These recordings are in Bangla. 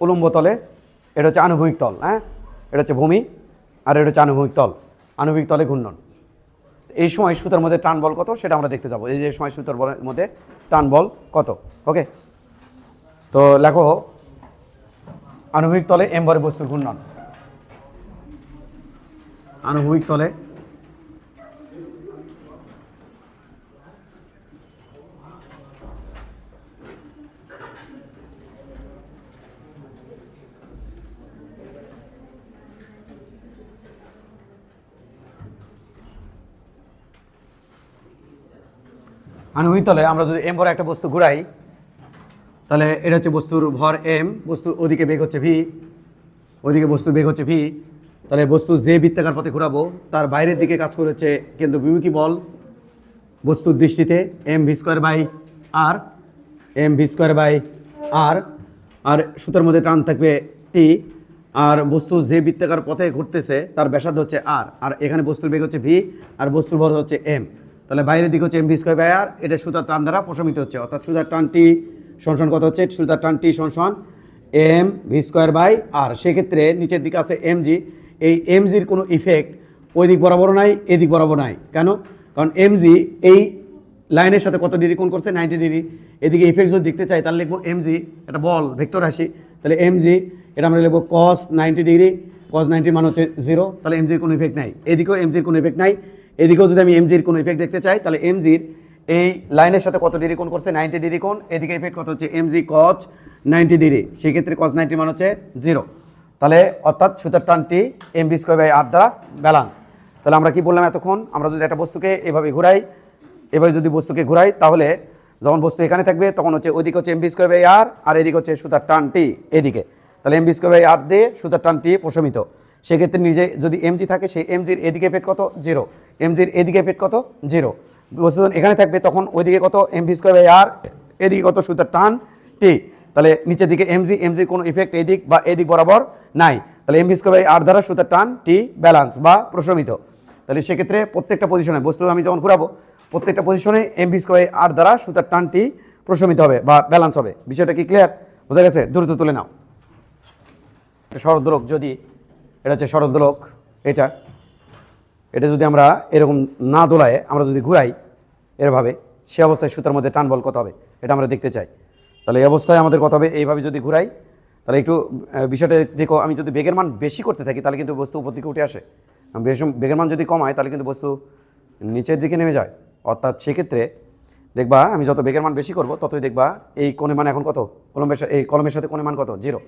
উলম্ব তলে, এটা হচ্ছে আনুভূমিক তল। হ্যাঁ, এটা হচ্ছে ভূমি আর এটা হচ্ছে আনুভূমিক তল। আনুভূমিক তলে ঘূর্ণন। এই সময় সুতার মধ্যে টান বল কত সেটা আমরা দেখতে যাবো। এই যে সময় সুতার বলের মধ্যে টান বল কত। ওকে, তো লেখো আনুভূমিক তলে এম ভরে বস্তুর ঘূর্ণন। আনুভূমিক তলে আনুভূমিক তলে আমরা যদি এম ভরে একটা বস্তু ঘুরাই, তাহলে এটা হচ্ছে বস্তুর ভর এম, বস্তুর ওদিকে বেগ হচ্ছে ভি, ওদিকে বস্তুর বেগ হচ্ছে ভি। তাহলে বস্তু যে বৃত্তাকার পথে ঘোরাবো তার বাইরের দিকে কাজ করে হচ্ছে কেন্দ্র বিমুখী বল বস্তুর দৃষ্টিতে M V square by R, M V square by R. আর সুতার মধ্যে টান থাকবে টি। আর বস্তু যে বৃত্তাকার পথে ঘুরতেছে তার ব্যাসার্ধ হচ্ছে আর, আর এখানে বস্তুর বেগ হচ্ছে ভি আর বস্তুর ভর হচ্ছে এম। তাহলে বাইরের দিকে হচ্ছে M V square by R, এটা সুতার টান দ্বারা প্রশমিত হচ্ছে। অর্থাৎ সুতার টান টি সমান কত হচ্ছে, সুতার টান টি সমান এম ভি স্কোয়ার বাই আর। সেক্ষেত্রে নিচের দিকে আছে এম জি। এই এম জির কোনো ইফেক্ট ওই দিক বরাবর নাই, এদিক বরাবর নাই। কেন? কারণ এম জি এই লাইনের সাথে কত ডিগ্রি কোণ করছে, 90 ডিগ্রি। এদিকে ইফেক্ট যদি দেখতে চাই তাহলে লিখবো এম জি, এটা বল ভেক্টর রাশি। তাহলে এম জি এটা আমরা লিখবো কস 90 ডিগ্রি, কস 90 মান হচ্ছে 0। তাহলে এম জির কোনো ইফেক্ট নাই, এদিকেও এম জির কোনো ইফেক্ট নাই। এদিকেও যদি আমি এম জির কোনো ইফেক্ট দেখতে চাই তাহলে এম জির এই লাইনের সাথে কত ডিগ্রি কোণ করছে, 90 ডিগ্রি কোণ। এদিকে ইফেক্ট কত হচ্ছে, এম জি কস 90 ডিগ্রি। সেক্ষেত্রে কস 90 মান হচ্ছে 0। তাহলে অর্থাৎ সুতার টানটি এম ভি স্কোয়ার বাই আর দ্বারা ব্যালান্স। তাহলে আমরা কি বললাম এতক্ষণ, আমরা যদি একটা বস্তুকে এভাবে ঘুরাই, এভাবে যদি বস্তুকে ঘুরাই তাহলে যখন বস্তু এখানে থাকবে তখন হচ্ছে ওইদিকে হচ্ছে M V square by R, আর এদিকে হচ্ছে সুতার টান টি এদিকে। তাহলে এম ভি স্কোয়ার বাই আর দিয়ে সুতার টান টি প্রশমিত। সেক্ষেত্রে নিজে যদি এম জি থাকে সেই এম জির এদিকে এফেক্ট কত, 0। এম জির এদিকে এফেক্ট কত, 0। বস্তু যখন এখানে থাকবে তখন ওইদিকে কত M V square by R, এদিকে কত সুতার টান টি। তাহলে নিচের দিকে এম জির কোনো ইফেক্ট এদিক বা এদিক বরাবর নাই। তাহলে এম ভি স্কোয়ার বাই আর দ্বারা সুতার টান টি ব্যালান্স বা প্রশমিত। তাহলে সেক্ষেত্রে প্রত্যেকটা পজিশনে বস্তু আমি যখন ঘুরাবো প্রত্যেকটা পজিশনে এম ভি স্কোয়ার আর দ্বারা সুতার টানটি প্রশমিত হবে বা ব্যালান্স হবে। বিষয়টা কি ক্লিয়ার, বোঝা গেছে? দ্রুত তুলে নাও। সরল দোলক, যদি এটা হচ্ছে সরল দোলক, এটা যদি আমরা এরকম না দোলায় আমরা যদি ঘুরাই এরভাবে, সে অবস্থায় সুতার মধ্যে টান বল কত হবে এটা আমরা দেখতে চাই। তাহলে এই অবস্থায় আমাদের কত হবে, এইভাবে যদি ঘুরাই তাহলে একটু বিষয়টা দেখো। আমি যদি বেগের মান বেশি করতে থাকি তাহলে কিন্তু বস্তু উপর দিকে উঠে আসে, বেগের মান যদি কমায় তাহলে কিন্তু বস্তু নিচের দিকে নেমে যায়। অর্থাৎ সেক্ষেত্রে দেখবা আমি যত বেগের মান বেশি করব ততই দেখবা এই কোণের মান এখন কত, এই কলমের সাথে কোণের মান কত, 0।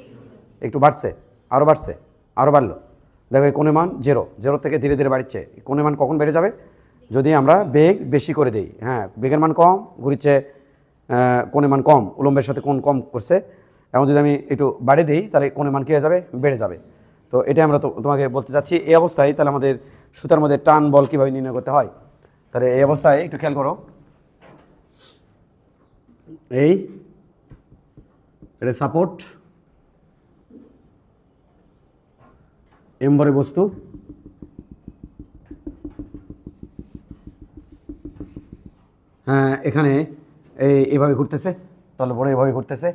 একটু বাড়ছে, আরও বাড়ছে, আরও বাড়লো। দেখো এই কোণের মান 0 থেকে ধীরে ধীরে বাড়ছে। কোণের মান কখন বেড়ে যাবে, যদি আমরা বেগ বেশি করে দিই। হ্যাঁ, বেগের মান কম ঘুরিচ্ছে, কোণের মান কম, উলম্বের সাথে কোণ কম করছে। এখন যদি আমি একটু বাড়িয়ে দিই তাহলে কোণের মান কী হয়ে যাবে, বেড়ে যাবে। তো এটা আমরা তোমাকে বলতে চাচ্ছি। এই অবস্থায় তাহলে আমাদের সুতার মধ্যে টান বল কীভাবে নির্ণয় করতে হয়। তাহলে এই অবস্থায় একটু খেয়াল করো, এটা সাপোর্ট এম ভরে বস্তু, হ্যাঁ এখানে এইভাবে ঘুরতেছে, তাহলে বড় এইভাবে ঘুরতেছে।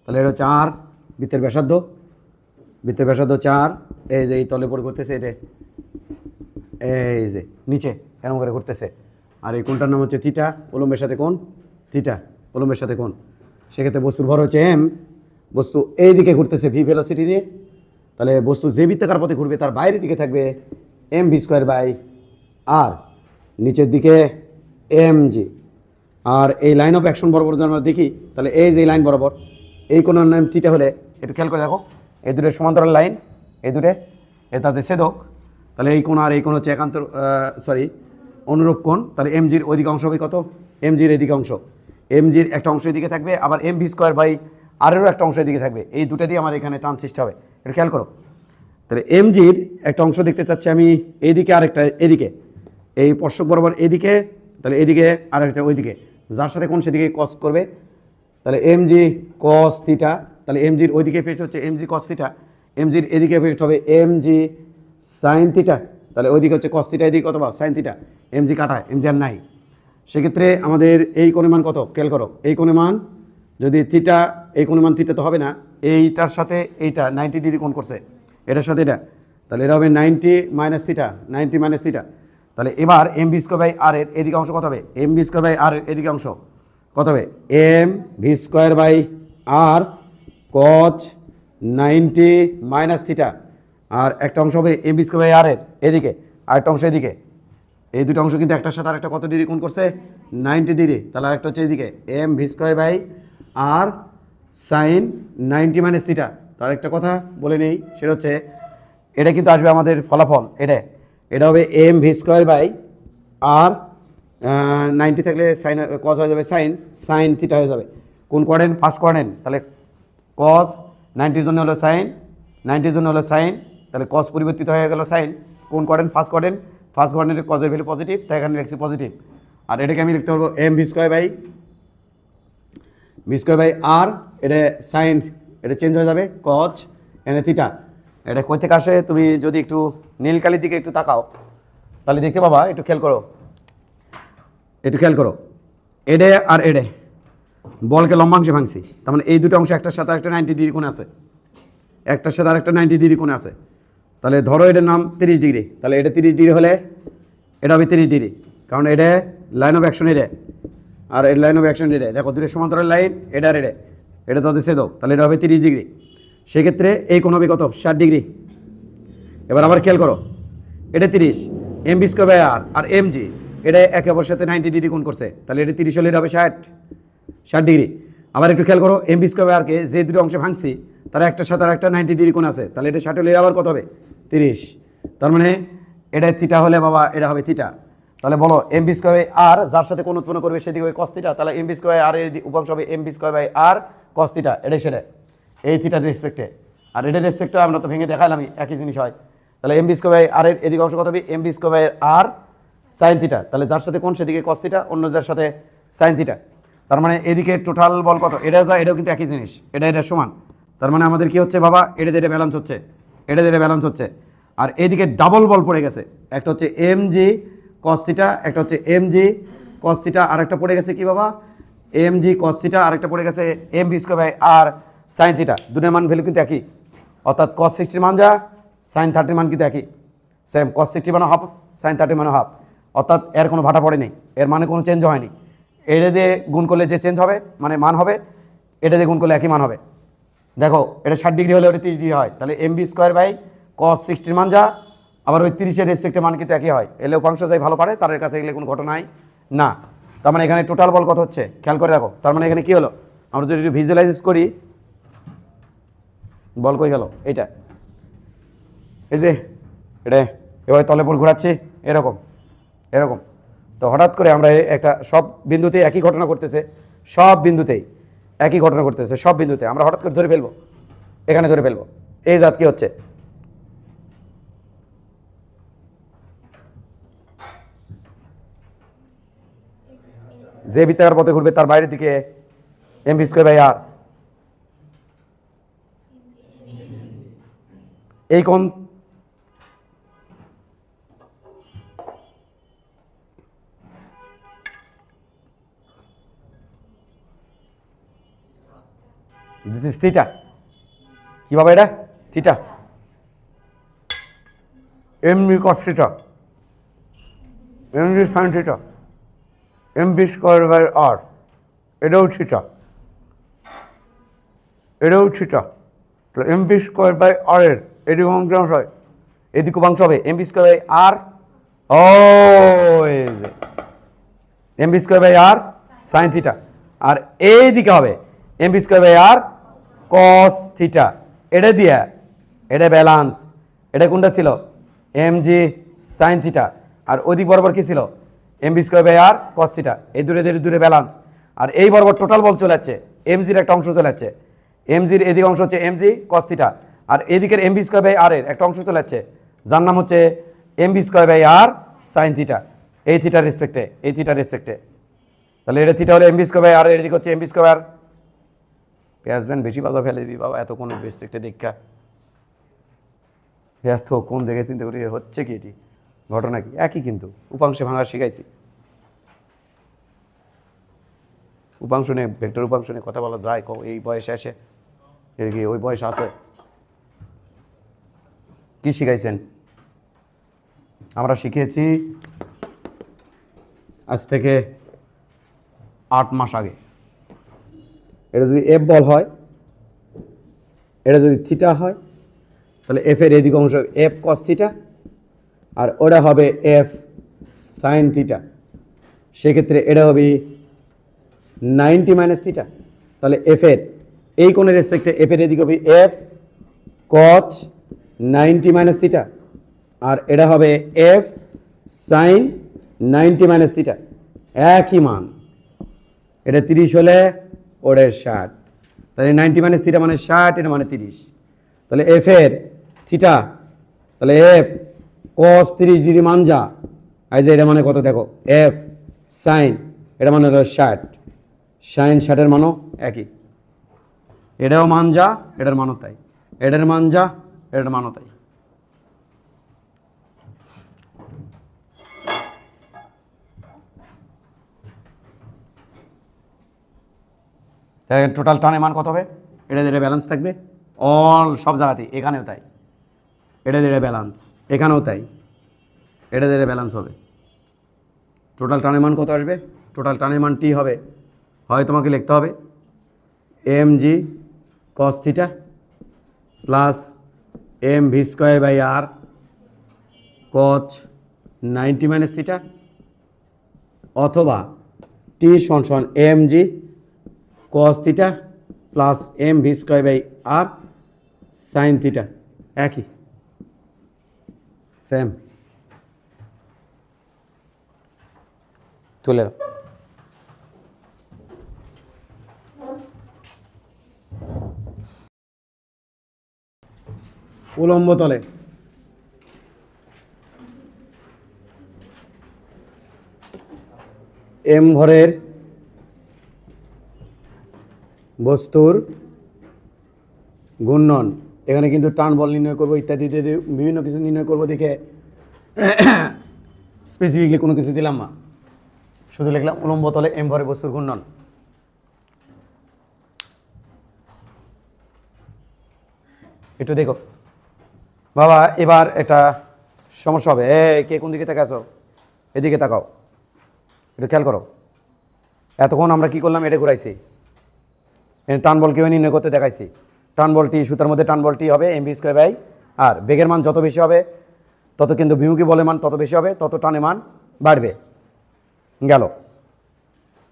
তাহলে এটা হচ্ছে আর, বৃত্তের ব্যাসার্ধ 4, এই যে এই তলে পরে ঘুরতেছে, এটা এই যে নিচে এরকম করে ঘুরতেছে। আর এই কোণটার নাম হচ্ছে থিটা, উলম্বের সাথে কোণ থিটা, উলম্বের সাথে কোণ। সেক্ষেত্রে বস্তুর ভর হচ্ছে এম, বস্তু এই দিকে ঘুরতেছে ভি ভেলোসিটি দিয়ে। তাহলে বস্তু যে বৃত্তাকার পথে ঘুরবে তার বাইরের দিকে থাকবে M V square by R, নিচের দিকে এম জি। আর এই লাইন অফ অ্যাকশন বরাবর যদি আমরা দেখি তাহলে এই যে লাইন বরাবর এই কোণের নাম থিটা হলে, একটু খেয়াল করে দেখো এই দুটো সমান্তরাল লাইন, এই দুটো তাদের ছেদক। তাহলে এই কোণ আর এই কোণ হচ্ছে একান্তর অনুরূপ কোণ। তাহলে এম জির ওইদিকে অংশ হবে কত, এম জির এদিকে অংশ, এম জির একটা অংশ এদিকে থাকবে, আবার এম ভি স্কোয়ার বাই আরেরও একটা অংশ এদিকে থাকবে। এই দুটো দিয়ে আমার এখানে টান সৃষ্টি হবে, এটা খেয়াল করো। তাহলে এম জির একটা অংশ দেখতে চাচ্ছি আমি এইদিকে, আরেকটা এদিকে, এই স্পর্শক বরাবর এদিকে, তাহলে এদিকে আরেকটা ওইদিকে, যার সাথে কোণ সেদিকে কস করবে। তাহলে এম জি কস থিটা, তাহলে এম জির ওইদিকে এফেক্ট হচ্ছে M G cos theta, M জির এদিকে এফেক্ট হবে এম জি সাইন থিটা। তাহলে ওইদিকে হচ্ছে কস থিটা, এদিকে অথবা সাইন থিটা, এম জি কাটায়, এম জি আর নাই। সেক্ষেত্রে আমাদের এই কোণের মান কত খেয়াল করো, এই কোণের মান যদি থিটা এই কোণ মান থিটা তো হবে না, এইটার সাথে এইটা 90 ডিগ্রি কোণ করছে, এটার সাথে এটা, তাহলে এটা হবে 90 মাইনাস থিটা, 90 মাইনাস থিটা। তাহলে এবার M V square by R এর এদিকে অংশ কত হবে? M V square by R এর এদিকে অংশ কত হবে? M V square by R cos 90 minus theta, আর একটা অংশ হবে M V square by R এর এদিকে, আর একটা অংশ এদিকে। এই দুটো অংশ কিন্তু একটার সাথে আরেকটা কত ডিগ্রি কোণ করছে? 90 ডিগ্রি। তাহলে আরেকটা হচ্ছে এদিকে M V square by R sine 90 minus theta. তার একটা কথা বলে নেই, সেটা হচ্ছে এটা কিন্তু আসবে আমাদের ফলাফল, এটা হবে এম ভি স্কোয়ার বাই আর 90 থাকলে সাইন কস হয়ে যাবে সাইন থিটা হয়ে যাবে। কোন কোয়ার্ডেন্ট? First quadrant. তাহলে কস 90-র জন্য হলো সাইন, 90-র জন্য হলো সাইন, তাহলে কস পরিবর্তিত হয়ে গেল সাইন। কোন কোয়ার্ডেন্ট? First quadrant. ফার্স্ট কোয়ার্ডেন্টের কজের ভ্যালু পজিটিভ, তাই এখানে লিখছি পজিটিভ। আর এটাকে আমি লিখতে পারবো M V square by R, এটা সাইন, এটা চেঞ্জ হয়ে যাবে কচ এনে থিটা। এটা কই থেকে আসে? তুমি যদি একটু নীলকালির দিকে একটু তাকাও তাহলে দেখতে পাবা, একটু খেয়াল করো, এডে আর এডে বলকে লম্বাংশে ভাঙছি, তার মানে এই দুটো অংশ একটার সাথে একটা 90 ডিগ্রি কোণে আছে, একটার সাথে আরেকটা 90 ডিগ্রি কোণে আছে। তাহলে ধরো এটার নাম 30 ডিগ্রি, তাহলে এটা 30 ডিগ্রি হলে এটা হবে 30 ডিগ্রি, কারণ এটা লাইন অফ অ্যাকশন এডে আর এর লাইন অফ অ্যাকশন এডে। দেখো দুটো সমান্তরাল লাইন, এটা আর এটা তাদের ছেদক, তাহলে এটা হবে 30 ডিগ্রি। সেক্ষেত্রে এই কোণ হবে কত? 60 ডিগ্রি। এবার আবার খেয়াল করো, এটা 30, M B square by R M G এটা একে অপরের সাথে 90 ডিগ্রি কোণ করছে, তাহলে এটা 30 হলে এটা হবে 60 ডিগ্রি। আবার একটু খেয়াল করো, এম বি স্কোয়ার বাই আরকে যে দুটো অংশে ভাঙছি তারা একটার সাথে আর একটা 90 ডিগ্রি কোণ আছে, তাহলে এটা 60 হলে আবার কত হবে? 30। তার মানে এটা থিটা হলে বাবা এটা হবে থিটা। তাহলে বলো M B square by R যার সাথে কোণ উৎপন্ন করবে সেদিকে হবে কস থিটা, তাহলে এম বি স্কোয়ার আর এর উপাংশ হবে M B square by R cos theta, এটাই সেটা এই থিটার রেসপেক্টে। আর এটার রেসপেক্টে আমরা তো ভেঙে দেখালামই একই জিনিস হয়। তাহলে M B square by R এর এদিকে অংশ কত হবে? M B square by R sine theta, তাহলে যার সাথে কোণ সেদিকে কস থিটা, অন্যদের সাথে সাইন থিটা। তার মানে এদিকে টোটাল বল কত? এটা যা এটাও কিন্তু একই জিনিস, এটা সমান। তার মানে আমাদের কি হচ্ছে বাবা? এটা ব্যালেন্স হচ্ছে, এটা ব্যালেন্স হচ্ছে। আর এদিকে ডাবল বল পড়ে গেছে, একটা হচ্ছে এম জি কস থিটা, একটা হচ্ছে এম জি কস থিটা, আরেকটা পড়ে গেছে কি বাবা? এম জি কস থিটা, আরেকটা পড়ে গেছে M V square by R sine theta. দুটোর মান ভ্যালু কিন্তু একই, অর্থাৎ কস 60 মান যা সাইন 30 মান কিন্তু একই, সেম। কস 60 মানে হাফ, সাইন 30 মানে হাফ, অর্থাৎ এর কোনো ভাটা পড়ে নেই, এর মানে কোনো চেঞ্জ হয়নি। এটা দিয়ে গুণ করলে যে চেঞ্জ হবে মানে মান হবে, এটা দিয়ে গুণ করলে একই মান হবে। দেখো এটা 60 ডিগ্রি হলে ওটা 30 ডিগ্রি হয়, তাহলে M B square by cos 60 মান যা আবার ওই 30-এর রেসপেক্টে মান কিন্তু একই হয়। এলে উপাংশ যাই ভালো পারে তাদের কাছে এগুলো কোনো ঘটনাই না। তার মানে এখানে টোটাল বল কত হচ্ছে খেয়াল করে দেখো। তার মানে এখানে কি হলো? আমরা যদি একটু ভিজুয়ালাইজ করি, বল কই গেল? এইটা এই যে এটা এবার তলে পর ঘোরাচ্ছি এরকম, তো হঠাৎ করে আমরা একটা সব বিন্দুতে একই ঘটনা করতেছে, সব বিন্দুতেই একই ঘটনা করতেছে, সব বিন্দুতে আমরা হঠাৎ করে ধরে ফেলবো, এখানে ধরে ফেলবো। এই জাত কি হচ্ছে? যে বৃত্তাকার পথে ঘুরবে তার বাইরের দিকে M V square by R, এই কোণ দিস ইজ থিটা। কিভাবে এটা? Theta M B cos theta, M B sine theta, M B square by R, এটাও থিটা, এটাও থিটা। তাহলে M B square by R এর এদিকে অংশ হয়, এদিকে অংশ হবে M B square by R, ও M B square by R sine theta, আর এইদিকে হবে M B square by R cos theta. এটা দিয়া এটা ব্যালান্স, এটা কোনটা ছিল? এম জি সাইন থিটা, আর ওইদিক বরাবর কি ছিল? M B square by R cos theta. এই দূরে ব্যালান্স, আর এই বরাবর টোটাল বল চলে যাচ্ছে, এম জির একটা অংশ চলে যাচ্ছে, এম জির এদিকে অংশ হচ্ছে এম জি কস থিটা, আর এদিকের M B square by R এর একটা অংশ চলে যাচ্ছে যার নাম হচ্ছে M B square by R sine theta, এই থিটার রেসপেক্টে। তাহলে এটা থিটা হলে M B square by R, এদিকে হচ্ছে এম বি স্কোয়ার। পেঁয়াজবেন বেশি বাজার ফেলে দিবি বাবা, এত কোন রেসপেক্টে দেখা, এত কোন দেখে চিন্তা করি হচ্ছে কি এটি ঘটনা কি? একই কিন্তু উপাংশে ভাঙা শিখাইছি, উপাংশ নিয়ে ভেক্টর উপাংশ নিয়ে কথা বলা যায় এই বয়সে এসে? এর কি ওই বয়স আছে? কি শিখাইছেন? আমরা শিখিয়েছি আজ থেকে 8 মাস আগে। এটা যদি এফ বল হয়, এটা যদি থিটা হয়, তাহলে এফ এর এদিক অংশ এফ কস থিটা, আর ওটা হবে এফ সাইন থিটা। সেক্ষেত্রে এটা হবে 90 মাইনাস থিটা। তাহলে এফ এর এই কোণের রেসপেক্টে এফ এর এদিক হবে এফ কচ 90 মাইনাস থিটা, আর এটা হবে এফ সাইন 90 মাইনাস থিটা। একই মান। এটা 30 হলে ওটা 60, তাহলে 90 মাইনাস থিটা মানে 60, এটা মানে 30। তাহলে এফ এর থিটা, তাহলে এফ কস 30 ডিগ্রি মান যা, এই যে এটা মানে কত দেখো, এফ সাইন, এটা মানে হলো 60, সাইন 60-এর মানও একই। এটাও মান যা, এটার মানও তাই, এটার মান যা, এটার মানও তাই। টোটাল টানের মান কত হবে? এটা যেটা ব্যালেন্স থাকবে অল সব জায়গাতেই, এখানেও তাই, এটা যেটা ব্যালেন্স, এখানেও তাই, এটা যেটা ব্যালেন্স হবে। টোটাল টানের মান কত আসবে? টোটাল টানের মান টি হবে, হয় তোমাকে লিখতে হবে M G cos theta plus M V square by R cos 90 minus theta, অথবা টি সমান M G cos theta plus M V square by R sine theta. একই, সেম। তুলে উলম্ব তলে এম ভরের বস্তুর ঘূর্ণন, এখানে কিন্তু টান বল নির্ণয় করবো ইত্যাদি ইত্যাদি বিভিন্ন কিছু নির্ণয় করবো, দেখে স্পেসিফিকলি কোনো কিছু দিলাম না, শুধু লিখলাম উলম্ব তলে এম ভরের বস্তুর ঘূর্ণন। একটু দেখো বাবা, এবার একটা সমস্যা হবে। কে কোন দিকে তাকাচ্ছ? এদিকে তাকাও, একটু খেয়াল করো। এতক্ষণ আমরা কি করলাম? এটা ঘুরাইছি, টান বলকেও নির্ণয় করতে দেখাইছি। টান বলটি সুতার মধ্যে টান বলটি হবে এম ভি স্কোয়ার বাই আর, বেগের মান যত বেশি হবে তত কিন্তু বিমুখী বলের মান তত বেশি হবে, তত টানের মান বাড়বে। গেল।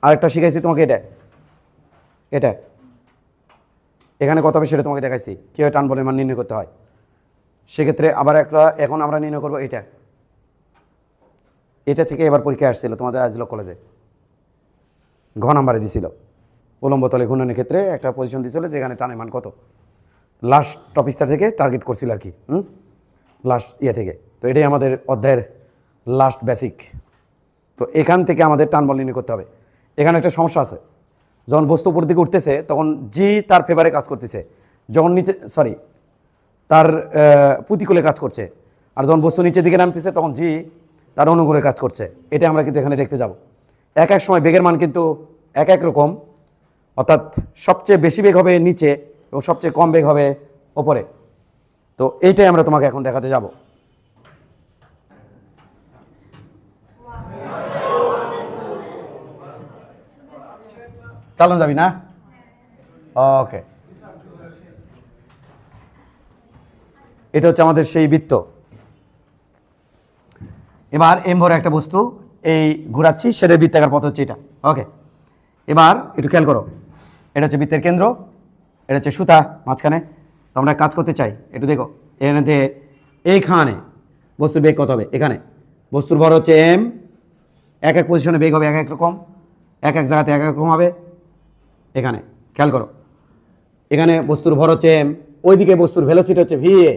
আরেকটা শিখাইছি তোমাকে, এটা এখানে কত হবে সেটা তোমাকে দেখাইছি, কীভাবে টান বলের মান নির্ণয় করতে হয়। সেক্ষেত্রে আবার একটা এখন আমরা নির্ণয় করবো এটা থেকে এবার পরীক্ষায় আসছিল তোমাদের আজলক কলেজে, ঘ নাম্বারে দিছিল। উলম্ব তলে ঘূর্ণনের ক্ষেত্রে একটা পজিশন দিয়েছিল যেখানে টানের মান কত, লাস্ট টপিকটা থেকে টার্গেট করছিল আর কি, লাস্ট থেকে। তো এটাই আমাদের অধ্যায়ের লাস্ট বেসিক। তো এখান থেকে আমাদের টান বল নির্ণয় করতে হবে। এখানে একটা সমস্যা আছে, যখন বস্তু উপর দিকে উঠতেছে তখন জি তার ফেভারে কাজ করতেছে, যখন নিচে তার প্রতিকূলে কাজ করছে, আর যখন বস্তু নিচের দিকে নামতেছে তখন জি তার অনুকূলে কাজ করছে। এটা আমরা কিন্তু এখানে দেখতে যাব। এক এক সময় বেগের মান কিন্তু এক এক রকম, অর্থাৎ সবচেয়ে বেশি বেগ হবে নিচে এবং সবচেয়ে কম বেগ হবে ওপরে। তো এইটাই আমরা তোমাকে এখন দেখাতে যাব। চালানো যাবি না? ওকে, এটা হচ্ছে আমাদের সেই বৃত্ত। এবার এম ভরে একটা বস্তু এই ঘোরাচ্ছি, সেটার বৃত্তাকার পথ হচ্ছে এটা। ওকে, এবার একটু খেয়াল করো, এটা হচ্ছে বৃত্তের কেন্দ্র, এটা হচ্ছে সুতা মাঝখানে। তো আমরা কাজ করতে চাই, একটু দেখো এখানে এইখানে বস্তুর বেগ কত হবে? এখানে বস্তুর ভর হচ্ছে এম, এক এক পজিশনে বেগ হবে এক এক রকম, এক এক জায়গাতে এক এক রকম হবে। এখানে খেয়াল করো, এখানে বস্তুর ভর হচ্ছে এম, ওইদিকে বস্তুর ভেলোসিটি হচ্ছে ভি এ,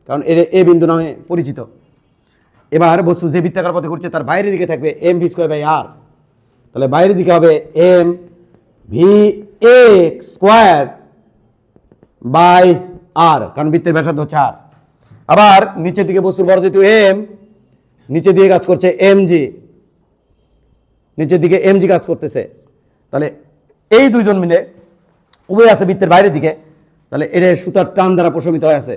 কারণ এর এ বিন্দু নামে পরিচিত। এবার বস্তু যে বৃত্তাকার পথে ঘুরছে তার বাইরের দিকে থাকবে M V square by R, তাহলে বাইরের দিকে হবে M V A square by R, কারণ বৃত্তের ব্যাসার্ধ হচ্ছে আর। আবার নিচের দিকে বস্তুর ভর যেহেতু এম, নিচের দিকে কাজ করছে এম জি, নিচের দিকে এম জি কাজ করতেছে, তাহলে এই দুইজন মিলে উভয় আছে বৃত্তের বাইরের দিকে, তাহলে এর সুতার টান দ্বারা প্রশমিত হয়ে আছে।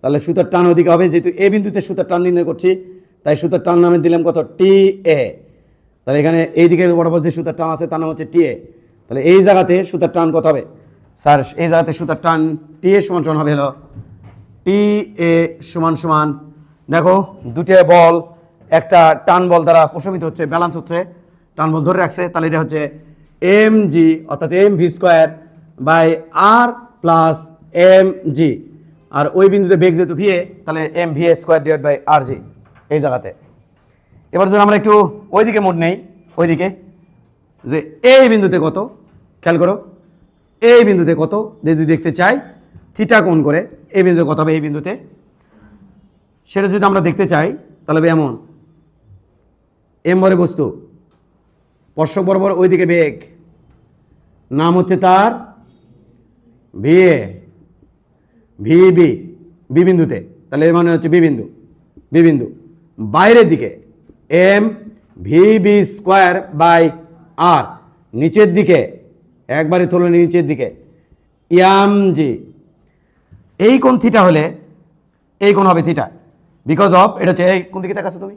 তাহলে সুতার টান ওদিকে হবে, যেহেতু এ বিন্দুতে সুতার টান নির্ণয় করছি তাই সুতার টান নামে দিলাম কত, টি এ। তাহলে এখানে এই দিকে বরাবর যে সুতার টান আছে তার নাম হচ্ছে টি এ। তাহলে এই জায়গাতে সুতার টান কত হবে স্যার? এই জায়গাতে সুতার টান টি এ সমান সমান হবে হলো টি এ সমান সমান, দেখো দুটো বল একটা টান বল দ্বারা প্রশমিত হচ্ছে, ব্যালেন্স হচ্ছে, টান বল ধরে রাখছে। তাহলে এটা হচ্ছে এম জি অর্থাৎ M V square by R plus M G, আর ওই বিন্দুতে বেগ যেহেতু ভি এ তাহলে M V A square divide by R G এই জায়গাতে। এবার যদি আমরা একটু ওইদিকে মোড নেই, ওইদিকে যে এই বিন্দুতে কত খেয়াল করো, এই বিন্দুতে কত যদি দেখতে চাই থিটা কোণ করে এই বিন্দুতে কত হবে, এই বিন্দুতে সেটা যদি আমরা দেখতে চাই তাহলে এমন এম বরে বস্তু স্পর্শক বরাবর ওইদিকে বেগ, নাম হচ্ছে তার V A V B, B বিন্দুতে, তাহলে এর মানে হচ্ছে বি বিন্দু, বি বিন্দু বাইরের দিকে M V B square by R, নিচের দিকে একবারে তুলে নিচের দিকে ইয়াম জি। এই কোণ থিটা হলে এই কোণ হবে থিটা, বিকজ অফ এটা হচ্ছে এই কোন দিকে তাকাচ্ছো তুমি,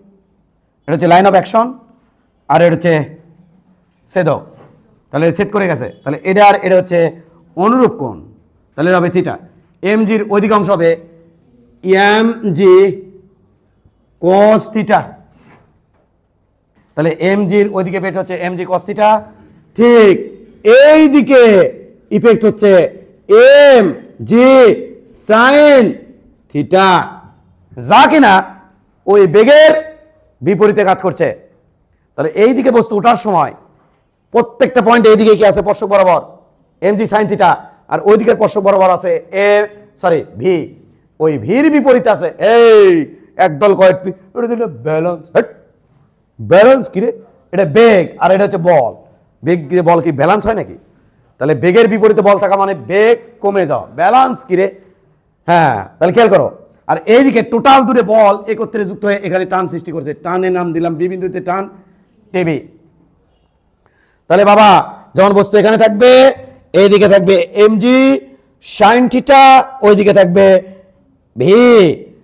এটা হচ্ছে লাইন অফ অ্যাকশন আর এটা হচ্ছে ছেদ, তাহলে ছেদ করে গেছে, তাহলে এটা আর এটা হচ্ছে অনুরূপ কোণ, তাহলে হবে থিটা। এম জির ওইদিকে অংশ হবে এম জি কস থিটা, তাহলে এম জির ওইদিকে পেট হচ্ছে এম জি কস থিটা, ঠিক এই দিকে ইফেক্ট হচ্ছে এম জি সাইন থিটা, যা কিনা ওই বেগের বিপরীতে কাজ করছে। তাহলে এই দিকে বস্তু ওঠার সময় প্রত্যেকটা পয়েন্ট এইদিকে কি আছে স্পর্শক বরাবর এম জি সাইন থিটা, আর ওই দিকের স্পর্শক বরাবর আছে ভি, ওই ভির বিপরীতে আছে এই একদল কয়েক ব্যালেন্স, ব্যালেন্স কিরে এটা বেগ আর এটা হচ্ছে বল, বেগ বল কি ব্যালেন্স হয় নাকি? তাহলে বেগের বিপরীতে বল থাকা মানে বেগ কমে যাওয়া, ব্যালেন্স কিরে, হ্যাঁ তাহলে খেয়াল করো। আর এইদিকে টোটাল দূরে বল একত্রে যুক্ত হয়ে এখানে টান সৃষ্টি করছে, টানের নাম দিলাম বি বিন্দুতে টান টেবি। তাহলে বাবা যখন বস্তু এখানে থাকবে এইদিকে থাকবে এম জি সাইন থিটা, ওইদিকে থাকবে ভি,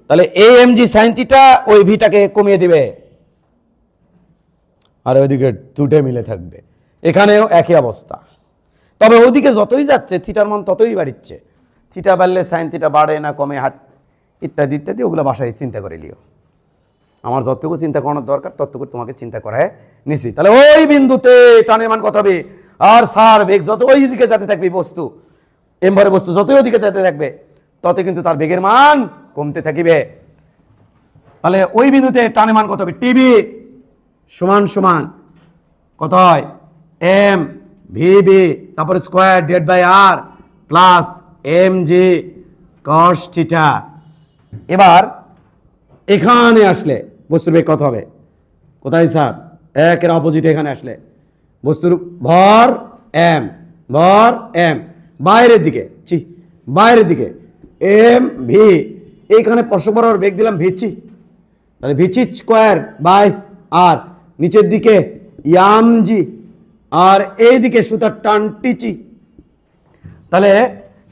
তাহলে এই এম জি সাইন থিটা ওই ভিটাকে কমিয়ে দিবে আর ওইদিকে দুটো মিলে থাকবে, এখানেও একই অবস্থা। তবে ওইদিকে যতই যাচ্ছে থিটার মান ততই বাড়ছে, থিটা বাড়লে সাইন থিটা বাড়ে না কমে হাত ইত্যাদি ইত্যাদি, ওগুলো বাসায় চিন্তা করে লিও, আমার যতটুকু চিন্তা করানোর দরকার ততটুকু তোমাকে চিন্তা করায় নিছি। তাহলে ওই বিন্দুতে টানের মান কত হবে, আর সার বেগ যত ওই দিকে যেতে থাকবে বস্তু এমবারে বস্তু যতই ওদিকে যেতে থাকবে তত কিন্তু তার বেগের মান কমতে থাকিবে। তাহলে ওই বিন্দুতে টানের মান কত হবে, টিবি সমান সমান কত হয় এম ভি বি তারপরে square divide by R plus M G cos theta. এবার এখানে আসলে বস্তুর বেগ কত হবে, কোথায় স্যার একের অপোজিট, এখানে আসলে বস্তুর ভর এম, ভর এম বাইরের দিকে, বাইরের দিকে এম ভি, এইখানে স্পর্শক বরাবর বেগ দিলাম ভিচি, তাহলে ভিচি স্কোয়ার বাই আর, নিচের দিকে ইয়াম জি আর এইদিকে সুতার টান টিচি। তাহলে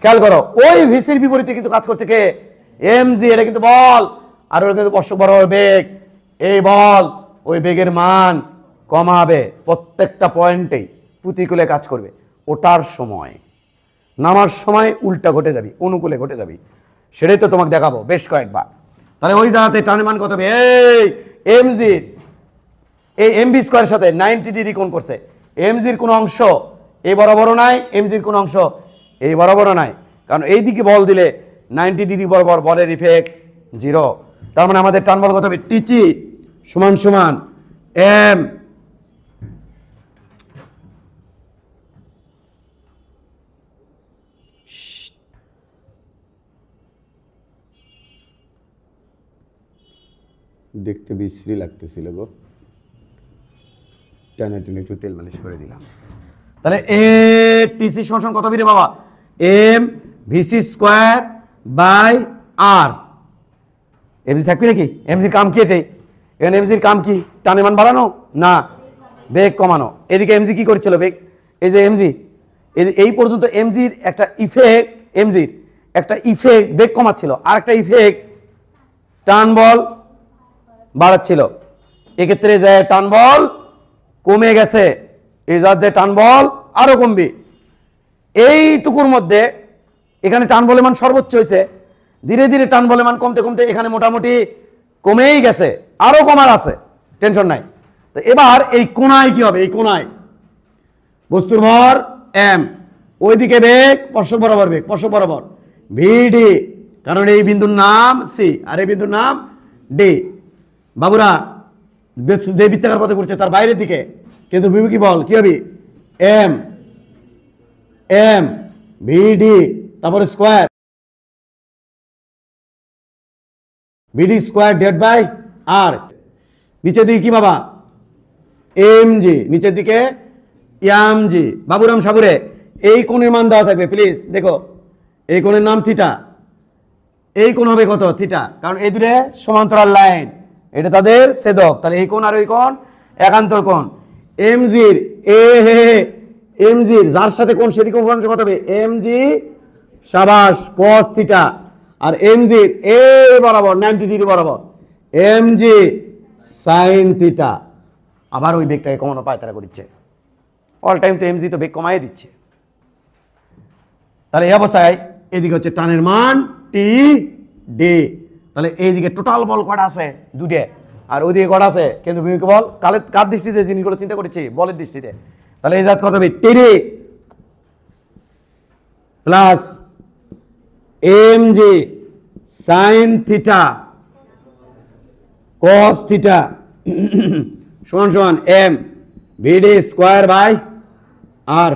খেয়াল করো ওই ভিসির বিপরীতে কিন্তু কাজ করছে কে, এম জি, এটা কিন্তু বল আর ওটা কিন্তু স্পর্শক বরাবর বেগ, এই বল ওই বেগের মান কমাবে, প্রত্যেকটা পয়েন্টেই প্রতিকূলে কাজ করবে, ওটার সময় নামার সময় উল্টা ঘটে যাবি, অনুকূলে ঘটে যাবি, সেটাই তো তোমাকে দেখাবো বেশ কয়েকবার। তাহলে ওই জায়গাতে টানের মান কত হবে, এই এম জির এই এম বি স্কোয়ারের সাথে 90 ডিগ্রি কোণ করছে, এম জির কোন অংশ এই বরাবরও নাই, এম জির কোন অংশ এই বরাবরও নাই, কারণ এই দিকে বল দিলে 90 ডিগ্রি বরাবর বলের ইফেক্ট জিরো। তার মানে আমাদের টান বল কত হবে, টিচি সমান সমান এম দেখতে বিশ্রী লাগতেছিল গো, টানে টেনে একটু তেল মালিশ করে দিলাম। তাহলে এ টিসি সমান কত হবে রে বাবা, M VC square by R, M G থাকবে নাকি, এমজির কাম কি এটাই, এখানে এমজির কাম কি টানের মান বাড়ানো না বেগ কমানো, এদিকে এমজি কি করছিল বেগ, এই যে এমজি এই পর্যন্ত এমজির একটা ইফেক্ট, এমজির একটা ইফেক্ট বেগ কমাচ্ছিল, আর একটা ইফেক্ট টার্ন বল বাড়াচ্ছিল। এক্ষেত্রে যে টার্ন বল কমে গেছে, এই যার যে টার্ন বল আরো কমবে। এইটুকুর মধ্যে এখানে টার্ন বলের মান সর্বোচ্চ হয়েছে, ধীরে ধীরে টার্ন বলের মান কমতে কমতে এখানে মোটামুটি কমেই গেছে, আরো কমার আছে, টেনশন নাই। তো এবার এই কোণায় কি হবে? এই কোণায় বস্তুর ভর এম, ওইদিকে বেগ স্পর্শক বরাবর, বেগ স্পর্শক বরাবর ভিডি, কারণ এই বিন্দুর নাম সি আর এই বিন্দুর নাম ডি। বাবুরা যে বৃত্তাকার পথে ঘুরছে তার বাইরের দিকে, কিন্তু বিমুখী বল কি হবে? এম এম ভিডি, তারপরে square VD square divide by R. নিচের দিকে কি বাবা? এম জি, নিচের দিকে এম জি। বাবুরাম সাবুরে এই কোণের মান দেওয়া থাকবে, প্লিজ দেখো। এই কোণের নাম থিটা, এই কোণ হবে কত? থিটা, কারণ এই দুটো সমান্তরাল লাইন, এটা তাদের ছেদক। তাহলে এই কোণ আর ওই কোণ একান্তর কোণ। এমজির এমজির যার সাথে কোণ সেদিকে উপরাংশ কত হবে? এমজি সাবাস cos থিটা, আর এমজির এ বরাবর 90 ডিগ্রি বরাবর এমজি sin থিটা। আবার ওই বেগটাকে কমানো পায় তারা করছে, অল টাইম তো এমজি তো বেগ কমাই দিচ্ছে। তাহলে এই অবস্থায় এদিকে হচ্ছে টানের মান টি ডি। তাহলে এইদিকে টোটাল বল কটা আছে? দুটে, আর ওইদিকে কটা আছে? কিন্তু বিমুখী বল। কার দৃষ্টিতে জিনিসগুলো চিন্তা করেছি? বলের দৃষ্টিতে। তাহলে এই জাত কত হবে? TD plus M G sine theta cos theta সমান সমান M VD square by R.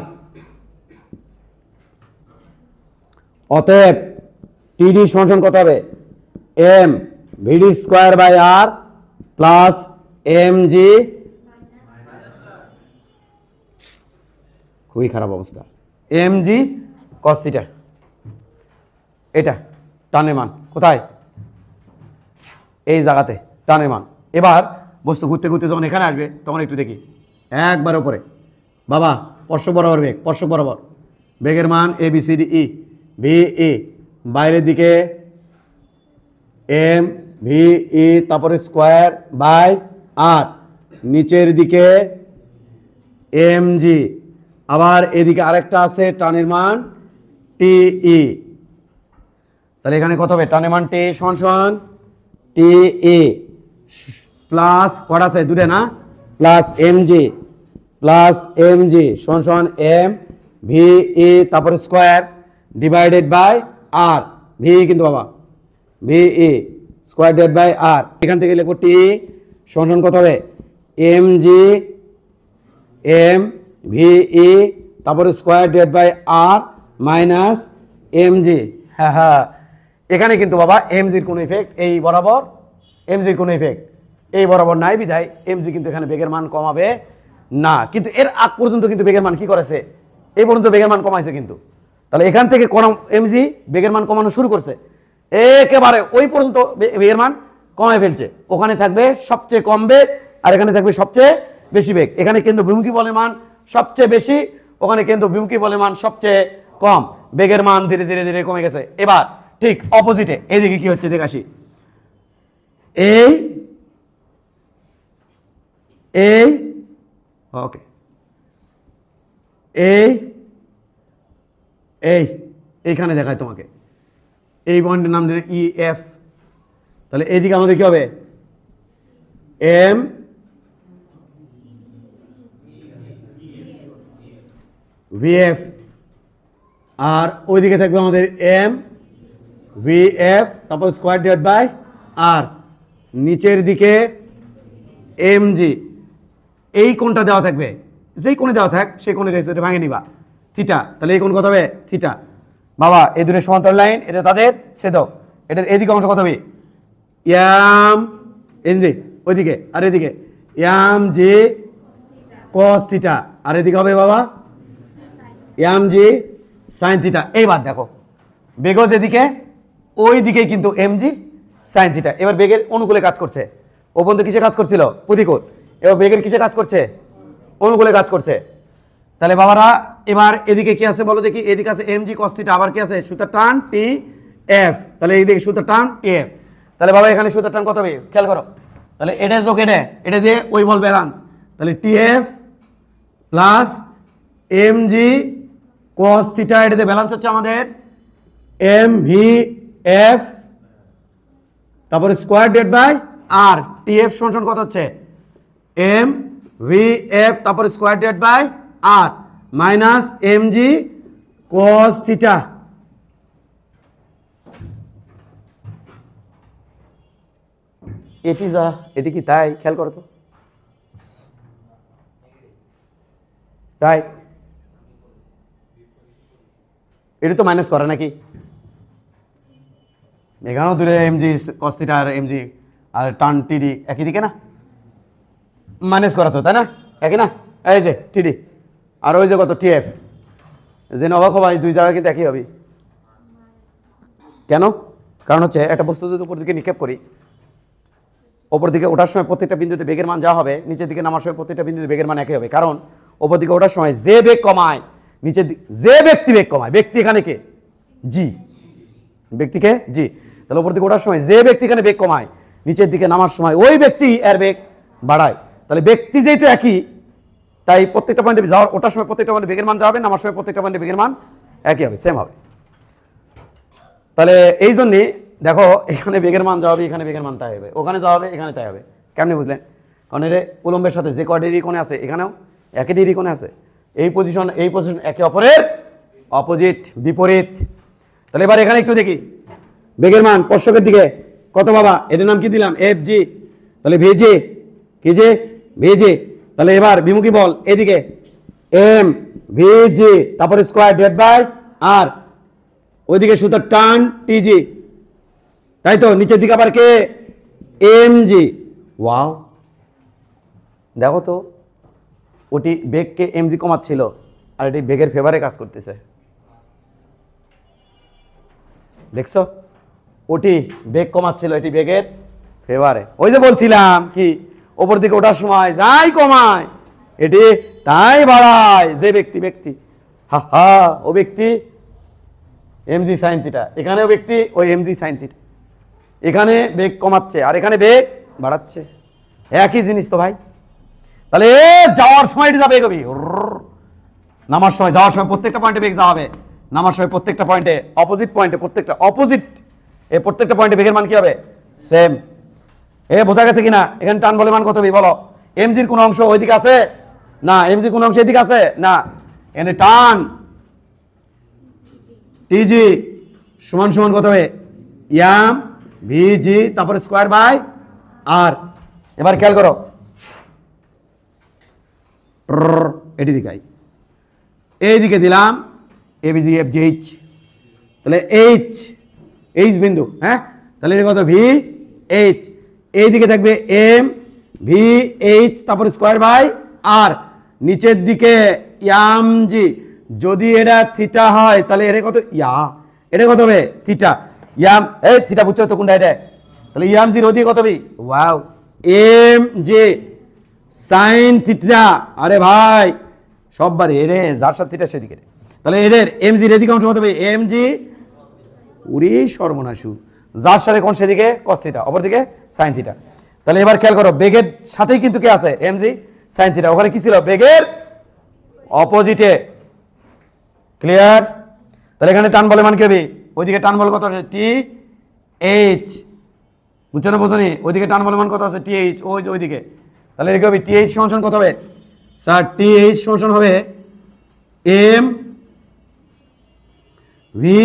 অতএব টিডি সমান কত হবে? M VD square by R plus M G, খুবই খারাপ অবস্থা, এম জি কস থিটা। এটা টানের মান কোথায়? এই জায়গাতে টানের মান। এবার বস্তু ঘুরতে ঘুরতে যখন এখানে আসবে তখন একটু দেখি, একবার উপরে বাবা স্পর্শক বরাবর বেগ, স্পর্শক বরাবর বেগের মান A B C D E, V E বাইরের দিকে এম ভি ই, তারপরে স্কোয়ার বাই আর, নিচের দিকে এম জি, আবার এদিকে আরেকটা আছে টানের মান টি ই। তাহলে এখানে কত হবে? টানের মান টি সমান সমান টি ই প্লাস কটা আছে? দুটো না, প্লাস এম জি সমান সমান এম ভি ই, তারপরে square divided by R, V কিন্তু বাবা V E square divide by R. এখান থেকে লিখবো টি সমান কত হবে? M G M V E, তারপরে square divide by R minus M G. হ্যাঁ হ্যাঁ, এখানে কিন্তু বাবা এমজির কোনো ইফেক্ট এই বরাবর, এমজির কোনো ইফেক্ট এই বরাবর নাই, বিধায় এমজি কিন্তু এখানে বেগের মান কমাবে না। কিন্তু এর আগ পর্যন্ত কিন্তু বেগের মান কি করেছে? এই পর্যন্ত বেগের মান কমাইছে কিন্তু। তাহলে এখান থেকে এমজি বেগের মান কমানো শুরু করছে, একেবারে ওই পর্যন্ত বেগের মান কমায় ফেলছে। ওখানে থাকবে সবচেয়ে কম বেগ আর এখানে থাকবে সবচেয়ে বেশি বেগ। এখানে কিন্তু বিমুখী বলের মান সবচেয়ে বেশি, ওখানে কিন্তু বিমুখী বলের মান সবচেয়ে কম, বেগের মান ধীরে ধীরে ধীরে কমে গেছে। এবার ঠিক অপোজিটে এইদিকে কি হচ্ছে দেখে আসি। এই এই ওকে এই এই এইখানে দেখায় তোমাকে, এই পয়েন্টের নাম দিলে ই এফ। তাহলে এইদিকে আমাদের কি হবে? এম ভি এফ, আর ওইদিকে থাকবে আমাদের এম ভি এফ, তারপর স্কোয়ার ডিভাইড বাই আর, নিচের দিকে এম জি। এই কোণটা দেওয়া থাকবে, যেই কোণে দেওয়া থাক সেই কোণের রেসিপিটা ভাঙে নিবা থিটা। তাহলে এই কোণ কত হবে? থিটা। বাবা এই দুটো সমান্তরাল লাইন, এটা তাদের ছেদক। এটার এদিকে অংশ কত হবে? এম এন জি, ওইদিকে আর এদিকে এম জি কস থিটা, আর এদিকে হবে বাবা এম জি সাইন থিটা। এইবার দেখো বেগ যেদিকে ওই দিকে কিন্তু এম জি সাইন থিটা। এবার বেগের অনুকূলে কাজ করছে, ও পর্যন্ত কিসে কাজ করছিল? প্রতিকূল। এবার বেগের কিসে কাজ করছে? অনুকূলে কাজ করছে। তাহলে বাবারা এবার এদিকে কি আছে বলো দেখি, এদিকে আছে mg cos থিটা, আবার কি আছে সূত্র টান টি এফ, তাহলে এইদিকে সূত্র টান টি এফ। তাহলে বাবা এখানে সূত্র টান কত হবে খেয়াল করো, তাহলে এটা যোগ এটা দিয়ে ওই বল ব্যালেন্স, তাহলে T F plus mg cos theta, এটা দিয়ে ব্যালেন্স হচ্ছে আমাদের এম ভি এফ, তারপরে square dead by R, T F সমান কত হচ্ছে এম ভি এফ, তারপরে square dead by R minus M G cos theta. এটি কি তাই? খেয়াল করো তো, তাই এটা তো মাইনাস করে নাকি, এখানেও দূরে এমজি কস থিটা আর এমজি আর টান টিডি একই দিকে না, মাইনাস করা তো তাই না, একই না, এই যে টিডি আর ওই যে কত টিএফ, যে অবাক হবা এই দুই জায়গায় কিন্তু একই হবে। কেন? কারণ হচ্ছে একটা বস্তু যদি উপর দিকে নিক্ষেপ করি, ওপর দিকে ওঠার সময় প্রত্যেকটা বিন্দুতে বেগের মান যা হবে, নিচের দিকে নামার সময় প্রত্যেকটা বিন্দুতে বেগের মান একই হবে। কারণ ওপর দিকে ওঠার সময় যে বেগ কমায়, নিচের দিকে যে ব্যক্তি বেগ কমায়, ব্যক্তি এখানে কে জি, ব্যক্তিকে জি, তাহলে উপর দিকে ওঠার সময় যে ব্যক্তি এখানে বেগ কমায়, নিচের দিকে নামার সময় ওই ব্যক্তি এর বেগ বাড়ায়। তাহলে ব্যক্তি যেহেতু একই, তাই প্রত্যেকটা পয়েন্টে যাওয়ার ওঠার সময় প্রত্যেকটা পয়েন্টে বেগের মান যাবে, নামার সময় প্রত্যেকটা পয়েন্টে বেগের মান একই হবে, সেম হবে। তাহলে এই জন্যে দেখো এখানে বেগের মান যা হবে, এখানে বেগের মান তাই হবে, ওখানে যা হবে এখানে তাই হবে। কেমনি বুঝলেন? কারণ এর উলম্বের সাথে যে কয় ডিগ্রি কোণে আছে, এখানেও একই ডিগ্রি কোণে আছে, এই পজিশন একে অপরের অপোজিট, বিপরীত। তাহলে এবার এখানে একটু দেখি বেগের মান স্পর্শকের দিকে কত বাবা, এটার নাম কি দিলাম এফ জি, তাহলে ভেজে কি যে ভেজে, তাহলে এবার বিমুখী বল এদিকে এম ভিজি, তারপরে স্কোয়ার ডেড বাই আর, ওইদিকে সূত্র টান টিজি, তাই তো নিচের দিকে আবার কে এম জি। ওয়াও, দেখো তো ওটি বেগকে এমজি কমাচ্ছিল আর এটি বেগের ফেভারে কাজ করতেছে, দেখছো? ওটি বেগ কমাচ্ছিল, এটি বেগের ফেভারে। ওই যে বলছিলাম কি ওপর দিকে ওঠার সময় যাই কমায় এটি তাই বাড়ায় যে ব্যক্তি, হা হা ও ব্যক্তি এমজি সাইন থিটা, এখানেও ব্যক্তি ওই এমজি সাইন থিটা, এখানে বেগ কমাচ্ছে আর এখানে বেগ বাড়াচ্ছে, একই জিনিস তো ভাই। তাহলে যাওয়ার সময় এটি যাবে এগোবি, নামার সময় যাওয়ার সময় প্রত্যেকটা পয়েন্টে বেগ যাওয়া হবে, নামার সময় প্রত্যেকটা পয়েন্টে অপোজিট পয়েন্টে প্রত্যেকটা অপোজিট, এই প্রত্যেকটা পয়েন্টে বেগের মান কি হবে সেম। বোঝা গেছে কিনা? এখানে টান বলে মান কত হবে বলো, এমজির কোন অংশ ওইদিকে আছে না, এমজির কোন অংশ এদিকে আছে না, এখানে টান টিজি সমান সমান কত হবে ইয়াম ভিজি, তারপরে স্কোয়ার বাই আর। এবার খেয়াল করো এটি দিকাই এইদিকে দিলাম এবিজি এফ জি এইচ, তাহলে এইচ এইচ বিন্দু, হ্যাঁ তাহলে এটা কত ভি এইচ, এইদিকে থাকবে এম ভি এইচ, তারপরে স্কোয়ার বাই আর, নিচের দিকে ইয়াম জি, যদি এটা থিটা হয় তাহলে এটা কত ইয়া, এটা কত হবে থিটা, ইয়াম এই থিটা বুঝছো তো কোনটা এটা, তাহলে ইয়াম জির ওদিকে কত হবে wow M G sine theta, আরে ভাই সববারে এরে যার সাথে থিটা সেদিকে, তাহলে এদের এম জির এদিকে অংশ কত হবে এম জি, উরি সর্বনাশু, যার সাথে কোন সেদিকে কস থিটা, অপর দিকে সাইন থিটা। তাহলে এবার খেয়াল করো বেগের সাথেই কিন্তু কে আছে এম জি সাইন থিটা, ওখানে কি ছিল বেগের অপোজিটে, ক্লিয়ার? তাহলে এখানে টান বলে মান কি হবে, ওইদিকে টান বল কত আছে টি এইচ, বুঝছো না বোঝনি? ওইদিকে টান বলে মান কত আছে টি এইচ, ওই যে ওইদিকে, তাহলে এটা কি হবে টি এইচ সমান কত হবে স্যার, টি এইচ সমান হবে এম ভি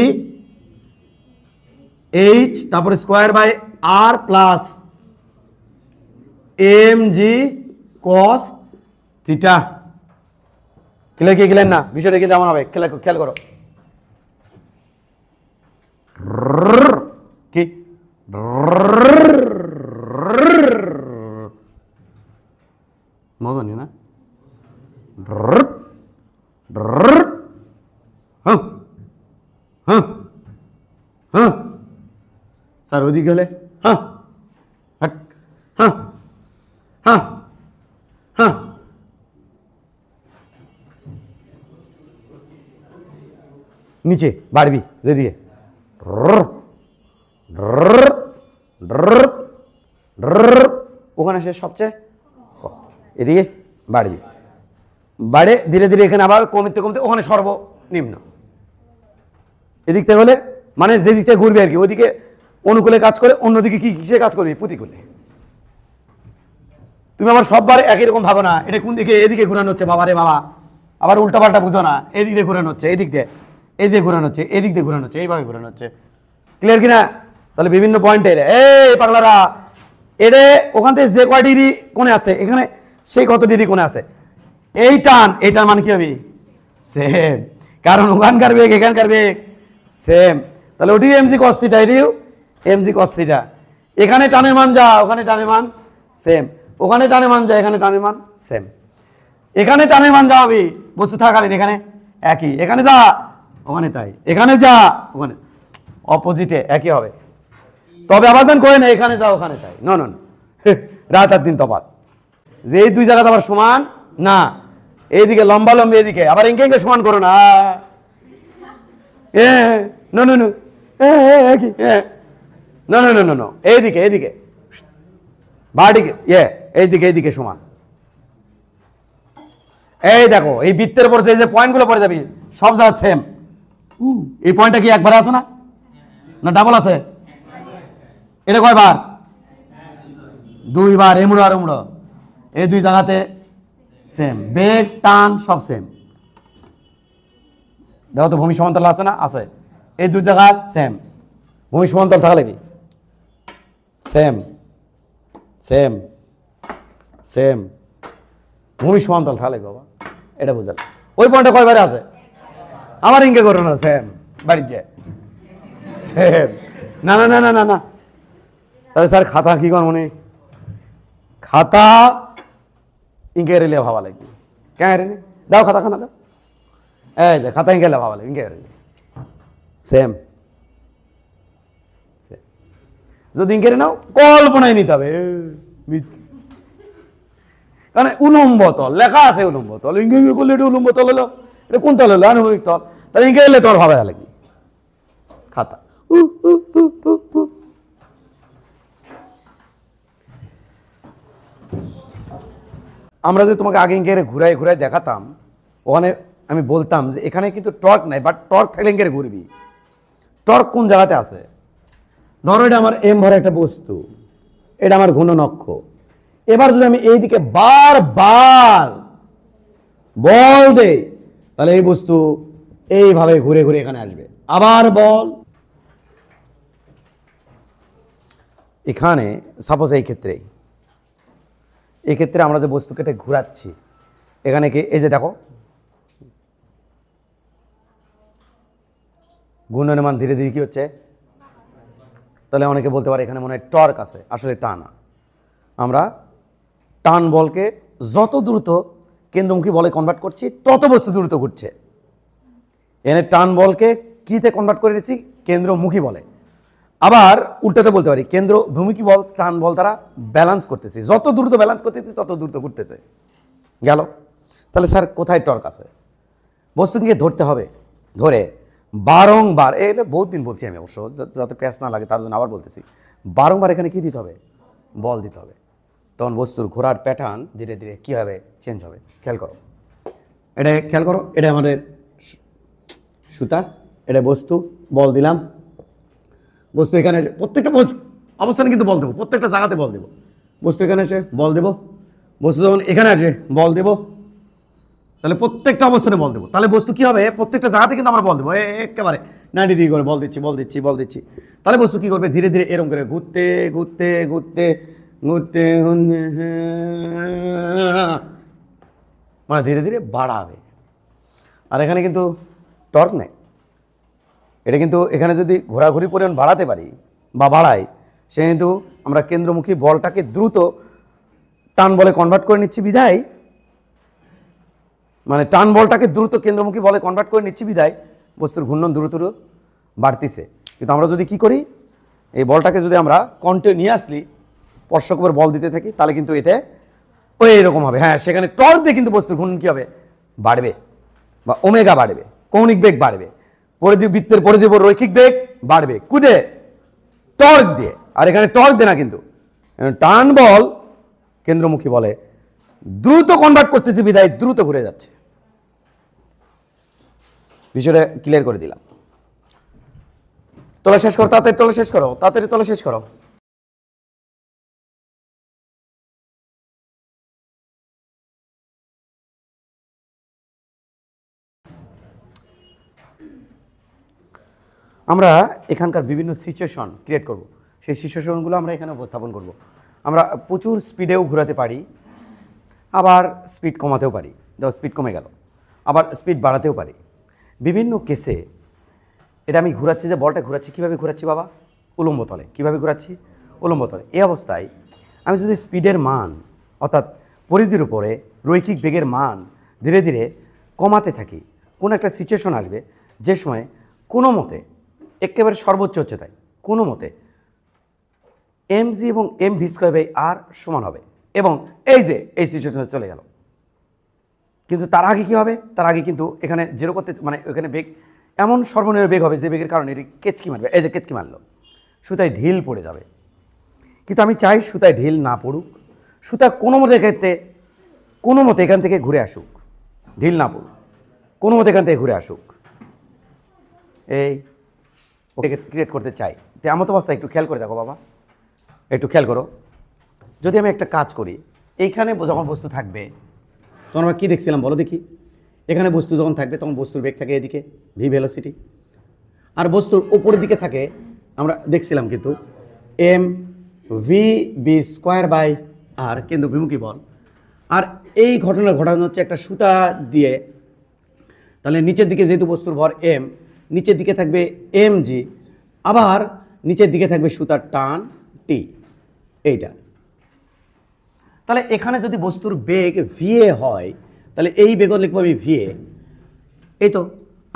এইচ, তারপরে square by R plus M G cos theta. Clear কি ক্লিয়ার না? বিষয়টা কিন্তু এমন হবে, খেয়াল করো কি মজা নি না, হ্যাঁ হ্যাঁ হ্যাঁ স্যার ওইদিকে হলে হ্যাঁ হ্যাঁ হ্যাঁ হ্যাঁ নিচে বাড়বি যেদিকে ওখানে সে সবচেয়ে এদিকে বাড়বি, বাড়ে ধীরে ধীরে এখানে আবার কমতে কমতে ওখানে সর্বনিম্ন। এদিক থেকে হলে মানে যে দিক থেকে ঘুরবে আর কি, ওইদিকে অনুকূলে কাজ করে, অন্যদিকে কি কিসে কাজ করবি? প্রতিকূলে। তুমি আবার সববার একই রকম ভাবো না, এটা কোন দিকে, এদিকে ঘুরানো হচ্ছে বাবা রে বাবা, আবার উল্টাপাল্টা বুঝো না, এদিক দিয়ে ঘুরানো হচ্ছে, এদিক দিয়ে, এদিকে ঘুরানো হচ্ছে, এদিক দিয়ে ঘুরানো হচ্ছে, এইভাবে ঘুরানো হচ্ছে। ক্লিয়ার কিনা? তাহলে বিভিন্ন পয়েন্টে এই পাগলারা এটা ওখান থেকে যে কয় ডিগ্রি কোণে আছে এখানে সেই কত ডিগ্রি কোণে আছে, এই টান, এইটার মান কি হবে? সেম, কারণ ওখানকার বেগ এখানকার বেগ সেম। তাহলে ওটি এমজি কস থিটা, এটিও এমজি কস থিটা। এখানে টানের মান যা ওখানে টানের মান সেম, ওখানে টানের মান যা এখানে টানের মান সেম। এখানে টানের মান যা হবে বস্তু থাকালীন এখানে একই, এখানে যা ওখানে তাই, এখানে যা ওখানে অপোজিটে একই হবে। তবে আবার করে না এখানে যা ওখানে তাই, না না রাত আর দিন তফাৎ, যে এই দুই জায়গাতে আবার সমান না, এইদিকে লম্বা লম্বি এদিকে আবার ইঙ্কে ইঙ্কে সমান করো না, এইদিকে এইদিকে বাড়িকে এইদিকে এইদিকে সমান। এই দেখো এই বৃত্তের উপর যে পয়েন্টগুলো পড়ে যাবি সব জায়গা সেম। এই পয়েন্টটা কি একবার আছে না, না ডাবল আছে? এটা কয়বার? দুইবার, এমুড়ো আর উমড়ো এই দুই জায়গাতে সেম, বেগ টান সব সেম। দেখো তো ভূমি সমান্তরাল আছে না? আছে। এই দুই জায়গা সেম, ভূমি সমান্তরাল থাকলে কি সেম সেম সেম, ভূমি সমান্তরাল থাকলে বাবা এটা বুঝাল। ওই পয়েন্টটা কয়বারে আছে? আমার ইঙ্গে করো না, সেম বাড়ির যায় সেম। না না না না না না, তাহলে স্যার খাতা কি কর মনে, খাতা ইঙ্কে রেলে ভাবা লাগবে, কেন রেলে দাও খাতা খানা দাও, এই যে খাতা ইঙ্কে ভাবা লাগবে, ইঙ্কে রেলে সেম। যদি ইঙ্কে নাও কল্পনায় নিতে হবে, কারণ উলম্ব তল লেখা আছে, উলম্ব তল ইঙ্গে করলে এটা উলম্ব তল হলো, এটা কোন তল হলো? আনুভূমিক তল। তাহলে ইঙ্কে এলে তল ভাবা লাগবে খাতা। আমরা যে তোমাকে আগে ইঙ্কে ঘুরাই ঘুরাই দেখাতাম, ওখানে আমি বলতাম যে এখানে কিন্তু টর্ক নাই, বাট টর্ক থাকলে ইঙ্কে ঘুরবি। টর্ক কোন জায়গাতে আছে? ধরো এটা আমার এম ভরে একটা বস্তু, এটা আমার ঘূর্ণন-অক্ষ। এবার যদি আমি এইদিকে বারবার বল দেই তাহলে এই বস্তু এইভাবে ঘুরে ঘুরে এখানে আসবে, আবার বল। এখানে সাপোজ এই ক্ষেত্রে আমরা যে বস্তুকে ঘুরাচ্ছি এখানে কি এই যে দেখো ঘূর্ণনের মান ধীরে ধীরে কি হচ্ছে, তাহলে অনেকে বলতে পারে এখানে মনে হয় টর্ক আছে, আসলে টা না। আমরা টান বলকে যত দ্রুত কেন্দ্রমুখী বলে কনভার্ট করছি তত বস্তু দ্রুত ঘুরছে। এখানে টান বলকে কিতে কনভার্ট করে দিচ্ছি? কেন্দ্রমুখী বলে। আবার উল্টাতে বলতে পারি কেন্দ্রভূমিকী বল টান বল তারা ব্যালেন্স করতেছে, যত দ্রুত ব্যালেন্স করতেছি তত দ্রুত ঘুরতেছে। গেল? তাহলে স্যার কোথায় টর্ক আছে? বস্তুকে ধরতে হবে, ধরে বারংবার, এটা বহুত দিন বলছি আমি অবশ্য যাতে প্যাঁচ না লাগে তার জন্য আবার বলতেছি, বারংবার এখানে কি দিতে হবে? বল দিতে হবে। তখন বস্তুর ঘোরার প্যাটার্ন ধীরে ধীরে কী হবে? চেঞ্জ হবে। খেয়াল করো, এটা খেয়াল করো, এটা আমাদের সুতা, এটা বস্তু, বল দিলাম, বস্তু এখানে প্রত্যেকটা অবস্থানে কিন্তু বল দেবো, প্রত্যেকটা জায়গাতে বল দেবো। বস্তু এখানে এসে বল দেবো, বস্তু যখন এখানে আসে বল দেবো, তাহলে প্রত্যেকটা অবস্থানে বল দেবো। তাহলে বস্তু কী হবে? প্রত্যেকটা জায়গাতে কিন্তু আমরা বল দেবো, একেবারে 90 ডিগ্রি করে বল দিচ্ছি বল দিচ্ছি বল দিচ্ছি। তাহলে বস্তু কী করবে? ধীরে ধীরে এরকম করে ঘুরতে ঘুরতে ঘুরতে ঘুরতে মানে ধীরে ধীরে বাড়াবে। আর এখানে কিন্তু টর্ক নেই, এটা কিন্তু এখানে যদি ঘোরাঘুরি পরিমাণ বাড়াতে পারি বা বাড়াই, সে কিন্তু আমরা কেন্দ্রমুখী বলটাকে দ্রুত টান বলে কনভার্ট করে নিচ্ছি বিধায়, মানে টান বলটাকে দ্রুত কেন্দ্রমুখী বলে কনভার্ট করে নিচ্ছি বিধায় বস্তুর ঘূর্ণন দ্রুত বাড়তিছে। কিন্তু আমরা যদি কি করি, এই বলটাকে যদি আমরা কন্টিনিউয়াসলি স্পর্শক উপর বল দিতে থাকি তাহলে কিন্তু এটা ওই এরকম হবে। হ্যাঁ, সেখানে টর্ক দিয়ে কিন্তু বস্তুর ঘূর্ণন কী হবে? বাড়বে, বা ওমেগা বাড়বে, কৌণিক বেগ বাড়বে। বৃত্তের পরিধির উপর রৈখিক বেগ বাড়বে কুদে টর্ক দিয়ে। আর এখানে টর্ক দেয় না, কিন্তু টান বল কেন্দ্রমুখী বলে দ্রুত কনভার্ট করতেছে বিধায় দ্রুত ঘুরে যাচ্ছে। বিষয়টা ক্লিয়ার করে দিলাম। তোলা শেষ করো, তাড়াতাড়ি তোলা শেষ করো, তাড়াতাড়ি তোলা শেষ করো। আমরা এখানকার বিভিন্ন সিচুয়েশন ক্রিয়েট করব, সেই সিচুয়েশনগুলো আমরা এখানে উপস্থাপন করব। আমরা প্রচুর স্পিডেও ঘোরাতে পারি, আবার স্পিড কমাতেও পারি, ধরো স্পিড কমে গেল, আবার স্পিড বাড়াতেও পারি। বিভিন্ন কেসে এটা আমি ঘোরাচ্ছি, যে বলটা ঘোরাচ্ছি, কীভাবে ঘোরাচ্ছি বাবা? উলম্ব তলে। কীভাবে ঘোরাচ্ছি? উলম্ব তলে। এই অবস্থায় আমি যদি স্পিডের মান অর্থাৎ পরিধির উপরে রৈখিক বেগের মান ধীরে ধীরে কমাতে থাকি, কোনো একটা সিচুয়েশন আসবে যে সময় কোনো মতে একেবারে সর্বোচ্চ উচ্চতায় কোনো মতে mg এবং mv²/r সমান হবে, এবং এই যে এই সিচুয়েশনে চলে গেল। কিন্তু তার আগে কী হবে? তার আগে কিন্তু এখানে জিরো করতে, মানে এখানে বেগ এমন সর্বনিম্ন বেগ হবে যে বেগের কারণে এটি কেচকি মারবে। এই যে কেচকি মারলো, সুতায় ঢিল পড়ে যাবে। কিন্তু আমি চাই সুতায় ঢিল না পড়ুক, সুতা কোনো মতে এখান থেকে ঘুরে আসুক, ঢিল না পড়ুক, কোনো মতে এখান থেকে ঘুরে আসুক। এই ওকে ক্রিয়েট করতে চাই। তো এমন অবস্থা একটু খেয়াল করে দেখো বাবা, একটু খেয়াল করো। যদি আমি একটা কাজ করি, এইখানে যখন বস্তু থাকবে তখন আমরা কী দেখছিলাম বলো দেখি? এখানে বস্তু যখন থাকবে তখন বস্তুর বেগ থাকে এদিকে ভি ভেলোসিটি, আর বস্তুর ওপরের দিকে থাকে আমরা দেখছিলাম কিন্তু mv²/r কেন্দ্রবিমুখী বল। আর এই ঘটনা ঘটানো হচ্ছে একটা সুতা দিয়ে। তাহলে নিচের দিকে যেহেতু বস্তুর ভর m, নিচের দিকে থাকবে mg, আবার নিচের দিকে থাকবে সুতার টান t, এইটা। তাহলে এখানে যদি বস্তুর বেগ va হয় তাহলে এই বেগ লিখবো আমি va, এই তো।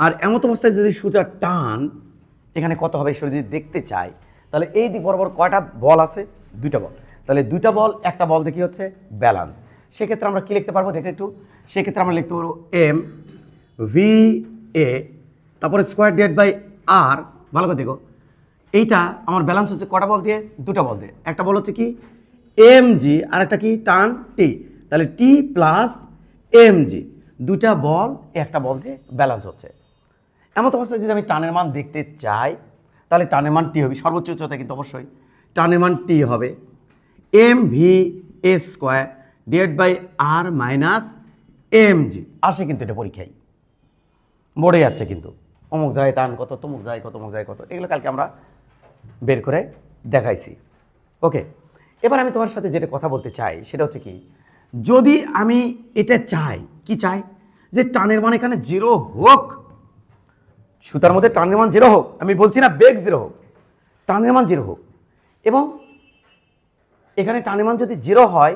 আর এমত অবস্থায় যদি সুতার টান এখানে কত হবে সেটা যদি দেখতে চাই, তাহলে এই দিক বরাবর কয়টা বল আছে? দুইটা বল। তাহলে দুইটা বল, একটা বল দেখি হচ্ছে ব্যালেন্স। সেক্ষেত্রে আমরা কী লিখতে পারবো দেখে একটু? সেক্ষেত্রে আমরা লিখতে পারবো mva তারপরে ²/r। ভালো করে দেখো, এইটা আমার ব্যালেন্স হচ্ছে কটা বল দিয়ে? দুটা বল দিয়ে। একটা বল হচ্ছে কি mg, আর একটা কি টান t। তাহলে t প্লাস mg, দুটা বল একটা বল দিয়ে ব্যালেন্স হচ্ছে। এমন অবস্থায় যদি আমি টানের মান দেখতে চাই তাহলে টানের মান টি হবে, সর্বোচ্চ উচ্চতা কিন্তু অবশ্যই টানের মান টি হবে mva² মাইনাস mg। আসে কিন্তু এটা পরীক্ষায় বোর্ডে যাচ্ছে, কিন্তু অমুক জায়গায় টান কত, তমুক জায়গায় কত, অমুক জায়গায় কত, এগুলো কালকে আমরা বের করে দেখাইছি। ওকে, এবার আমি তোমার সাথে যেটা কথা বলতে চাই সেটা হচ্ছে কি, যদি আমি এটা চাই, কি চাই? যে টানের মান এখানে জিরো হোক, সুতার মধ্যে টানের মান জিরো হোক। আমি বলছি না বেগ জিরো হোক, টানের মান জিরো হোক। এবং এখানে টানের মান যদি জিরো হয়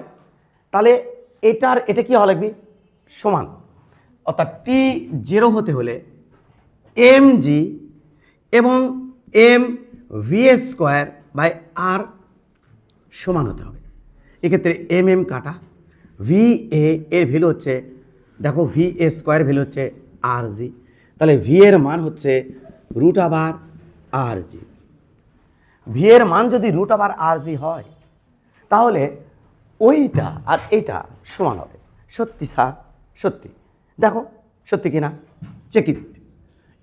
তাহলে এটা কি হওয়া লাগবে? সমান। অর্থাৎ টি জিরো হতে হলে mg এবং mva² সমান হতে হবে। এক্ষেত্রে কাটা, va এর ভ্যালু হচ্ছে, দেখো va² ভ্যালু হচ্ছে rg, তাহলে v এর মান হচ্ছে √rg। v এর মান যদি √rg হয় তাহলে ওইটা আর এইটা সমান হবে। সত্যি স্যার, সত্যি। দেখো সত্যি কিনা, চেক ইট।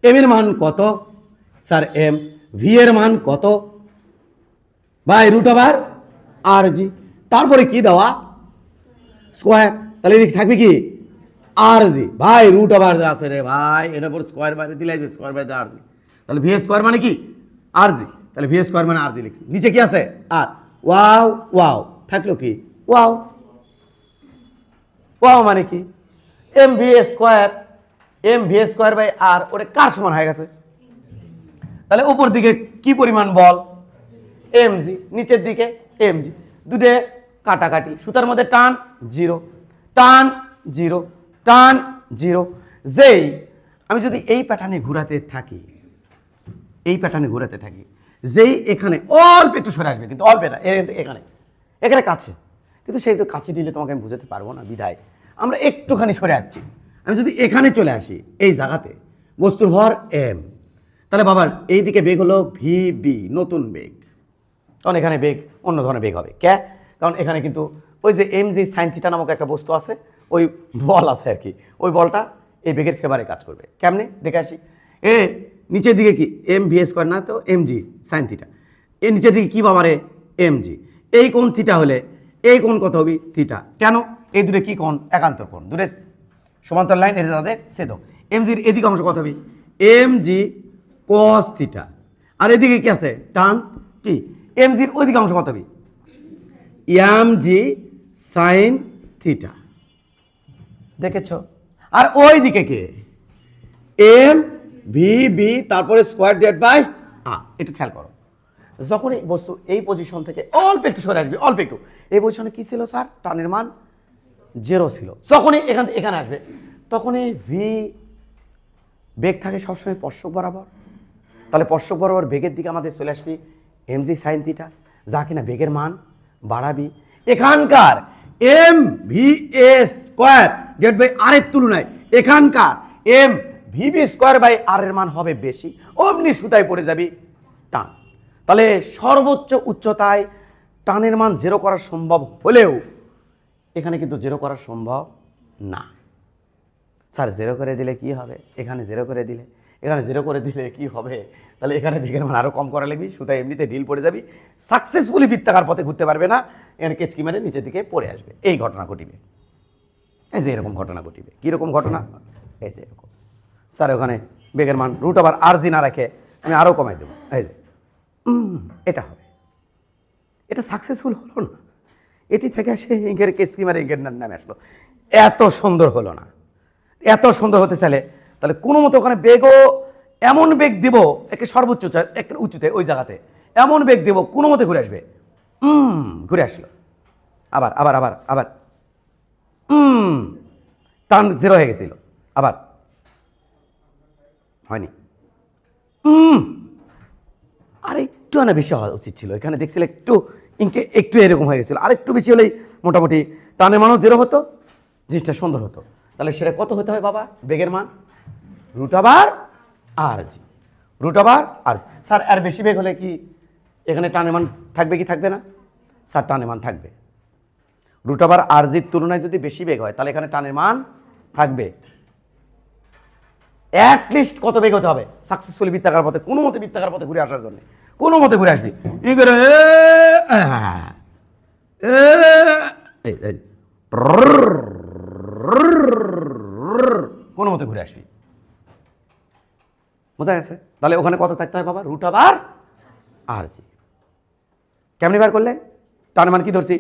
m এর মান কত স্যার? m। v এর মান কত? By √rg। তারপরে কি দেওয়া? স্কোয়ার। তাহলে এদিকে থাকবে কি rg ভাই √r আছে রে ভাই, এটার পর স্কোয়ার বাইরে দিলে স্কোয়ার বাইরে rg। তাহলে v² মানে কি? rg। তাহলে v² মানে rg লিখছি। নিচে কি আছে? আর ওয়াও ওয়াও থাকলো কি? ওয়াও। ওয়াও মানে কি? mva²/r ওটা কার সমান হয়ে গেছে? তাহলে উপর দিকে কি পরিমাণ বল? mg, নিচের দিকে mg, দুটো কাটাকাটি, সুতার মধ্যে টান জিরো, টান জিরো, টান জিরো। যেই আমি যদি এই প্যাটার্নে ঘোরাতে থাকি, যেই এখানে অল্প একটু সরে আসবে, কিন্তু অল্প না, এখানে কাছে, কিন্তু সেই তো কাছে দিলে তোমাকে আমি বুঝাতে পারবো না, বিধায় আমরা একটুখানি সরে আসছি। আমি যদি এখানে চলে আসি, এই জায়গাতে বস্তুর ভর m, তাহলে বাবার এই দিকে বেগ হলো ভিবি, নতুন বেগ, কারণ এখানে বেগ অন্য ধরনের বেগ হবে। কারণ এখানে কিন্তু ওই যে mg sin থিটা নামক একটা বস্তু আছে, ওই বল আছে আর কি, ওই বলটা এই বেগের ফেভারে কাজ করবে। কেমনে দেখে আসি। এ নিচের দিকে কি এম ভি স্কোয়ার না তো mg sin থিটা, এর নিচের দিকে কি বাবারে mg, এই কোণ থিটা হলে এই কোণ কত হবে থিটা। কেন? এই দূরে কি কোণ? একান্তর কোণ, দূরে সমান্তর লাইন এটা তাদের ছেদক। mgর এদিকে অংশ কত হবে mg cos থিটা, আর এদিকে কি আছে টান টি, mgর ওইদিকে অংশ কত হবে mg sin থিটা। দেখেছ? আর ওই দিকে কে এম ভি বি তারপরে স্কোয়ার ডিভাইড বাই আর। একটু খেয়াল করো, যখন এই বস্তু এই পজিশন থেকে অল্প একটু সরে আসবে, অল্প একটু, এই পজিশনে কি ছিল স্যার? টানের মান 0 ছিল। যখনই এখান থেকে এখানে আসবে তখনই ভি বেগ থাকে সবসময় স্পর্শক বরাবর, তাহলে স্পর্শক বরাবর বেগের দিকে আমাদের চলে আসবি mg sin থিটা, যা কিনা বেগের মান বাড়াবি। এখানকার M V A square divide by R এর তুলনায় এখানকার M V B square by R এর মান হবে বেশি, অমনি সুতায় পড়ে যাবি টান। তাহলে সর্বোচ্চ উচ্চতায় টানের মান 0 করা সম্ভব হলেও এখানে কিন্তু 0 করা সম্ভব না। স্যার 0 করে দিলে কি হবে? এখানে 0 করে দিলে, এখানে 0 করে দিলে কি হবে? তাহলে এখানে বেগের মান আরও কম করা লাগবে, সুতায় এমনিতে ঢিল পড়ে যাবি, সাকসেসফুলি বৃত্তাকার পথে ঘুরতে পারবে না, এখানে কেচকি মেরে নিচের দিকে পড়ে আসবে। এই ঘটনা ঘটিবে, এই যে এরকম ঘটনা ঘটিবে। কীরকম ঘটনা? এই যে এরকম। স্যার ওখানে বেগের মান রুট আবার আর জি না রাখে আমি আরও কমাই দেবো, এই যে এটা হবে। এটা সাকসেসফুল হলো না, এটি থেকে এসে ইঙ্গের কেচকি মেরে ইঙ্গের নামে আসলো। এত সুন্দর হলো না। এত সুন্দর হতে চাইলে তাহলে কোনো মতো ওখানে বেগও এমন বেগ দিব একে সর্বোচ্চ একটা উঁচুতে ওই জায়গাতে এমন বেগ দেব কোনো মতে ঘুরে আসবে। ঘুরে আসলো, আবার আবার আবার আবার টান 0 হয়ে গেছিল, আবার হয়নি। আর একটু আনা বেশি হওয়া উচিত ছিল, এখানে দেখছিল একটু ইনকে একটু এরকম হয়ে গেছিল, আর একটু বেশি হলেই মোটামুটি টানের মানও 0 হতো, জিনিসটা সুন্দর হতো। তাহলে সেটা কত হতে হয় বাবা? বেগের মান রুট আবার আর জি, রুট আবার আর জি। স্যার আর বেশি বেগ হলে কি এখানে টানের মান থাকবে কি থাকবে না? স্যার টানের মান থাকবে। রুট আবার আর জির তুলনায় যদি বেশি বেগ হয় তাহলে এখানে টানের মান থাকবে। অ্যাটলিস্ট কত বেগ হতে হবে সাকসেসফুলি বৃত্তাকার পথে, কোনো মতে বৃত্তাকার পথে ঘুরে আসার জন্য? কোনো মতে ঘুরে আসবি, কোনো মতে ঘুরে আসবি, বোঝা গেছে? তাহলে ওখানে কত থাকতে হয় বাবা? রুট আবার আর জি। কেমনি বার করলে? টানের মান কি ধরছি?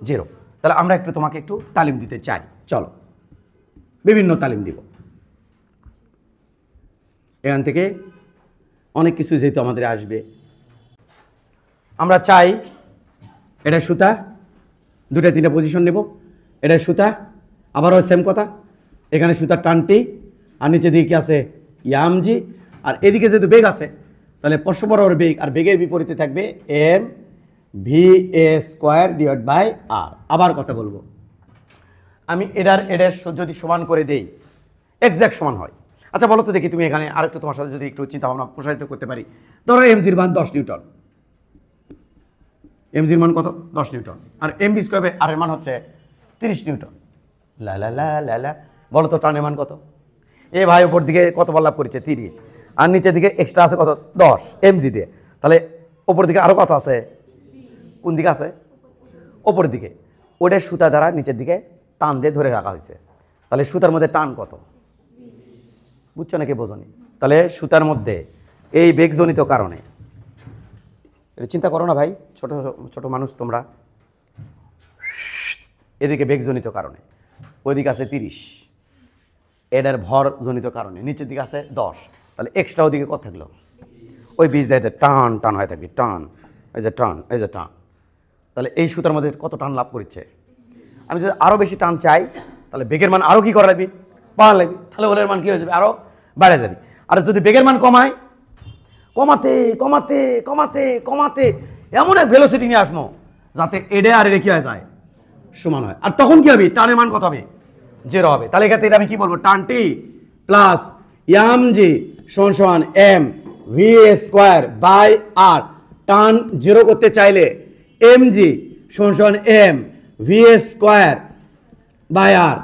0। তাহলে আমরা একটু তোমাকে একটু তালিম দিতে চাই, চলো বিভিন্ন তালিম দিব। এখান থেকে অনেক কিছু যেহেতু আমাদের আসবে, আমরা চাই এটা সুতা, 2-3 পজিশন নেব, এটা সুতা, আবারও সেম কথা, এখানে সুতার টানটি, আর নিচে দিকে কি আছে ইয়ামজি, আর এদিকে যেহেতু বেগ আছে তাহলে স্পর্শক বরাবর বেগ, আর বেগের বিপরীতে থাকবে M V A square divide by R. আবার কথা বলবো, আমি এটার যদি সমান করে দেই এক্স্যাক্ট সমান হয়। আচ্ছা বলো তো দেখি, তুমি এখানে আরেকটু তোমার সাথে যদি একটু চিন্তা ভাবনা প্রসারিত করতে পারি। ধরো এমজির মান 10 নিউটন, এমজির মান কত? 10 নিউটন, আর এমবি স্কোয়ার আর এর মান হচ্ছে 30 নিউটন। লা লা লা লা লা, বলো তো টানের মান কত? এ ভাই উপর দিকে কত বল লাভ করেছে? 30, আর নিচের দিকে এক্সট্রা আছে কত? 10 এমজি দিয়ে। তাহলে ওপর দিকে আরও কত আছে? কোন দিকে আছে? ওপরের দিকে। ওটা সুতা দ্বারা নিচের দিকে টান দিয়ে ধরে রাখা হয়েছে। তাহলে সুতার মধ্যে টান কত? বুঝছো নাকি বোঝনি? তাহলে সুতার মধ্যে এই বেগজনিত কারণে, এটা চিন্তা করো না ভাই, ছোট ছোট মানুষ তোমরা, এদিকে বেগজনিত কারণে ওইদিকে আছে 30, এটার ভরজনিত কারণে নিচের দিকে আছে 10, তাহলে এক্সট্রা ওদিকে কত থাকলো? ওই বীজ দেয় টান টান হয়ে থাকবে, টান, এই যে টান, এই যে টান। তাহলে এই সুতার মধ্যে কত টান লাভ করছে? আমি যদি আরও বেশি টান চাই তাহলে বেগের মান আরও কী করা লাগবে? বাড়া লাগবে। তাহলে ওলের মান কী হয়ে যাবে? আরও বেড়ে যাবে। আর যদি বেগের মান কমায়, কমাতে কমাতে কমাতে কমাতে এমন এক ভেলোসিটি নিয়ে আসবো যাতে এডে আর এডে কী হয়ে যায়? সমান হয়। আর তখন কী হবে? টানের মান কত হবে? 0 হবে। তাহলে এক্ষেত্রে আমি কী বলবো? টান টি প্লাস ইয়াম জি সমান সমান M V square by R. টান জিরো করতে চাইলে এম জি সমান M V square by R,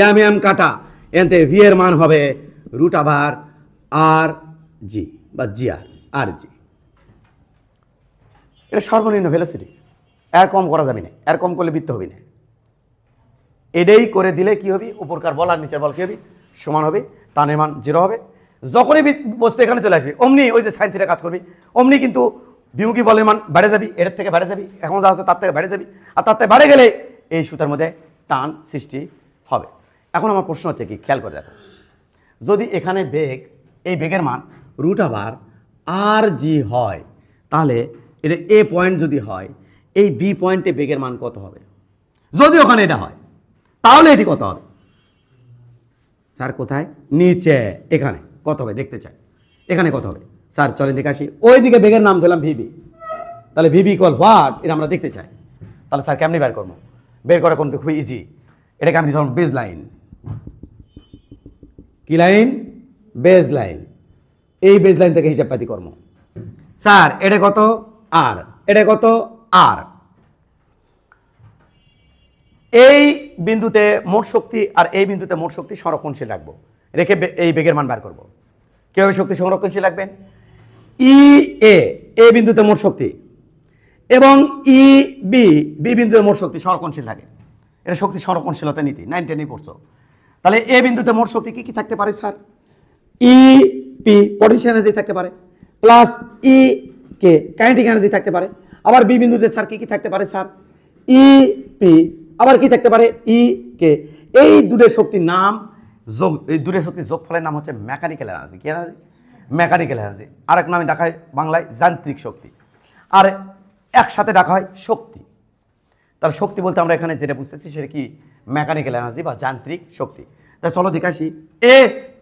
M M কাটা, এতে ভি এর মান হবে রুট আবার আর জি বা জি আর জি। এটা সর্বনিম্ন ভেলোসিটি, এর কম করা যাবে না, এর কম করলে বৃত্ত হবে না। এটাই করে দিলে কি হবে, উপরকার বল আর নিচের বল কি হবে, সমান হবে, টানের মান জিরো হবে। যখনই বস্তু এখানে চলে আসবে অমনি ওই যে সাইন থিটা কাজ করবি, অমনি কিন্তু বিমুখী বলের মান বেড়ে যাবি, এটার থেকে বেড়ে যাবি, এখন যা আছে তার থেকে বেড়ে যাবি, আর তার থেকে বেড়ে গেলে এই সুতার মধ্যে টান সৃষ্টি হবে। এখন আমার প্রশ্ন হচ্ছে কি, খেয়াল করে দেখো, যদি এখানে বেগ, এই বেগের মান রুট আবার আর জি হয়, তাহলে এটা এ পয়েন্ট যদি হয়, এই বি পয়েন্টে বেগের মান কত হবে? যদি ওখানে এটা হয় তাহলে এটি কত হবে? স্যার কোথায়? নিচে। এখানে কত হবে দেখতে চাই, এখানে কত হবে স্যার? চলেন দেখে আসি। ওইদিকে বেগের নাম ধরলাম ভিবি, তাহলে ভিবি ইকুয়াল হোয়াট, এটা আমরা দেখতে চাই। তাহলে স্যার কেমনি বের করবো? বের করা কিন্তু খুবই ইজি। এটাকে আমি ধরুন বেজ লাইন। কি লাইন? Base line. এই বেজ লাইন থেকে হিসাব পাতি কর্ম। স্যার এটা কত? আর। এটা কত? আর। এই বিন্দুতে মোট শক্তি আর এই বিন্দুতে মোট শক্তি সংরক্ষণশীল রাখবো, রেখে এই বেগের মান বার করবো। কিভাবে শক্তি সংরক্ষণশীল রাখবেন? ই এ বিন্দুতে মোট শক্তি এবং ই বি বিন্দুতে মোট শক্তি সংরক্ষণশীল থাকে। এটা শক্তি সংরক্ষণশীলতা নীতি, 9 10 পড়ছো। তাহলে এ বিন্দুতে মোট শক্তি কি কি থাকতে পারে sir? E P potential energy থাকতে পারে, প্লাস ই কে কাইনেটিক এনার্জি থাকতে পারে। আবার বি বিন্দুতে স্যার কি কি থাকতে পারে স্যার? ই পি আবার কি থাকতে পারে? ই কে। এই দুটোর শক্তির নাম যোগ, এই দুটোর শক্তির যোগফলের নাম হচ্ছে মেকানিক্যাল এনার্জি। কি এনার্জি? Mechanical energy. আরেক নামে ডাকা হয় বাংলায় যান্ত্রিক শক্তি, আর একসাথে ডাকা হয় শক্তি। তাহলে শক্তি বলতে আমরা এখানে যেটা বুঝতেছি সেটা কি? মেকানিক্যাল এনার্জি বা যান্ত্রিক শক্তি। তাই চলো দেখে আসি,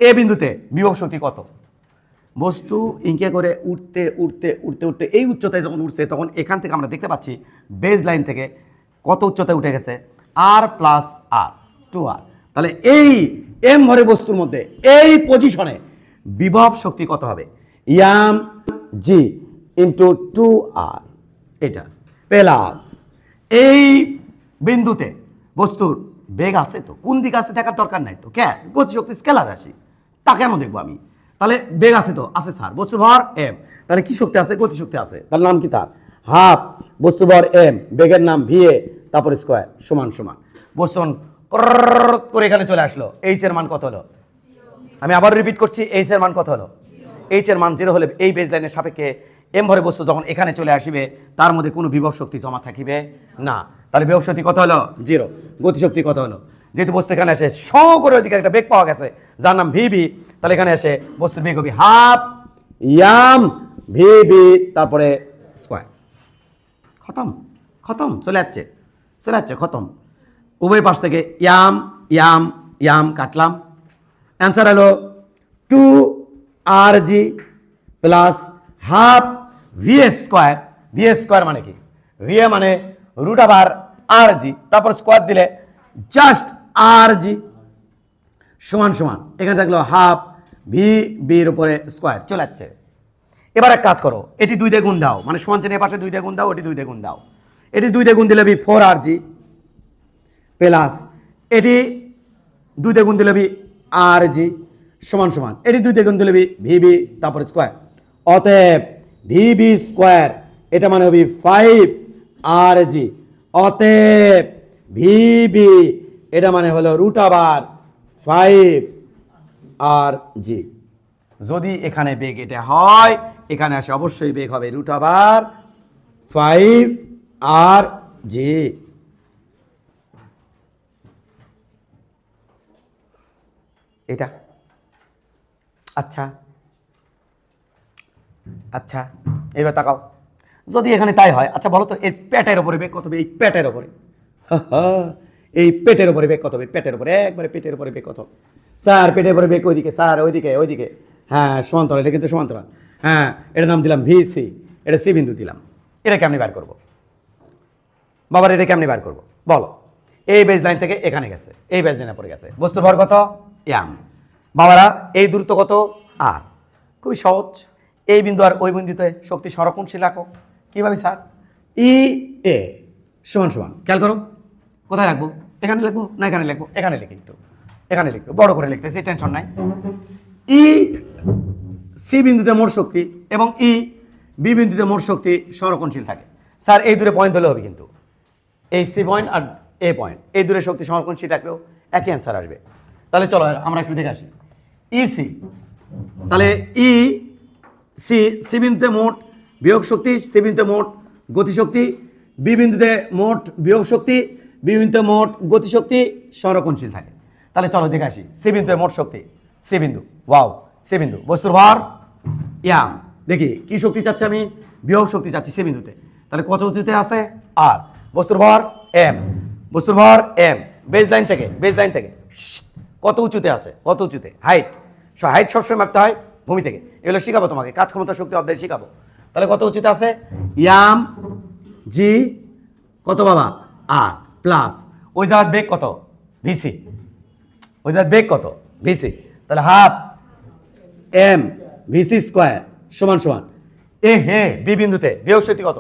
এ বিন্দুতে বিভব শক্তি কত? বস্তু ইঙ্কে করে উঠতে উঠতে উঠতে উঠতে এই উচ্চতায় যখন উঠছে, তখন এখান থেকে আমরা দেখতে পাচ্ছি বেজ লাইন থেকে কত উচ্চতায় উঠে গেছে? আর প্লাস আর, 2r। তাহলে এই এম ভরে বস্তুর মধ্যে এই পজিশনে বিভব শক্তি কত হবে? এম জি ইন্টু 2r, এটা প্লাস এই বিন্দুতে বস্তুর বেগ আছে তো, কোন দিকে আছে দেখার দরকার নাই তো, কে গতিশক্তি স্কেলার রাশি, তা কেন দেখবো আমি? তাহলে বেগ আছে তো, আছে স্যার, বস্তুর ভর এম, তাহলে কি শক্তি আছে? গতিশক্তি আছে। তার নাম কি? তার হাফ বস্তু ভর এম, বেগের নাম ভি এ, তারপর স্কোয়ার সমান সমান বস্তু করে এখানে চলে আসলো। এইচ এর মান কত হলো? আমি আবার রিপিট করছি, এইচ এর মান কত হলো? এইচ এর মান 0 হলে এই বেজ লাইনের সাপেক্ষে এম ভরে বস্তু যখন এখানে চলে আসবে, তার মধ্যে কোনো বিভব শক্তি জমা থাকিবে না। তাহলে বিভব শক্তি কত হলো? 0। গতিশক্তি কত হলো? যেহেতু বস্তু এখানে আসে স করে ওইদিকে একটা বেগ পাওয়া গেছে যার নাম ভিবি, তাহলে এখানে এসে বস্তুর বেগ হবে হাফ ইয়াম ভিবি তারপরে স্কোয়ার। খতম, খতম, চলে যাচ্ছে, চলে যাচ্ছে, খতম। উভয় পাশ থেকে ইয়াম ইয়াম ইয়াম কাটলাম। অ্যান্সার হলো 2rg plus half V S square. V S square মানে কি? ভিএ মানে রুট আবার আর জি, তারপর স্কোয়ার দিলে জাস্ট আর জি সমান সমান এখানে থাকলো হাফ ভি বির উপরে স্কোয়ার, চলে যাচ্ছে। এবার এক কাজ করো, এটি 2 দিয়ে গুণ দাও, মানে সমান চিহ্নের পাশে 2 দিয়ে গুণ দাও, এটি 2 দিয়ে গুণ দাও। এটি 2 দিয়ে গুণ দিলে বি 4rg প্লাস এটি 2 দিয়ে গুণ দিলে বি আর জি সমান সমান এটি 2 দিয়ে গুণ দিলে বি ভিবি তারপর স্কোয়ার। অতএব ভিবি স্কোয়ার এটা মানে হবে 5rg। অতএব ভিবি এটা মানে হলো রুট আবার 5rg। যদি এখানে বেগ এটা হয়, এখানে আসে অবশ্যই বেগ হবে রুট আবার 5rg। এটা আচ্ছা আচ্ছা, এবার তাকাও, যদি এখানে তাই হয়, আচ্ছা বলো তো এর পেটের উপরে বেগ কত হবে? এই পেটের উপরে, এই পেটের উপরে বেগ কত হবে? পেটের উপরে, একবারে পেটের উপরে বেগ কত? স্যার পেটের উপরে বেগ ওইদিকে, স্যার ওইদিকে ওইদিকে, হ্যাঁ সমান্তরাল, এটা কিন্তু সমান্তরাল। হ্যাঁ এটার নাম দিলাম ভিসি, এটা সি বিন্দু দিলাম। এটা কেমনি বার করবো বাবার? এটা কেমনি বার করবো বলো? এই বেজ লাইন থেকে এখানে গেছে, এই বেজ লাইনে পড়ে গেছে, বস্তুর ভর কত? এম। বাবারা এই দূরত্ব কত? আর। খুবই সহজ, এই বিন্দু আর ওই বিন্দুতে শক্তি সংরক্ষণশীল রাখো। কীভাবে স্যার? ই এ সমান সমান, খেয়াল করো কোথায় রাখবো, এখানে লিখবো না এখানে লিখবো? এখানে লিখি, একটু এখানে লিখবো, বড় করে লিখতেছি, টেনশন নাই। ই সি বিন্দুতে মোট শক্তি এবং ই বি বিন্দুতে মোট শক্তি সংরক্ষণশীল থাকে। স্যার এই দূরে পয়েন্ট হলে হবে, কিন্তু এই সি পয়েন্ট আর এ পয়েন্ট এই দূরে শক্তি সংরক্ষণশীল রাখলেও একই অ্যান্সার আসবে। তাহলে চলো আমরা একটু দেখে আসি। ই সি, তাহলে ই সি, সি বিন্দুতে মোট বিয়োগ শক্তি, সি বিন্দুতে মোট গতিশক্তি, বি বিন্দুতে মোট বিয়োগ শক্তি, বি বিন্দুতে মোট গতিশক্তি সংরক্ষণশীল থাকে। তাহলে চলো দেখে আসি সি বিন্দুতে মোট শক্তি, সি বিন্দু, ওয়াও সি বিন্দু, বস্তুর ভর ইয়াম, দেখি কি শক্তি চাচ্ছি আমি, বিয়োগ শক্তি চাচ্ছি সি বিন্দুতে, তাহলে কত উঁচুতে আছে আর, বস্তুর ভর এম, বস্তুর ভর এম, বেজ লাইন থেকে কত উঁচুতে আছে, কত উঁচুতে, হাইট, হাইট সবসময় মাপতে হয় ভূমি থেকে, এগুলো শিখাবো তোমাকে, কাজ ক্ষমতা শক্তি অধ্যায় শিখাবো। তাহলে কত উঁচুতে আছে, ইয়াম জি কত বাবা আর প্লাস ওই জায়গার বেগ কত ভিসি, ওই জায়গার বেগ কত ভিসি, তাহলে হাফ এম ভিসি স্কোয়ার সমান সমান এ হে বি বিন্দুতে বিয়োগ শক্তি কত,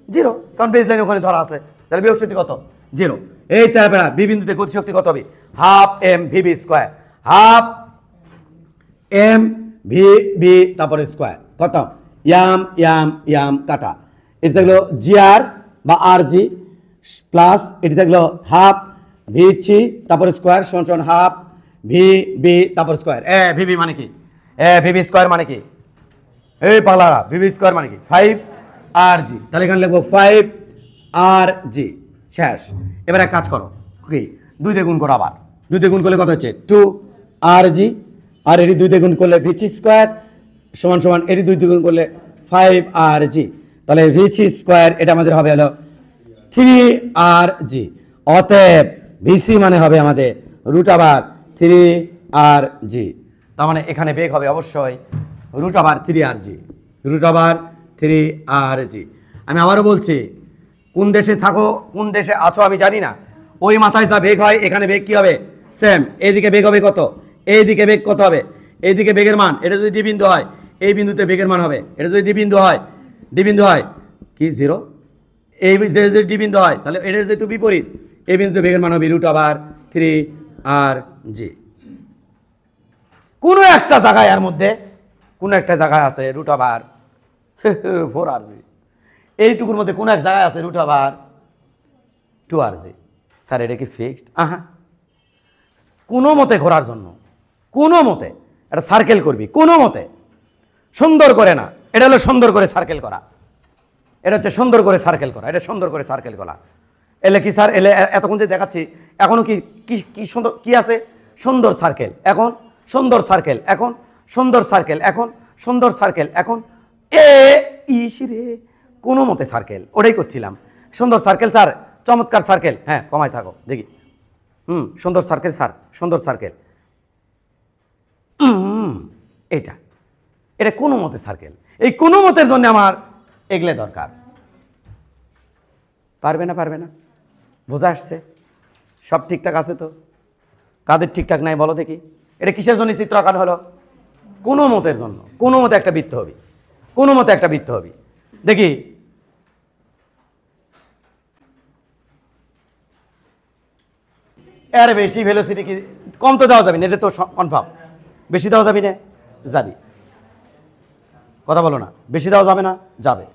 জিরো, কারণ বেজ লাইন ওখানে ধরা আছে, তাহলে বিয়োগ শক্তি কত, জিরো। এই স্যার বি বিন্দুতে গতিশক্তি কত হবে, half M V B square, half M V B তারপরে স্কোয়ার, কত, ইয়াম ইয়াম ইয়াম কাটা, এটি থাকলো জি আর বা আর জি প্লাস এটি থাকলো হাফ ভি সি তারপরে স্কোয়ার সমান সমান হাফ ভি বি তারপর স্কোয়ার। এ ভিবি মানে কি, এ ভিবি স্কোয়ার মানে কি, এই পাগলারা ভিবি স্কোয়ার মানে কি 5 আর জি, তাহলে এখানে লিখবো 5 আর জি, শেষ। এবারে কাজ করো, কি 2 দিয়ে গুণ করো, আবার 2 দিয়ে গুণ করলে কত হচ্ছে 2 আর জি, আর এটি 2 দিয়ে গুণ করলে ভিসি স্কোয়ার সমান সমান এটি 2 দিয়ে গুণ করলে 5 আর জি, তাহলে ভিসি স্কোয়ার এটা আমাদের হবে হলো 3 আর জি, অতএব ভিসি মানে হবে আমাদের রুট আবার 3 আর জি, তার মানে এখানে বেগ হবে অবশ্যই রুট আবার 3 আর জি, রুট আবার 3 আর জি। আমি আবারও বলছি, কোন দেশে থাকো কোন দেশে আছো আমি জানি না, ওই মাথায় যা বেগ হয় এখানে বেগ কি হবে সেম, এইদিকে বেগ হবে কত, এইদিকে বেগ কত হবে, এইদিকে বেগের মান, এটা যদি ডি বিন্দু হয় এই বিন্দুতে বেগের মান হবে, এটা যদি ডি বিন্দু হয় কি 0, এই যদি ডি বিন্দু হয় তাহলে এটার যেহেতু বিপরীত, এই বিন্দুতে বেগের মান হবে রুট আবার 3 আর জি। কোনো একটা জায়গায় এর মধ্যে কোনো একটা জায়গায় আছে রুট আবার 4 আর জি, এইটুকুর মধ্যে কোনো এক জায়গায় আছে রুট আবার 2 আর জি। স্যার এটা কি ফিক্সড? কোনো মতে ঘোরার জন্য, কোনো মতে এটা সার্কেল করবি, কোনো মতে সুন্দর করে না, এটা হলো সুন্দর করে সার্কেল করা, এটা হচ্ছে সুন্দর করে সার্কেল করা, এটা সুন্দর করে সার্কেল করা। এলে কি স্যার, এলে এতক্ষণ যে দেখাচ্ছি এখনো কি কি সুন্দর কি আছে, সুন্দর সার্কেল, এখন সুন্দর সার্কেল, এখন সুন্দর সার্কেল, এখন সুন্দর সার্কেল, এখন এ ইসিরে কোনো মতে সার্কেল, ওটাই করছিলাম, সুন্দর সার্কেল স্যার, চমৎকার সার্কেল, হ্যাঁ কমায় থাকো দেখি, সুন্দর সার্কেল স্যার, সুন্দর সার্কেল, এটা এটা কোনো মতে সার্কেল, এই কোনো মতের জন্য আমার এগলে দরকার, পারবে না পারবে না, বোঝা আসছে? সব ঠিকঠাক আছে তো? কাদের ঠিকঠাক নাই বলো দেখি, এটা কিসের জন্য চিত্র আঁকানো হলো? কোনো মতের জন্য, কোনো মতে একটা বৃত্ত হবে, কোনো মতে একটা বৃত্ত হবে, দেখি এর বেশি ভেলোসিটি কি কম তো দেওয়া যাবে না, এটা তো কনফার্ম, বেশি দেওয়া যাবে না, যাবি, কথা বলো না, বেশি দেওয়া যাবে না, যাবে।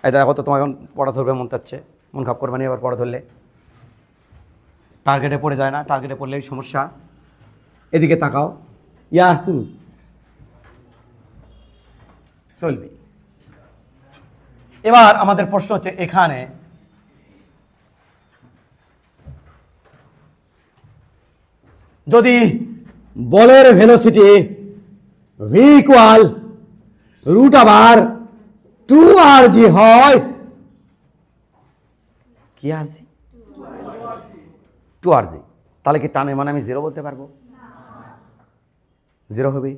এই দেখো তো তোমার এখন পড়া ধরবে মন চাচ্ছে, মন খারাপ করবে না এবার পড়া ধরলে, টার্গেটে পড়ে যায় না, টার্গেটে পড়লেই সমস্যা। এদিকে তাকাও, ইয়াহু চলবে। এবার আমাদের প্রশ্ন হচ্ছে এখানে যদি বলের ভেলোসিটি ভি ইকুয়াল রুট আবার 2 আর জি হয়, কি আর জি 2 আর জি, তাহলে কি টানের মানে আমি 0 বলতে পারবো? 0 হবে?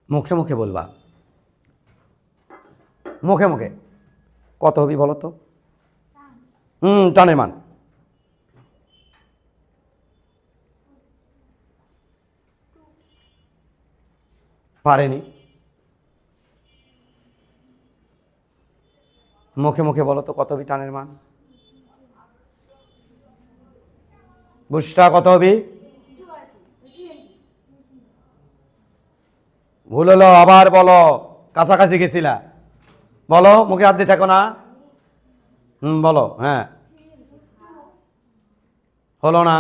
মুখে মুখে বলবা, মুখে মুখে কত হবি বলো তো? টানের মান পারেনি। মুখে মুখে বলো তো কত হবে টানের মান? বুঝটা কত হবে? ভুল হলো, আবার বলো। কাছাকাছি গেছিলা, বলো। মুখে হাত দিয়ে থাকো না। বলো। হ্যাঁ, হলো না।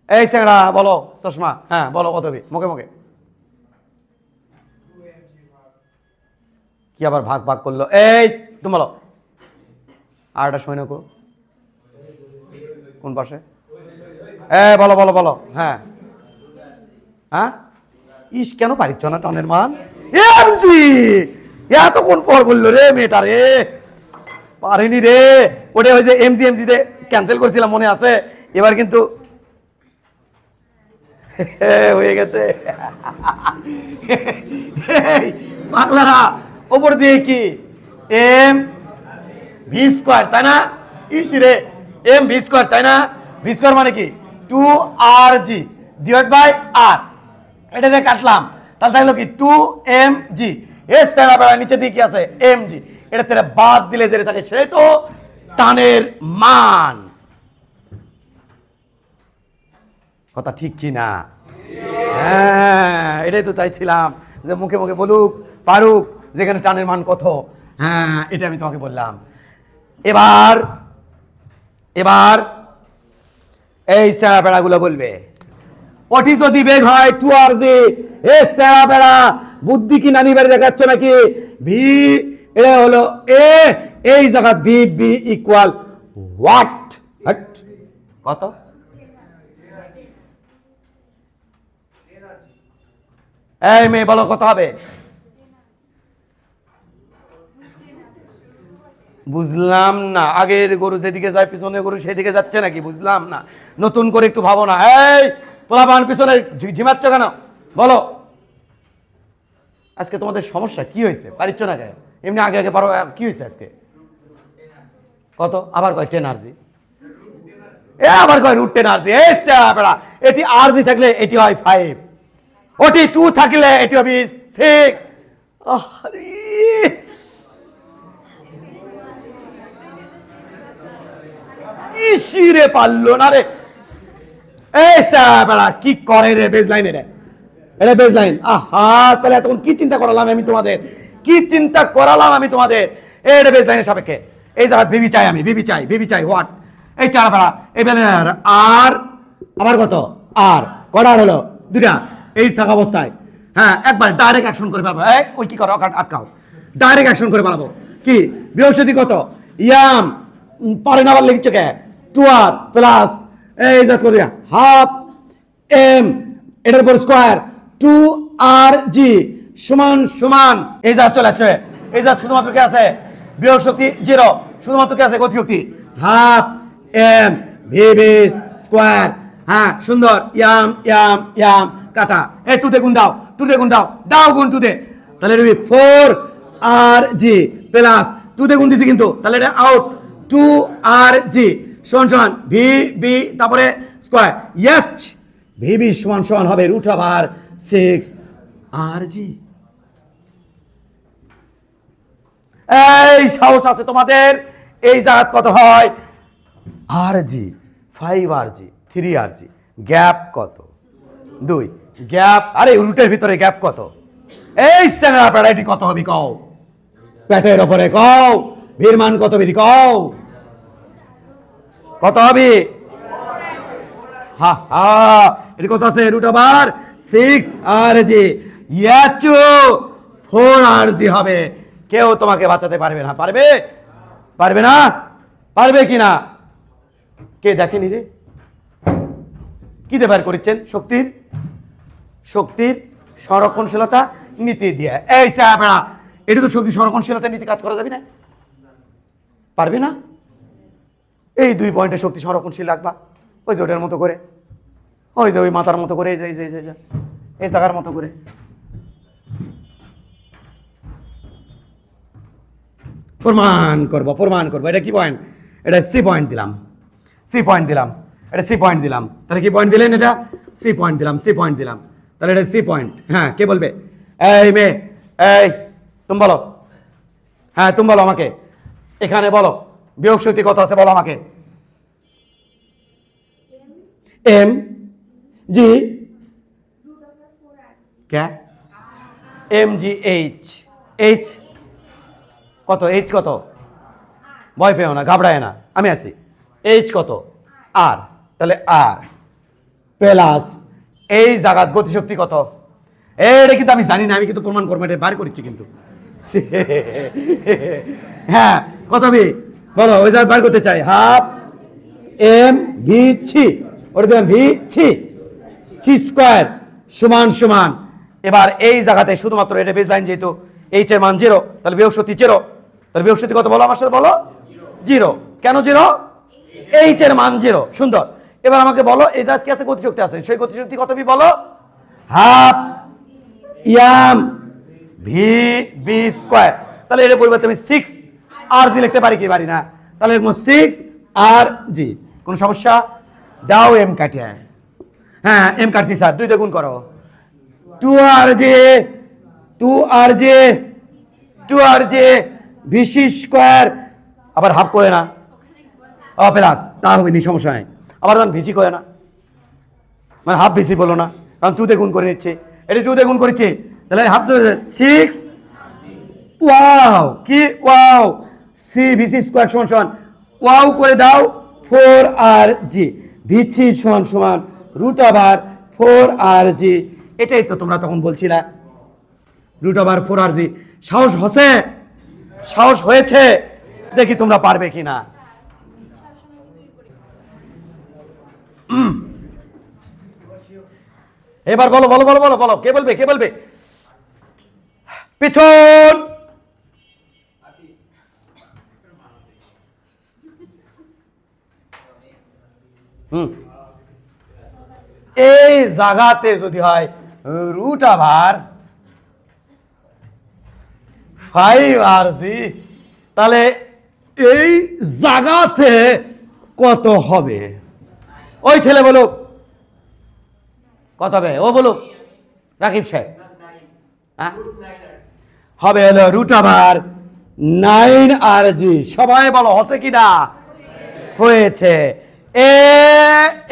এই স্যাংরা বলো, চশমা। হ্যাঁ বলো কত হবে মুখে মুখে। কি আবার ভাগ ভাগ করলো? এই তুমি বলো। আরটা সৈনিক কোন পাশে? বলো বলো বলো। হ্যাঁ হ্যাঁ, ইস কেন পারিচ্ছ না টানের মান? এতক্ষণ পর বললো রে মেয়েটা রে, পারিনি রে। ওটা ওই যে এমজি তে ক্যান্সেল করেছিলাম, মনে আছে? এবার কিন্তু হয়ে গেছে। বাংলারা ওপর দিয়ে কি এম ভি স্কোয়ার, তাই না? ইস রে, এম ভি স্কোয়ার, তাই না? ভি স্কোয়ার মানে কি 2rg ডিভাইড বাই আর। এটা দিয়ে কাটলাম, তাহলে থাকলো কি 2mg। এর সেরা বেড়া নিচে দিয়ে কি আছে? mg। এটা থেকে বাদ দিলে যেটা থাকে সেটাই তো টানের মান। কথা ঠিক কি না? হ্যাঁ, এটাই তো চাইছিলাম যে মুখে মুখে বলুক, পারুক যেখানে টানের মান কত। হ্যাঁ, এটা আমি তোমাকে বললাম। এবার এবার এই সেরা বেড়াগুলো বলবে ওটি যদি বেগ হয় 2rg। এ সেরা বেড়া বুদ্ধি কি নানি বাড়ি দেখাচ্ছ নাকি? ভি এটা হলো এ, এই জায়গা ভি বি ইকুয়াল হোয়াট? কত? এই মেয়ে বলো কত হবে? বুঝলাম না। আগের গরু যেদিকে যায় পিছনে গরু সেদিকে যাচ্ছে নাকি? বুঝলাম না। নতুন করে একটু ভাবো না। এই পোলাপান পিছনে ঝিমাচ্ছ কেন? বলো আজকে তোমাদের সমস্যা কি হয়েছে? পারিচ্ছ না কেন? এমনি আগে আগে পারো, কি হয়েছে আজকে? কত? আবার কয় 10rg। আবার কয় √10 RG। এটি RG থাকলে এটি হয় 5, ওটি 2 থাকলে এটি হবে 6। ইসিরে পারলো না রে। এই বেড়া কি করে রে? বেজ লাইন, এটা বেজ লাইন। আহা, তাহলে এতক্ষণ কি চিন্তা করালাম আমি তোমাদের? কি চিন্তা করালাম আমি তোমাদের? এটা বেজ লাইনের সাপেক্ষে এই জায়গা ভিবি চাই আমি, ভিবি চাই হোয়াট? এই চারা বেড়া এই বেলার আর আবার কত? আর কটা হলো? দুটা। এই থাকা অবস্থায় হ্যাঁ একবার ডাইরেক্ট অ্যাকশন করে পাবো। ওই কি করো, আটকাও। ডাইরেক্ট অ্যাকশন করে পালাবো। কি বৃহস্পতি কত? ইয়াম পরে না আবার লিখছো কে? 2r প্লাস এই জাত কত? হাফ এম এটার উপর স্কোয়ার 2rg সমান সমান এই জাত চলে আসছে। এই জাত শুধুমাত্র কে আছে? বিয়োগ শক্তি 0, শুধুমাত্র কে আছে? গতি শক্তি হাফ এম ভি স্কোয়ার। হ্যাঁ সুন্দর। ইয়াম ইয়াম ইয়াম কাটা। এই 2 তে গুণ দাও, 2 তে গুণ দাও, দাও গুণ 2 তে। তাহলে এটা 4rg প্লাস 2 তে গুণ দিছি কিন্তু, তাহলে এটা আউট 2rg সমান সমান ভি বি তারপরে স্কোয়ার এইচ ভি বি সমান সমান হবে √6rg। এই সাহস আছে তোমাদের? এই জায়গা কত হয়? rg 5rg 3rg। গ্যাপ কত? 2। গ্যাপ, আরে রুটের ভিতরে গ্যাপ কত? এই স্যাংরা পেড়া এটি কত হবে কও? পেটের ওপরে কও। ভির মান কত বেরি কও? কত হবে? হা হা, এটি কত আছে? √6rg। ইয়াচু 4rg হবে। কেউ তোমাকে বাঁচাতে পারবে না। পারবে? পারবে না? পারবে কি না? কে দেখেনি রে? কি দিয়ে বের করেছেন? শক্তির সংরক্ষণশীলতা নীতি দিয়ে। এই সাহেবরা এটা তো শক্তি সংরক্ষণশীলতা নীতি কাজ করা যাবে না? পারবে না? এই 2 পয়েন্টে শক্তি সংরক্ষণশীল রাখবা। ওই যে ওটার মতো করে, ওই যে ওই মাথার মতো করে, এই জায়গার মতো করে। প্রমাণ করবো। এটা কি পয়েন্ট? এটা সি পয়েন্ট দিলাম। এটা সি পয়েন্ট দিলাম। তাহলে কি পয়েন্ট দিলেন? এটা সি পয়েন্ট দিলাম। তাহলে এটা সি পয়েন্ট। হ্যাঁ কে বলবে? এই মেয়ে, এই তুমি বলো, হ্যাঁ তুমি বলো আমাকে, এখানে বলো বিয়োগ সূত্র কত আছে বলো আমাকে। এম জি কে এম জি এইচ, এইচ কত, এইচ কত, ভয় পেও না, ঘাবড়ায় না, আমি আছি। এইচ কত, আর, তাহলে আর প্লাস এই জায়গার গতিশক্তি কত, এটা কিন্তু আমি জানি না, আমি কিন্তু প্রমাণ করবো, এটা বার করছি কিন্তু। হ্যাঁ কত বি বলো, ওই জায়গা বার করতে চাই, হাফ এম ভি ছি, ওটা দিলাম ভি ছি ছি স্কোয়ার সমান সমান। এবার এই জায়গাতে শুধুমাত্র এটা বেজ লাইন, যেহেতু এইচ এর মান 0, তাহলে বিয়োগ শক্তি 0, তাহলে বিয়োগ শক্তি কত বলো আমার সাথে বলো, 0। কেন 0? এইচ এর মান 0। সুন্দর। এবার আমাকে বলো এই জায়গা কি আছে, গতিশক্তি আছে, সেই গতিশক্তি কত বি বলো, half M V B square. তাহলে এর পরিবর্তে আমি 6 আর জি লিখতে পারি কি পারি না, তাহলে 6 আর জি। কোন সমস্যা? দাও এম কাটিয়ে, হ্যাঁ এম কাটছি স্যার, 2 দিয়ে গুণ করো, 2 আর জে 2 আর জে 2 আর জে ভিসি স্কোয়ার, আবার হাফ করে না, প্লাস তা হবে নি, সমস্যা নাই। আবার ভিসি করে না, মানে হাফ ভিসি বলো না, কারণ 2 দিয়ে গুণ করে নিচ্ছে, এটা 2 দিয়ে গুণ করেছে, তাহলে হাফ 6, ওয়াও কি ওয়াও, সি ভিসি স্কোয়ার সমান সমান ওয়াও করে দাও 4 আর জি, ভিসি সমান সমান রুট ওভার 4 আর জি। এটাই তো তোমরা তখন বলছিলা, রুট ওভার 4 আর জি। সাহস হচ্ছে, সাহস হয়েছে, দেখি তোমরা পারবে কিনা। এবার বলো বলো বলো বলো বলো, কে বলবে কে বলবে? পিছন এই জায়গাতে যদি হয় রুট ওভার 5 আর জি, তাহলে এই জায়গাতে কত হবে? ওই ছেলে বলুক কত হবে, ও বলুক, রাকিব সাহেব। হবে হলো রুট ওভার 9 আর জি। সবাই বলো হচ্ছে কি না? হয়েছে।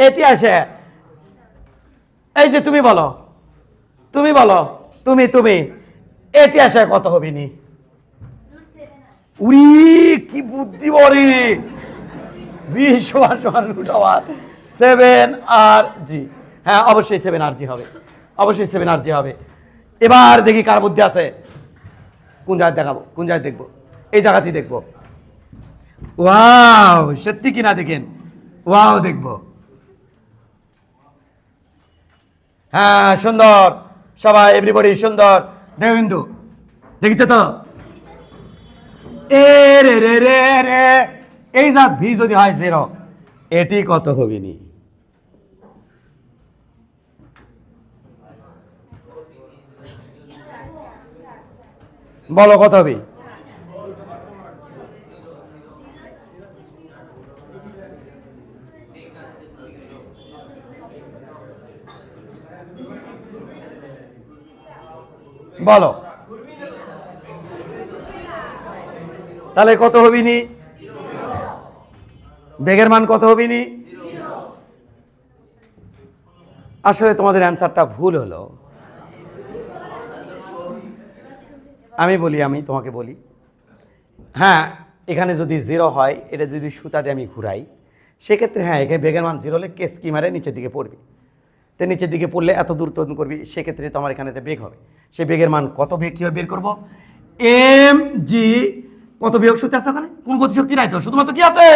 এটি আসে, এই যে তুমি বলো, তুমি বলো, তুমি তুমি এটি আসে কত হবে নি? উড়ি কি বুদ্ধি বলি, 20 সমান সমান রুট ওভার 7 আর জি। হ্যাঁ অবশ্যই 7 আর জি হবে, অবশ্যই 7 আর জি হবে। এবার দেখি কার বুদ্ধি আছে, কোন জায়গায় দেখাবো, কোন জায়গায় দেখবো, এই জায়গাতেই দেখবো। ওয়াও সত্যি কিনা দেখেন, ওয়াও দেখবো। হ্যাঁ সুন্দর, সবাই এভরিবডি সুন্দর, দেখো কিন্তু দেখেছো তো, এ রে রে রে রে, এই জাত ভি যদি হয় 0, এটি কত হবে নি? বলো কত হবে? বলো তাহলে কত হবি নি? বেগের মান কত হবি নি? আসলে তোমাদের অ্যান্সারটা ভুল হলো। আমি বলি, আমি তোমাকে বলি, হ্যাঁ এখানে যদি 0 হয়, এটা যদি সুতা দিয়ে আমি ঘুরাই, সেক্ষেত্রে হ্যাঁ এখানে বেগের মান 0 হলে কেস কি মারে নিচের দিকে পড়বে, তো নিচের দিকে পড়লে এত দূর তৈরি করবি, সেক্ষেত্রে তো আমার এখানেতে বেগ হবে। সেই বেগের মান কত, বেগ কীভাবে বের করবো? এম জি কত বিয়োগ শক্তি আছে ওখানে, কোন গতিশক্তি নাই তো, শুধুমাত্র কি আছে?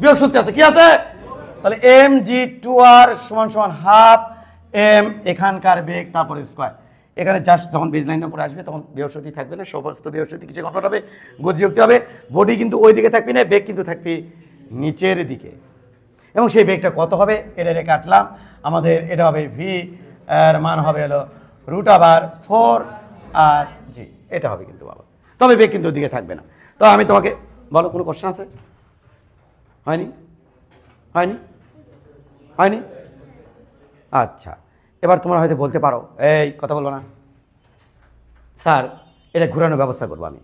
বিয়োগ শক্তি আছে। কি আছে? তাহলে এম জি 2 আর সমান সমান হাফ এম এখানকার বেগ তারপরে স্কোয়ার। এখানে জাস্ট যখন বেজ লাইনের উপরে আসবে তখন বিয়োগ শক্তি থাকবে না, সমস্ত বিয়োগ শক্তি কিছু কনভার্ট হবে, গতিশক্তি হবে। বডি কিন্তু ওই দিকে থাকবি না, বেগ কিন্তু থাকবি নিচের দিকে। এবং সেই বেগটা কত হবে এটা রেখে কাটলাম, আমাদের এটা হবে ভি এর মান হবে হলো রুট ওভার 4 আর জি, এটা হবে কিন্তু বাবা। তবে বেগ কিন্তু ওদিকে থাকবে না। তো আমি তোমাকে বলো, কোনো কোশ্চেন আছে? হয়নি? হয়নি? হয়নি? আচ্ছা, এবার তোমরা হয়তো বলতে পারো, এই কথা বলবো না, স্যার এটা ঘোরানোর ব্যবস্থা করবো আমি।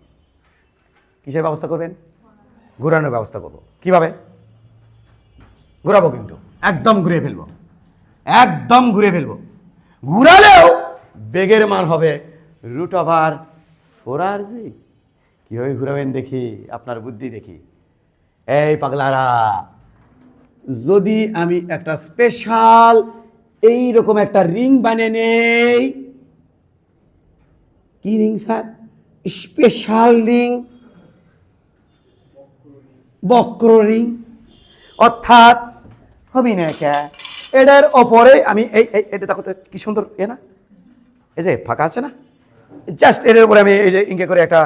কিসের ব্যবস্থা করবেন? ঘোরানোর ব্যবস্থা করব। কিভাবে ঘোরাবো? কিন্তু একদম ঘুরিয়ে ফেলবো, একদম ঘুরিয়ে ফেলবো। ঘুরালেও বেগের মান হবে √4RG। কীভাবে ঘুরাবেন দেখি, আপনার বুদ্ধি দেখি। এই পাগলারা, যদি আমি একটা স্পেশাল এইরকম একটা রিং বানিয়ে নেই। কি রিং স্যার? স্পেশাল রিং, বক্র রিং। অর্থাৎ হবি না কে, এটার ওপরে আমি এই এটা দেখো তো কি সুন্দর না, এই যে ফাঁকা আছে না, জাস্ট এর উপরে আমি এই যে ইঙ্কে করে একটা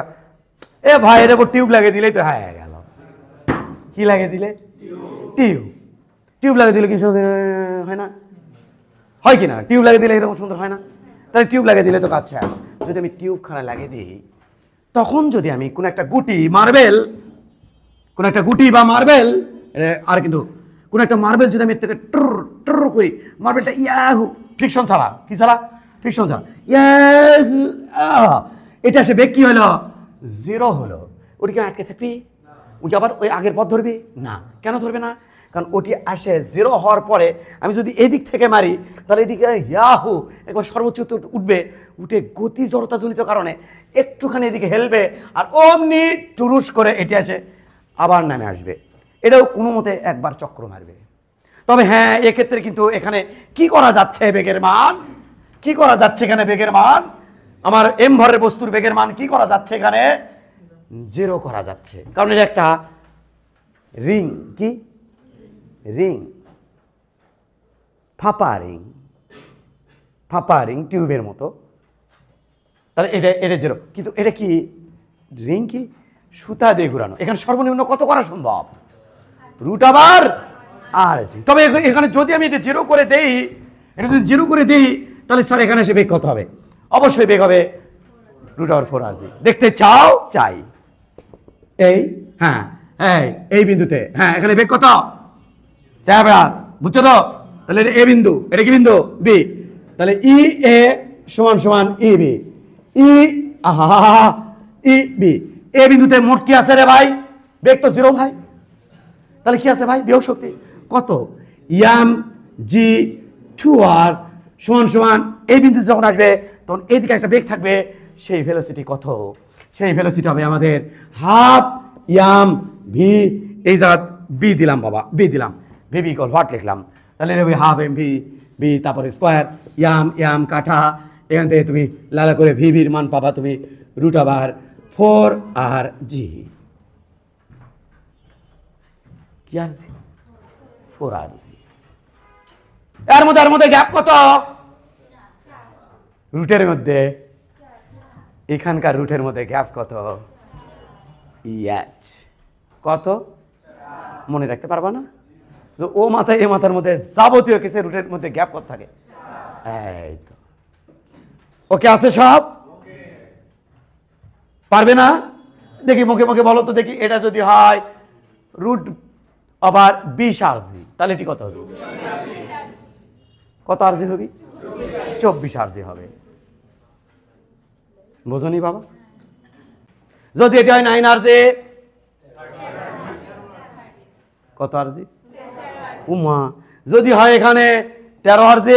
ভাই এর উপর টিউব লাগিয়ে দিলেই তো হয়ে গেল। কি লাগিয়ে দিলে? টিউব লাগিয়ে দিলে কি সুন্দর হয় না? হয় কি না? টিউব লাগিয়ে দিলে এরকম সুন্দর হয় না? তাহলে টিউব লাগিয়ে দিলে তো কাজ শেষ। যদি আমি টিউবখানা লাগিয়ে দিই, তখন যদি আমি কোনো একটা গুটি মার্বেল, কোনো একটা গুটি বা মার্বেল, আর কিন্তু কোনো একটা মার্বেল যদি আমি এর থেকে ট্র করি, মার্বেলটা ইয়াহু ফ্রিকশন ছাড়া, কি ছাড়া? ফ্রিকশন ছাড়া ইয়াহু, এটা সে বেগ কি হলো? 0 হলো। ওটিকে আটকে থাকবি? ওটি আবার ওই আগের পথ ধরবি না? কেন ধরবে না? কারণ ওটি আসে 0 হওয়ার পরে আমি যদি এদিক থেকে মারি, তাহলে এদিকে ইয়াহু একবার সর্বোচ্চ উঠবে, উঠে গতি জড়তাজনিত কারণে একটুখানি এদিকে হেলবে, আর অমনি টুরুস করে এটি আসে আবার নামে আসবে। এটাও কোনো মতে একবার চক্র মারবে। তবে হ্যাঁ, এক্ষেত্রে কিন্তু এখানে কি করা যাচ্ছে? বেগের মান কি করা যাচ্ছে এখানে? বেগের মান, আমার এম ভরের বস্তুর বেগের মান কি করা যাচ্ছে এখানে? 0 করা যাচ্ছে। কারণ এটা একটা রিং। কি রিং? ফাঁপা রিং, ফাঁপা রিং টিউবের মতো। তাহলে এটা 0, কিন্তু এটা কি রিং? কি সুতা দিয়ে ঘুরানো। এখানে সর্বনিম্ন কত করা সম্ভব? √RG। তবে এখানে যদি আমি এটা 0 করে দেই, এটা যদি 0 করে দেই, তাহলে স্যার এখানে এসে বেগ কত হবে? অবশ্যই বেগ হবে √4RG। দেখতে চাও? চাই। এই হ্যাঁ, এই বিন্দুতে, হ্যাঁ এখানে বেগ কত? চাই, বুঝছো তো? তাহলে এটা এ বিন্দু, এটা কি বিন্দু? বি। তাহলে ই এ সমান সমান ই বি, ই ই বি। এ বিন্দুতে মোট কি আছে রে ভাই? বেগ তো 0 ভাই। তাহলে কি আছে ভাই? বিয়োগ শক্তি কত? mg2r সমান সমান এই বিন্দুতে যখন আসবে তখন এইদিকে একটা বেগ থাকবে, সেই ভেলোসিটি কত? সেই ভেলোসিটি হবে আমাদের ½ mv। এই জায়গা বি দিলাম বাবা, বি দিলাম, ভি ইকুয়াল হোয়াট লিখলাম, তাহলে ½ mv বি, তারপরে স্কোয়ার ইয়াম কাঠা, এখান থেকে তুমি লালা করে ভির মান পাবা তুমি √4RG। কি আরজি? 4RG। এর মধ্যে গ্যাপ কত? রুটের মধ্যে, এখানকার রুটের মধ্যে গ্যাপ কত? EH কত? মনে রাখতে পারবা না? তো ও মাথায় এ মাথার মধ্যে যাবতীয় কেসে রুটের মধ্যে গ্যাপ কত থাকে? এই তো ওকে আছে সব? পারবে না? দেখি মুখে মুখে বলো তো দেখি। এটা যদি হয় √20RG, তাহলে এটি কত হবে? কত RG হবে? 24RG হবে। বোঝনি বাবা? যদি এটি হয় 9RG, কত RG? উমা। যদি হয় এখানে 13RG,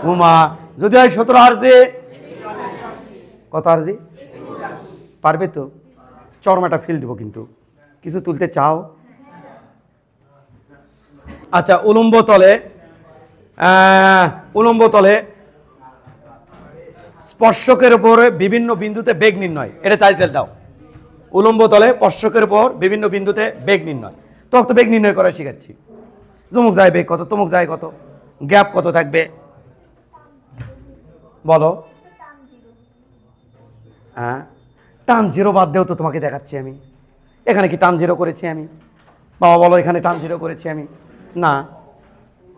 উমা। যদি হয় 17RG, কত RG? পারবে তো? চরমাটা ফিল দেবো, কিন্তু কিছু তুলতে চাও? আচ্ছা, উলম্ব তলে স্পর্শকের উপর বিভিন্ন বিন্দুতে বেগ নির্ণয়, এটা টাইটেল দাও। উলম্ব তলে স্পর্শকের উপর বিভিন্ন বিন্দুতে বেগ নির্ণয়। তো বেগ নির্ণয় করা শিখাচ্ছি। যমুক যায় বেগ কত, তমুক যায় কত, গ্যাপ কত থাকবে বলো? হ্যাঁ, টান 0 বাদ দেও তো, তোমাকে দেখাচ্ছি আমি। এখানে কি টান 0 করেছি আমি? বাবা বলো, এখানে টান 0 করেছি আমি? না।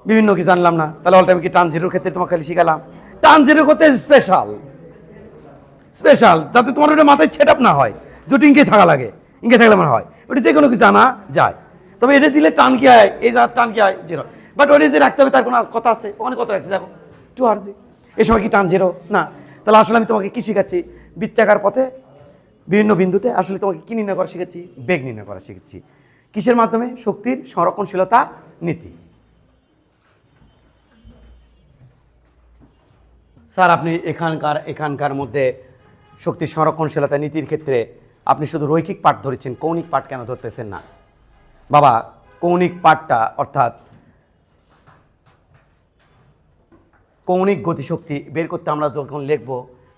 বিভিন্ন কি জানলাম না? তাহলে অল টাইম কি টান 0 ক্ষেত্রে তোমাকে খালি শিখালাম? টান 0 করতে স্পেশাল, যাতে তোমার ওটা মাথায় সেট আপ না হয়, যদি ইঙ্কে থাকা লাগে, ইঙ্কে থাকলে মনে হয় ওটা যে কোনো কিছু জানা যায়। তবে এটা দিলে টান কি হয়? এই জায়গার টান কি হয়? 0। বাট ওটা যে রাখতে হবে তার কোনো কথা আছে? ওখানে কত রাখছে দেখো, 2RG। এই সময় কি টান 0 না? তাহলে আসলে আমি তোমাকে কি শিখাচ্ছি? বৃত্তাকার পথে বিভিন্ন বিন্দুতে আসলে তোমাকে কি নির্ণয় করা শিখেছি? বেগ নির্ণয় করা শিখেছি। কিসের মাধ্যমে? শক্তির সংরক্ষণশীলতা নীতি। স্যার আপনি এখানকার মধ্যে শক্তির সংরক্ষণশীলতা নীতির ক্ষেত্রে আপনি শুধু রৈখিক পাঠ ধরেছেন, কৌণিক পাঠ কেন ধরতেছেন না? বাবা, কৌণিক পাঠটা অর্থাৎ কৌণিক গতিশক্তি বের করতে আমরা যখন লিখব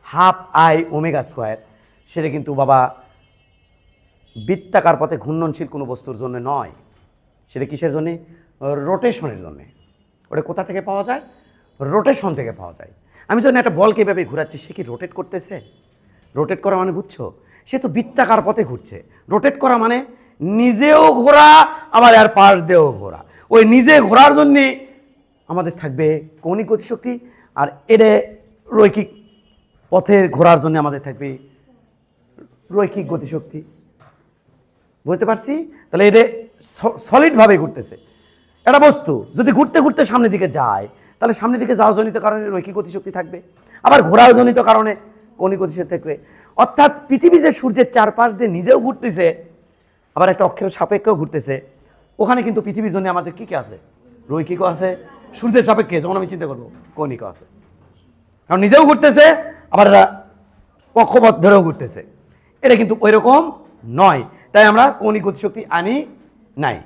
½ I⍵², সেটা কিন্তু বাবা বৃত্তাকার পথে ঘূর্ণনশীল কোনো বস্তুর জন্য নয়, সেটা কিসের জন্যে? রোটেশনের জন্যে। ওটা কোথা থেকে পাওয়া যায়? রোটেশন থেকে পাওয়া যায়। আমি যখন একটা বলকে এভাবে ঘুরাচ্ছি, সে কি রোটেট করতেছে? রোটেট করা মানে বুঝছো? সে তো বৃত্তাকার পথে ঘুরছে। রোটেট করা মানে নিজেও ঘোরা, আবার আর পাশ দিয়েও ঘোরা। ওই নিজে ঘোরার জন্যে আমাদের থাকবে কৌণিক গতিশক্তি, আর এটা রৈখিক পথের ঘোরার জন্য আমাদের থাকবে রৈখিক গতিশক্তি। বুঝতে পারছি? তাহলে এটা সলিডভাবে ঘুরতেছে। একটা বস্তু যদি ঘুরতে ঘুরতে সামনের দিকে যায়, তাহলে সামনের দিকে যাওয়া জনিত কারণে রৈখিক গতিশক্তি থাকবে, আবার ঘোরাও জনিত কারণে কৌণিক গতিশক্তি থাকবে। অর্থাৎ পৃথিবী যে সূর্যের চারপাশ দিয়ে নিজেও ঘুরতেছে, আবার একটা অক্ষের সাপেক্ষেও ঘুরতেছে, ওখানে কিন্তু পৃথিবীর জন্য আমাদের কী কী আছে? রৈখিকও আছে, সূর্যের সাপেক্ষে যখন আমি চিন্তা করবো কৌণিকও আছে। কারণ নিজেও ঘুরতেছে, আবার এরা কক্ষপথ ধরেও ঘুরতেছে। এটা কিন্তু ওই রকম নয়, তাই আমরা কৌণিক গতিশক্তি আনি নাই।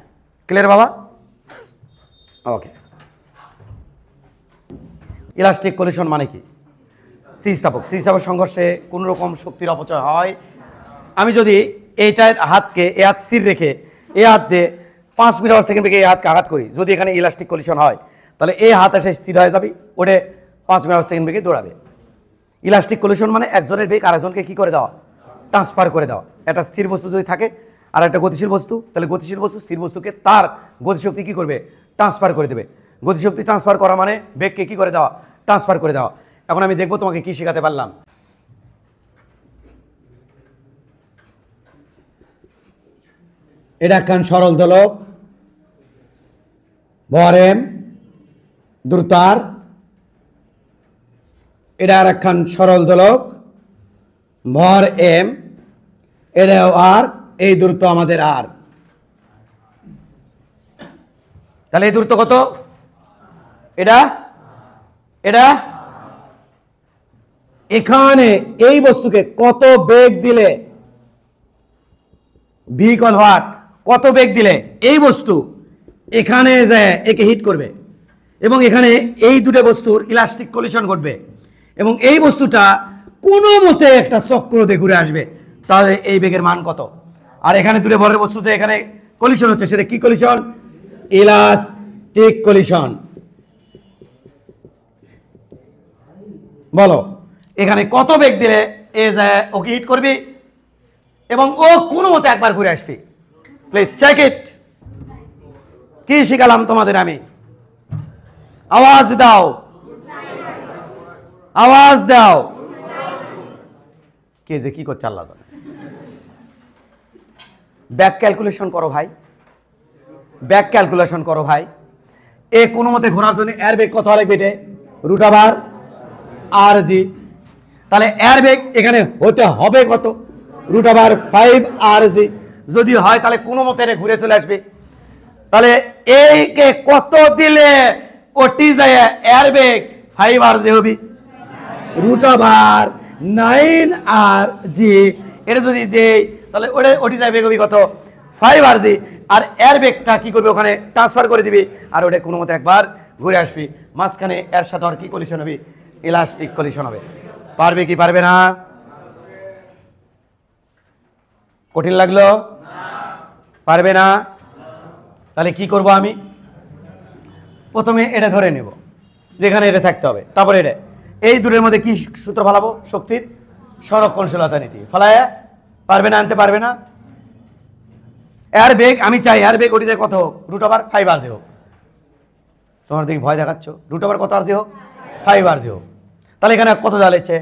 ক্লিয়ার বাবা? ওকে। ইলাস্টিক কলিশন মানে কি? স্থিতিস্থাপক সংঘর্ষে কোনো রকম শক্তির অপচয় হয়। আমি যদি এইটার হাতকে এ হাত স্থির রেখে এ হাত দিয়ে 5 মিটার সেকেন্ড থেকে এই হাতকে আঘাত করি, যদি এখানে ইলাস্টিক কলিশন হয়, তাহলে এই হাত এসে স্থির হয়ে যাবে, ওটা 5 মিটার সেকেন্ড বেগে দৌড়াবে। ইলাস্টিক কলিশন মানে একজনের বেগ আরেকজনকে কি করে দেওয়া? ট্রান্সফার করে দেওয়া। একটা স্থির বস্তু যদি থাকে আর একটা গতিশীল বস্তু, তাহলে গতিশীল বস্তু স্থির বস্তুকে তার গতিশক্তি কি করবে? ট্রান্সফার করে দেবে। গতিশক্তি ট্রান্সফার করা মানে বেগকে কি করে দেওয়া? ট্রান্সফার করে দেওয়া। এখন আমি দেখবো তোমাকে কি শেখাতে পারলাম। এটা একখান সরল দোলক, ভর m, দ্রুতার। এটা আর একখান সরল দোলক, ভর m, এটাও আর, এই দূরত্ব আমাদের আর। তাহলে এই দূরত্ব কত? এটা এটা এখানে এই বস্তুকে কত বেগ দিলে, ভি ইকুয়াল হোয়াট, কত বেগ দিলে এই বস্তু এখানে যায় একে হিট করবে, এবং এখানে এই দুটো বস্তুর ইলাস্টিক কলিশন ঘটবে, এবং এই বস্তুটা কোনো মতে একটা চক্র দিয়ে ঘুরে আসবে, তাহলে এই বেগের মান কত? আর এখানে দুটো ভরের বস্তুতে এখানে কলিশন হচ্ছে, সেটা কি কলিশন? Elastic collision. বলো এখানে কত বেগ দিলে এ যায় ওকে হিট করবি এবং ও কোনো মতে একবার ঘুরে আসবি। Please check it. কি শিখালাম তোমাদের আমি? আওয়াজ দাও, আওয়াজ দাও। কে যে কি করছে আল্লাহ জানে। ব্যাক ক্যালকুলেশন করো ভাই, ব্যাক ক্যালকুলেশন করো ভাই। এ কোনো মতে ঘোরার জন্য এর বেগ কত লাগবে? এটা √r(g). তাহলে এর বেগ এখানে হতে হবে কত? √5r(g). যদি হয় তাহলে কোনো মতে এটা ঘুরে চলে আসবে। তাহলে এইকে কত দিলে ওটি যায় এর বেগ 5r(g) হবে? √9r(g). এটা যদি দেই তাহলে ওটি যায় বেগ হবে কত? 5r(g). আর এর বেগটা কি করবে? ওখানে ট্রান্সফার করে দিবি, আর ওটা কোনো মতে একবার ঘুরে আসবি। মাঝখানে এর সাথে আর কি কলিশন হবে? ইলাস্টিক কলিশন হবে। পারবে কি পারবে না? কঠিন লাগলো? পারবে না? তাহলে কি করব আমি? প্রথমে এটা ধরে নেব, যেখানে এটা থাকতে হবে, তারপরে এটা, এই দুটোর মধ্যে কি সূত্র ফলাবো? শক্তির সংরক্ষণশীলতা নীতি ফলায়। পারবে না? আনতে পারবে না? এর বেগ আমি চাই এর বেগ ওটিতে কত হোক? √5r(g) হোক। তোমার দিকে ভয় দেখাচ্ছ? √5 কত r(g) হোক? 5r(g) হোক। তাহলে এখানে কত দেওয়া লিখছে?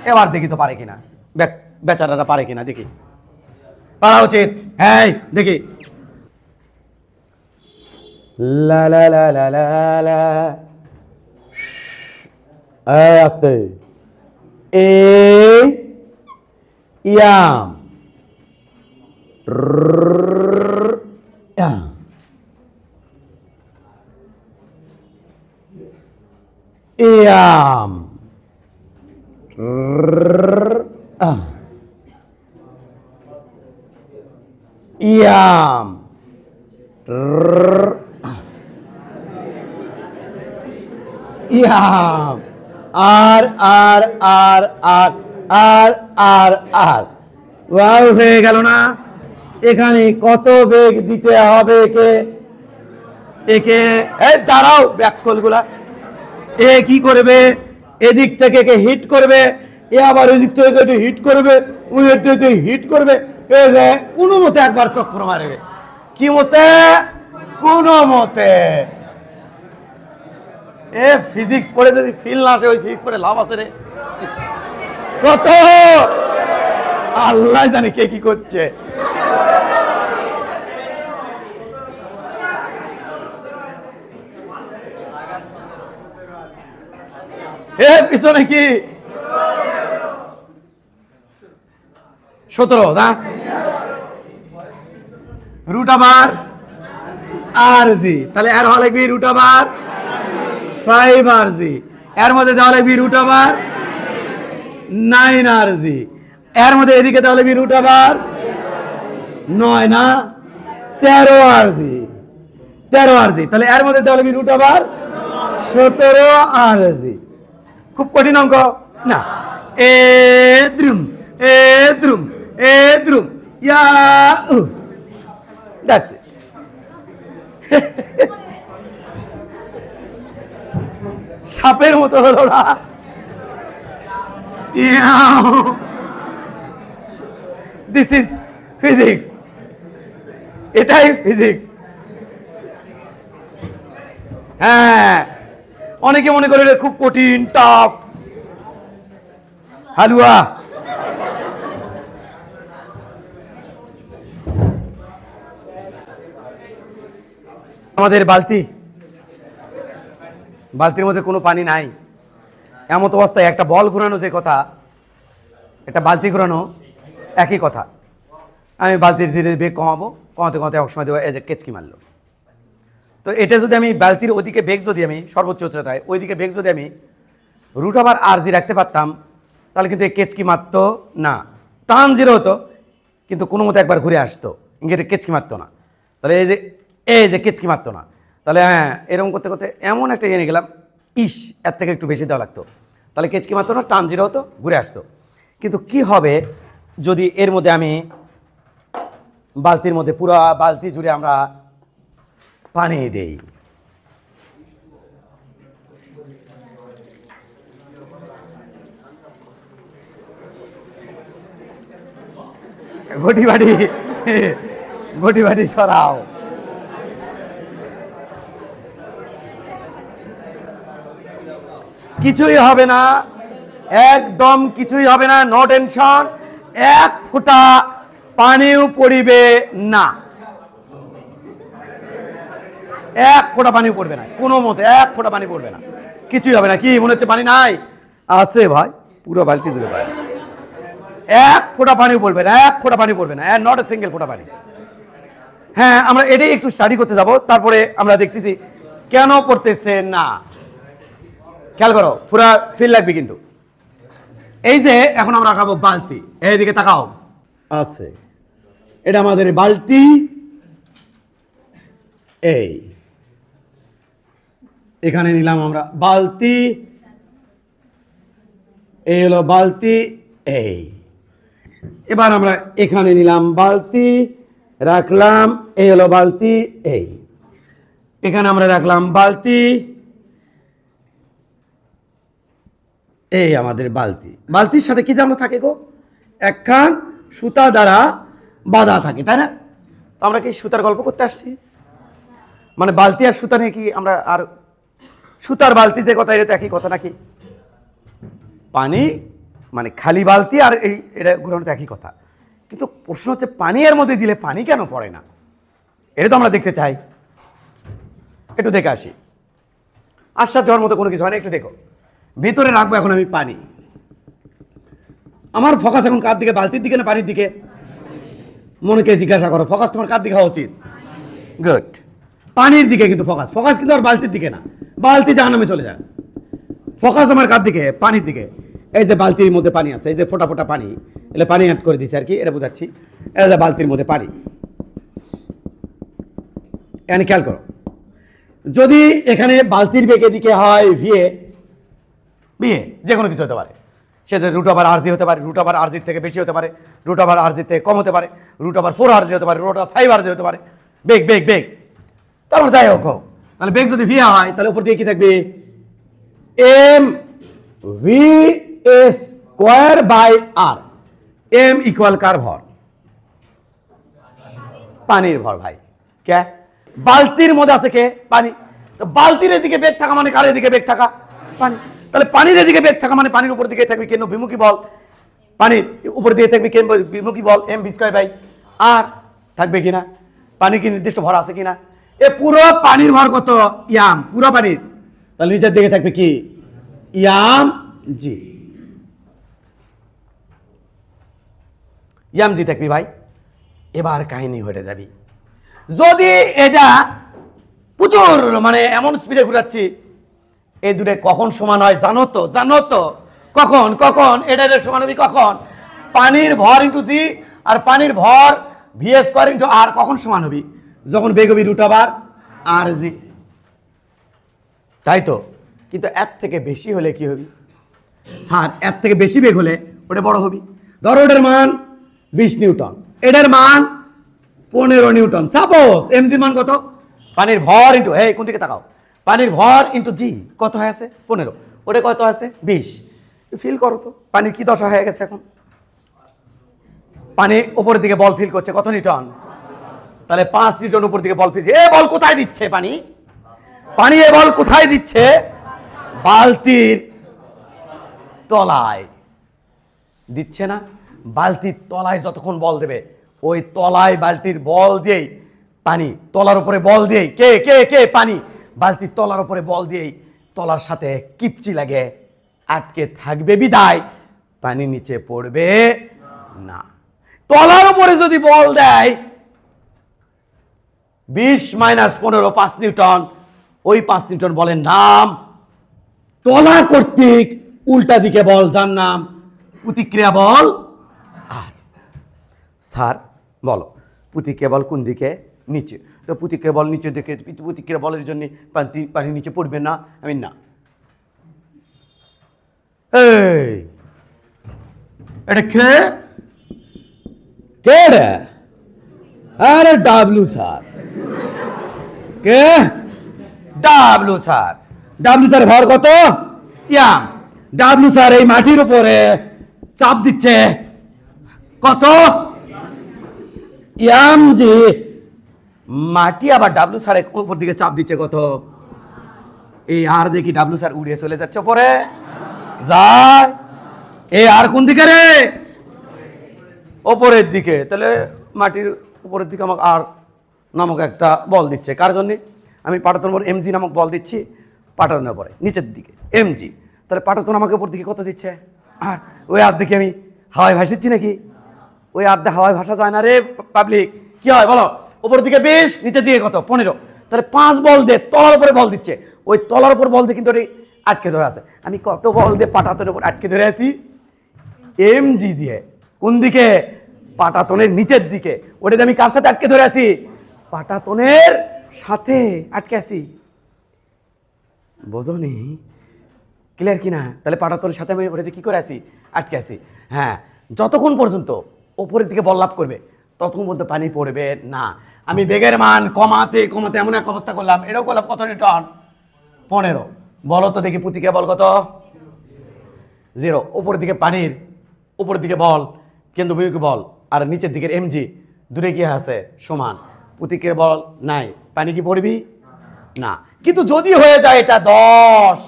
এবার দেখি তো পারে কিনা, বেচারাটা পারে কিনা দেখি। পারা উচিত। হ্যাঁ দেখি। লা লা লা লা লা লা। আস্তে এ ইয়াম ইয়াম ইয়াম ইয়াম আর আর আর আর আর আর আর ওয়াও হয়ে গেল না? এখানে কত বেগ দিতে হবে একে? একে এই দাঁড়াও ব্যাককলগুলা। এ কি করবে? এদিক থেকে একে হিট করবে, এ আবার ওই দিক থেকে হিট করবে, ওই দিকে হিট করবে, কোনো মতে একবার চক্র মারবে। কি মতে? কোনো মতে। এ ফিজিক্স পড়ে যদি ফিল না আসে, ওই ফিজিক্স পড়ে লাভ আছে রে? কত আল্লাহ জানে কে কি করছে। এ পিছনে কি 17 না? রুট আবার আর জি, তাহলে এর হওয়া লাগবে রুট আবার 5 আর জি, এর মধ্যে দেওয়া লাগবে রুট আবার 9 আর জি, এর মধ্যে এদিকে দেওয়া লাগবে রুট আবার 9 না 13 আর জি, 13 আর জি, তাহলে এর মধ্যে দেওয়া লাগবে রুট আবার 17 আর জি। খুব কঠিন অঙ্ক না? এ দ্রুম এ দ্রুম এ দ্রুম ইয়া দ্যাটস ইট। সাপের মতো হলো না? দিস ইজ ফিজিক্স, এটাই ফিজিক্স। হ্যাঁ, অনেকে মনে করে খুব কঠিন, টাফ, হালুয়া। আমাদের বালতির মধ্যে কোনো পানি নাই, এমন অবস্থায় একটা বল ঘোরানো যে কথা, একটা বালতি ঘোরানো একই কথা। আমি বালতির ধীরে বেগ কমাতে এক সময় দেবো, এই যে কেচকি মারলো। তো এটা যদি আমি বালতির ওদিকে বেগ যদি আমি সর্বোচ্চ উচ্চতায় ওইদিকে বেগ যদি আমি রুট আবার আর জি রাখতে পারতাম, তাহলে কিন্তু এই কেচকি মারতো না, টান জিরো হতো, কিন্তু কোনো মতো একবার ঘুরে আসতো, ইংরেজি কেচকি মারতো না। তাহলে এই যে কেচকি মারতো না, তাহলে হ্যাঁ এরকম করতে করতে এমন একটা জেনে গেলাম, ইস এর থেকে একটু বেশি দেওয়া লাগতো, তাহলে কেচকি মারতো না, টান জিরো হতো, ঘুরে আসতো। কিন্তু কি হবে যদি এর মধ্যে আমি বালতির মধ্যে পুরো বালতি জুড়ে আমরা পানি দেই? ঘটি বাটি সরাও। কিছুই হবে না, একদম কিছুই হবে না, নো টেনশন। এক ফোঁটা পানিও পড়িবে না, এক ফোঁটা পানি পড়বে না, কোনো মতে এক ফোঁটা পানি পড়বে না, কিছুই হবে না। কি মনে হচ্ছে পানি নাই? আছে ভাই, পুরো বালতি জুড়ে পানি, এক ফোঁটা পানি পড়বে না, এক ফোঁটা পানি পড়বে না, নট এ সিঙ্গেল ফোঁটা পানি। হ্যাঁ, আমরা এটাই একটু স্টাডি করতে যাব, তারপরে আমরা দেখতেছি কেন পড়তেছে না। খেয়াল করো, পুরা ফিল লাগবে কিন্তু। এই যে এখন আমরা খাবো বালতি, এইদিকে তাকাও, আছে এটা আমাদের বালতি। এই এখানে নিলাম আমরা বালতি, এই হলো বালতি। এই এবার আমরা এখানে নিলাম বালতি, রাখলাম, এই হলো বালতি। এই এখানে আমরা রাখলাম বালতি, এই আমাদের বালতি। বালতির সাথে কি জানো থাকে গো? একখান সুতা দ্বারা বাঁধা থাকে, তাই না? তো আমরা কি সুতার গল্প করতে আসছি? মানে বালতি আর সুতা নিয়ে কি আমরা আর সুতার বালতি যে কথা, এটা একই কথা নাকি? পানি মানে খালি বালতি আর এই এটা ঘুরানোতে একই কথা, কিন্তু প্রশ্ন হচ্ছে পানি এর মধ্যে দিলে পানি কেন পড়ে না? এটা তো আমরা দেখতে চাই। একটু দেখে আসি। আশ্চর্য হওয়ার মতো কোনো কিছু হয় না, একটু দেখো। ভিতরে রাখবো এখন আমি পানি, আমার ফোকাস এখন কার দিকে, বালতির দিকে না পানির দিকে? মনকে জিজ্ঞাসা করো ফোকাস তোমার কার দিকে হওয়া উচিত? গুড, পানির দিকে কিন্তু ফোকাস, ফোকাস কিন্তু আর বালতির দিকে না, বালতি জাহান্নামে চলে যায়। ফোকাস আমার কার দিকে? পানির দিকে। এই যে বালতির মধ্যে পানি আছে, এই যে ফোটা ফোটা পানি, এলে পানি অ্যাড করে দিচ্ছে আর কি, এটা বোঝাচ্ছি। এই যে বালতির মধ্যে পানি, এখানে খেয়াল করো, যদি এখানে বালতির বেগে দিকে হয় ভিএ, বিএ যে কোনো কিছু হতে পারে, সেটা রুট ওভার আরজি হতে পারে, রুট ওভার আরজির থেকে বেশি হতে পারে, রুট ওভার আরজির থেকে কম হতে পারে, রুট ওভার 4 আরজি হতে পারে, রুট ওভার 5 আরজি হতে পারে, বেগ বেগ বেগ, তারপর যাই হোক, তাহলে বেগ যদি ভিএ হয় তাহলে উপর দিয়ে কি থাকবে? M V S square by R. M equal কার ভর? পানির ভর ভাই। কে? বালতির মধ্যে আছে কে? পানি। তো বালতির এদিকে বেগ থাকা মানে কার এদিকে বেগ থাকা? পানি। তাহলে পানির এদিকে বেগ থাকা মানে পানির উপর দিকে থাকবে কেন্দ্র বিমুখী বল, পানির উপর দিয়ে থাকবে কেন্দ্র বিমুখী বল এম ভি স্কয়ার বাই আর। থাকবে কিনা? পানি কি নির্দিষ্ট ভর আছে কিনা? এ পুরো পানির ভর কত? ইয়াম, পুরো পানির। তাহলে নিচের দিকে থাকবে কি? ইয়াম জি, ইয়াম জি থাকবি ভাই। এবার কাহিনী হয়ে যাবি, যদি এটা প্রচুর মানে এমন স্পিডে ঘুরাচ্ছি, এই দুটো কখন সমান হয় জানো তো? জানো তো কখন? কখন এটা সমান হবে? কখন? পানির ভর ইন্টু জি আর পানির ভর ভি স্কয়ার ইন্টু আর কখন সমান হবে? যখন বেগ হবে রুট ওভার আর জি, তাই তো। কিন্তু এর থেকে বেশি হলে কি হবে স্যার? এর থেকে বেশি বেগ হলে ওটা বড় হবে। ধরো এটার মান 20 নিউটন, এটার মান 15 নিউটন, সাপোজ এমজির মান কত? পানির ভর ইন্টু, এই কোন দিকে তাকাও, পানির ভর ইন্টু জি কত হয়ে আছে? 15, ওটা কত আছে? 20। ফিল করো তো পানির কি দশা হয়ে গেছে এখন? পানি উপরের দিকে বল ফিল করছে কত নিউটন? তাহলে 5 নিউটন উপর দিকে বল ফিলছে। এ বল কোথায় দিচ্ছে? পানি, পানি এ বল কোথায় দিচ্ছে? বালতির তলায় দিচ্ছে না? বালতির তলায় যতক্ষণ বল দেবে, ওই তলায় বালতির বল দিয়েই পানি তলার উপরে বল দিয়েই কে কে কে পানি বালতির তলার উপরে বল দিয়েই তলার সাথে কিপচি লাগে আটকে থাকবে, বিদায় পানি নিচে পড়বে না। তলার উপরে যদি বল দেয় 20 মাইনাস 15 5 নিউটন, ওই 5 নিউটন বলের নাম তলা কর্তৃক উল্টা দিকে বল, যার নাম প্রতিক্রিয়া বল। আর স্যার বলো প্রতিক্রিয়া বল কোন দিকে? নিচে। তো প্রতিক্রিয়া বল নিচের দিকে, প্রতিক্রিয়া বলের জন্য পানি নিচে পড়বে না? আমি না। এই এটা কে? কে রে? আরে ডাবলু স্যার। কে? W sir. ডাবলু স্যার ভর কত? ইয়াম। ডাবলু স্যার এই মাটির উপরে চাপ দিচ্ছে কত? ইয়াম জি। মাটি আবার ডাবলু স্যার উপর দিকে চাপ দিচ্ছে কত? এই আর দেখি ডাবলু স্যার উড়িয়ে চলে যাচ্ছে উপরে যায়। এই আর কোন দিকে রে? ওপরের দিকে। তাহলে মাটির উপরের দিকে আমাকে আর নামক একটা বল দিচ্ছে। কার জন্যে? আমি পাটাতন উপর এমজি নামক বল দিচ্ছি পাটাতনের উপরে নিচের দিকে এমজি। তাহলে পাটাতন আমাকে উপর দিকে কত দিচ্ছে? আর ওই আর দিকে আমি হাওয়ায় ভাসিচ্ছি নাকি? ওই আর্ধে হাওয়ায় ভাসা যায় না রে পাবলিক। কি হয় বলো? উপর দিকে 20, নিচের দিকে কত? 15। তাহলে 5 বল দিয়ে তলার উপরে বল দিচ্ছে, ওই তলার উপর বল দিয়ে কিন্তু ওটি আটকে ধরে আছে। আমি কত বল দিয়ে পাটাতনের উপর আটকে ধরে আছি? এমজি দিয়ে। কোন দিকে? পাটাতনের নিচের দিকে। ওটাতে আমি কার সাথে আটকে ধরে আছি? পাটাতনের সাথে আটকে আছি। বোঝনি? ক্লিয়ার কিনা? তাহলে পাটাতনের সাথে আমি ওটাতে কি করে আছি? আটকে আছি। হ্যাঁ, যতক্ষণ পর্যন্ত ওপরের দিকে বল লাভ করবে ততক্ষণ পর্যন্ত পানি পড়বে না। আমি বেগের মান কমাতে কমাতে এমন এক অবস্থা করলাম, এটাও করলাম কত নিউটন? 15। বলো তো দেখি প্রতিক্রিয়া বল কত? 0। উপরের দিকে পানির উপরের দিকে বল কেন্দ্রবিন্দু বল আর নিচের দিকের এমজি দূরে কি আছে? সমান। প্রতিক্রিয়া বল নাই, পানি কি পড়বি না। কিন্তু যদি হয়ে যায় এটা 10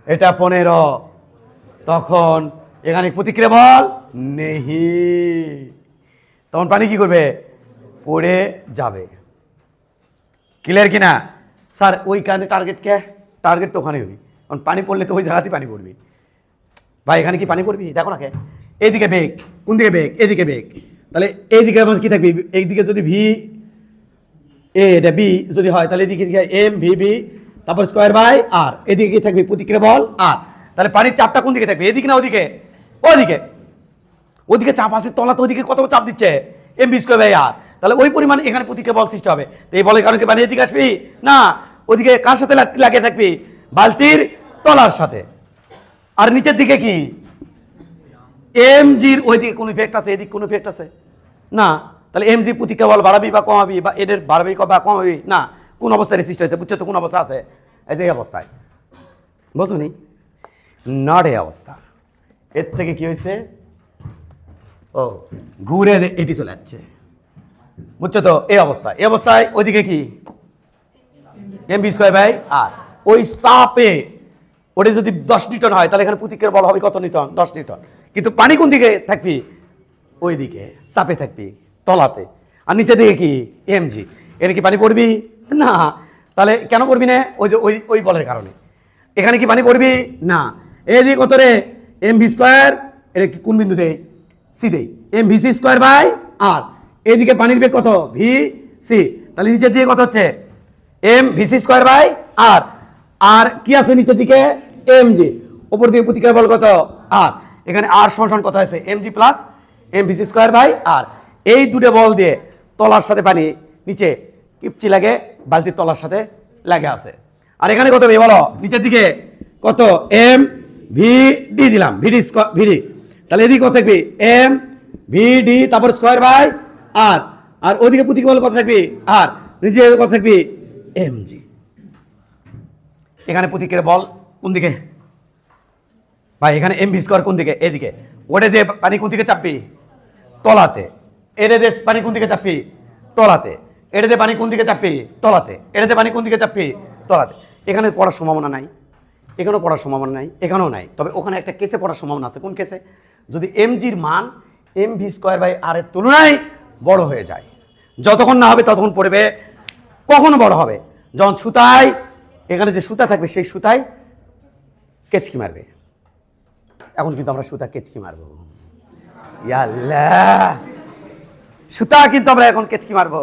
এটা 15, তখন এখানে প্রতিক্রিয়া বল নেহি, তখন পানি কি করবে? পড়ে যাবে। ক্লিয়ার কিনা? স্যার ওই কারণে টার্গেট কে? টার্গেট তো ওখানে হবি, কারণ পানি পড়লে তো ওই জায়গাতেই পানি পড়বি। ভাই এখানে কি পানি পড়বি? দেখো না কে এইদিকে বেগ, কোন দিকে বেগ? এদিকে বেগ। তাহলে এইদিকে আমার কি থাকবে? এইদিকে যদি ভি এ এটা বি যদি হয় তাহলে এদিকে এম ভি বি তারপর স্কোয়ার বাই আর, এদিকে কি থাকবে? প্রতিক্রিয়া বল আর। তাহলে পানির চাপটা কোন দিকে থাকবে? এদিকে না ওদিকে? ওদিকে। ওদিকে চাপ আছে তলা, তো ওদিকে কত চাপ দিচ্ছে? M V square by R. তাহলে ওই পরিমাণে এখানে প্রতিক্রিয়া বল সৃষ্টি হবে। তো এই বলের কারণে কি পানি এদিকে আসবি না? ওদিকে কার সাথে লাগিয়ে থাকবি? বালতির তলার সাথে। আর নিচের দিকে কি এম জির ওইদিকে কোনো ইফেক্ট আছে? এদিকে কোনো ইফেক্ট আছে না। তাহলে এম জি প্রতিক্রিয়া বল বাড়াবি বা কমাবি, বা এদের বাড়াবি বা কমাবি না। কোন অবস্থায় সৃষ্টি হয়েছে? বুঝছো তো কোন অবস্থা আছে? এই যে অবস্থায়, বুঝুনি? নট এই অবস্থা। এর থেকে কি হয়েছে? ও ঘুরে এটি চলে যাচ্ছে, বুঝছো তো? এই অবস্থায়, এই অবস্থায় ওইদিকে কি এম বি স্কয়ার বাই আর। ওই চাপে ওটা যদি 10 নিউটন হয় তাহলে এখানে প্রতিক্রিয়ার বল হবে কত নিউটন? 10 নিউটন। কিন্তু পানি কোন দিকে থাকবি? ওই দিকে চাপে থাকবি তলাতে। আর নিচে দিকে কি এম জি। এখানে কি পানি পড়বি না? তাহলে কেন পড়বি না? ওই যে ওই ওই বলের কারণে। এখানে কি পানি পড়বি না? এই দিকে কত রে? M V square. এটা কি কোন বিন্দুতে? সি দেই M V C square by R. এইদিকে পানির বেগ কত? V C. তাহলে নিচের দিকে কত হচ্ছে? M V C square by R. আর কি আছে নিচের দিকে? M G. উপর দিকে প্রতিক্রিয়া বল কত? আর। এখানে আর সমান কত আছে? M G plus M V C square by R. এই দুটো বল দিয়ে তলার সাথে পানি নিচে কিপচি লাগে, বালতির তলার সাথে লাগে আছে। আর এখানে কত বলো? নিচের দিকে কত? এম ভি ডি দিলাম, ভিডি ভিডি। তাহলে এদিকে কত থাকবে? এম ভি ডি তারপর স্কোয়ার বাই আর। আর ওদিকে প্রতিক্রিয়া বল কত থাকবে? আর। নিচে কত থাকবে? M G. এখানে প্রতিক্রিয়া বল কোন দিকে ভাই? এখানে এম ভি স্কোয়ার কোন দিকে? এদিকে। ওটা দিয়ে পানি কোন দিকে চাপবি? তলাতে। এটা দিয়ে পানি কোন দিকে চাপবি? তলাতে। এটা দিয়ে পানি কোন দিকে চাপবি? তলাতে। এটা দিয়ে পানি কোন দিকে চাপবি? তলাতে। এখানে পড়ার সম্ভাবনা নাই, এখানেও পড়ার সম্ভাবনা নাই, এখানেও নাই। তবে ওখানে একটা কেসে পড়ার সম্ভাবনা আছে। কোন কেসে? যদি এম জির মান M V square by R এর তুলনায় বড় হয়ে যায়। যতক্ষণ না হবে ততক্ষণ পড়বে। কখন বড় হবে? যখন সুতায়, এখানে যে সুতা থাকবে সেই সুতায় কেচকি মারবে। এখন কিন্তু আমরা সুতা কেচকি মারবো। ইয়াল্লাহ, সুতা কিন্তু আমরা এখন কেচকি মারবো।